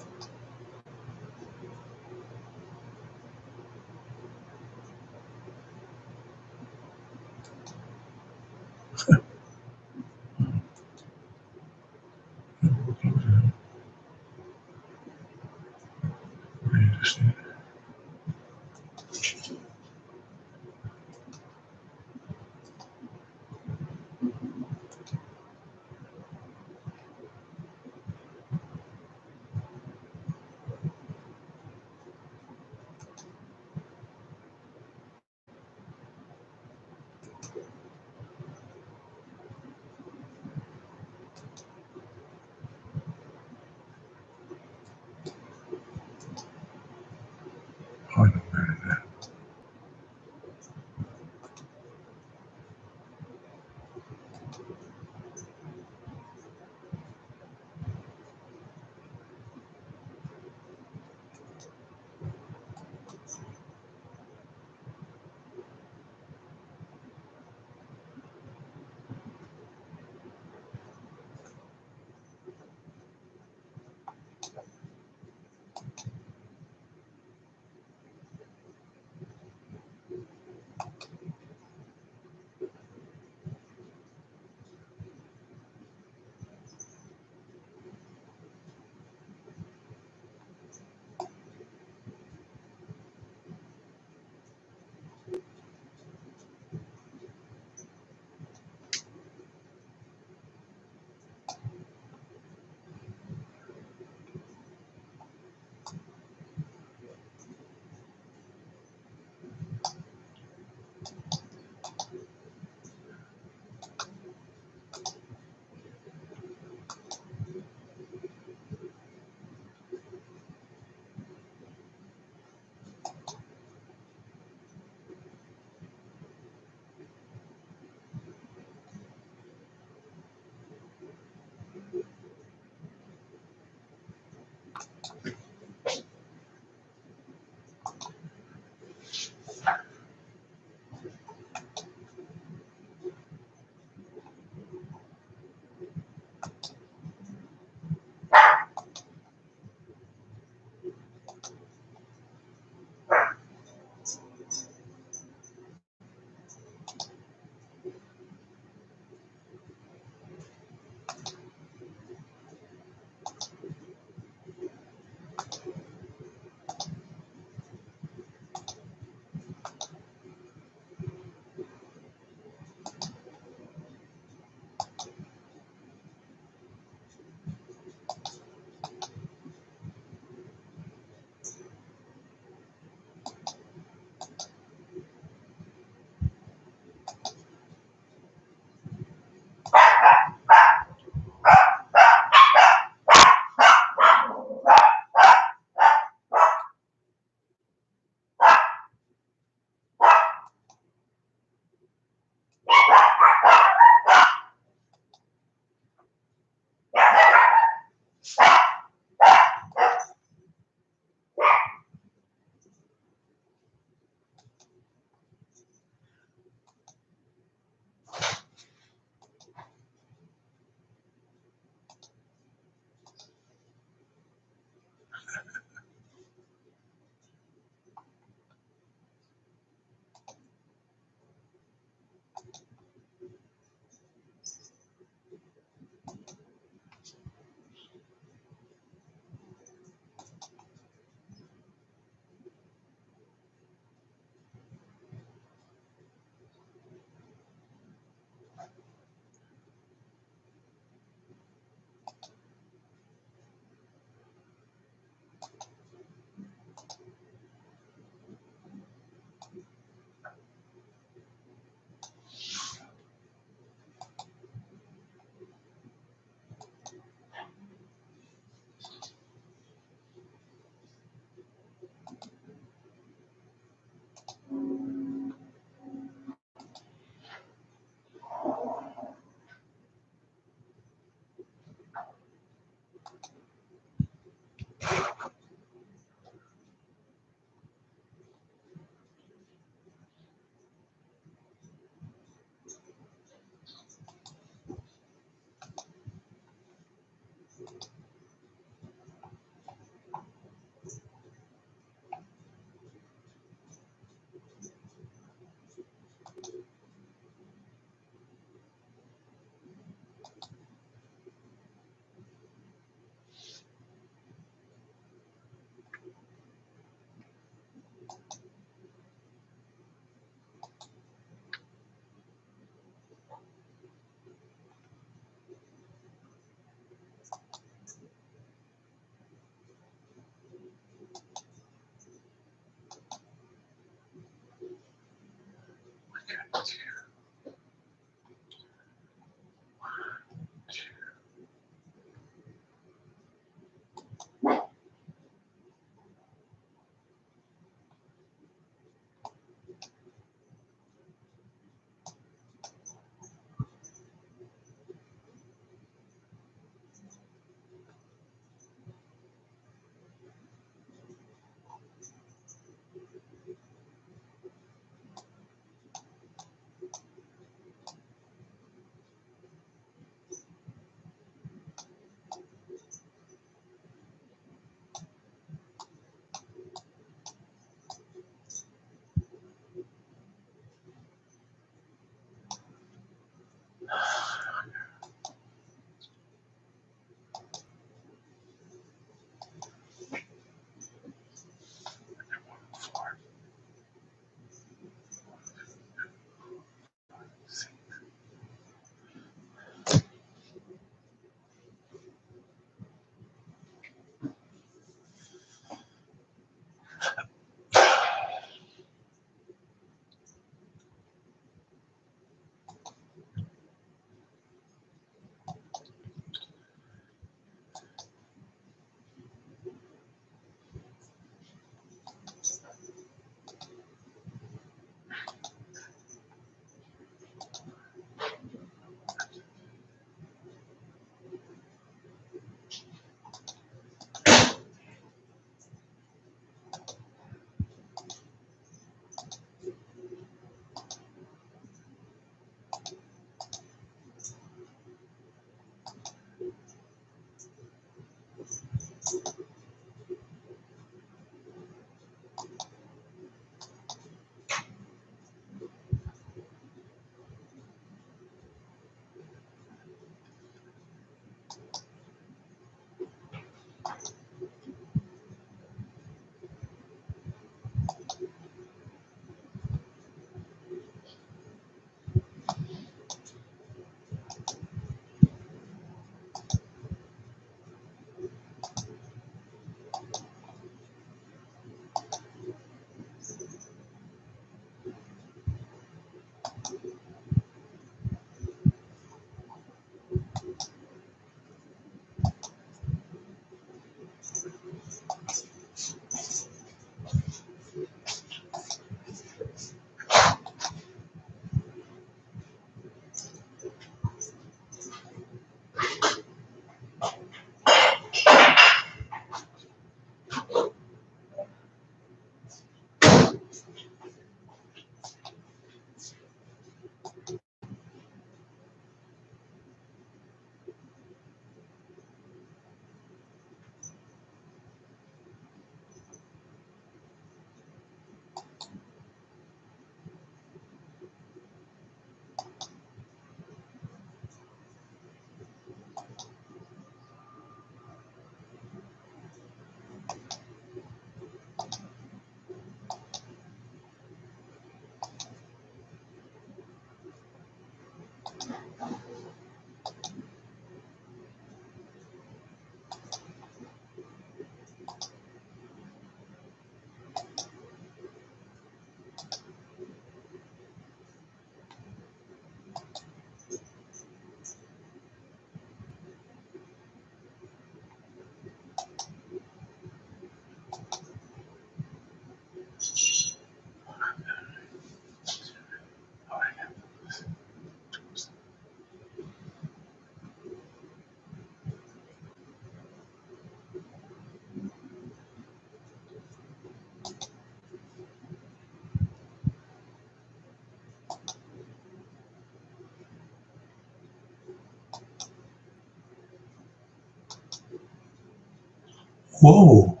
B: Whoa.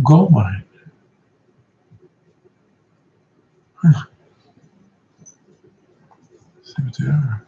B: Gold mine. Huh. See what they are.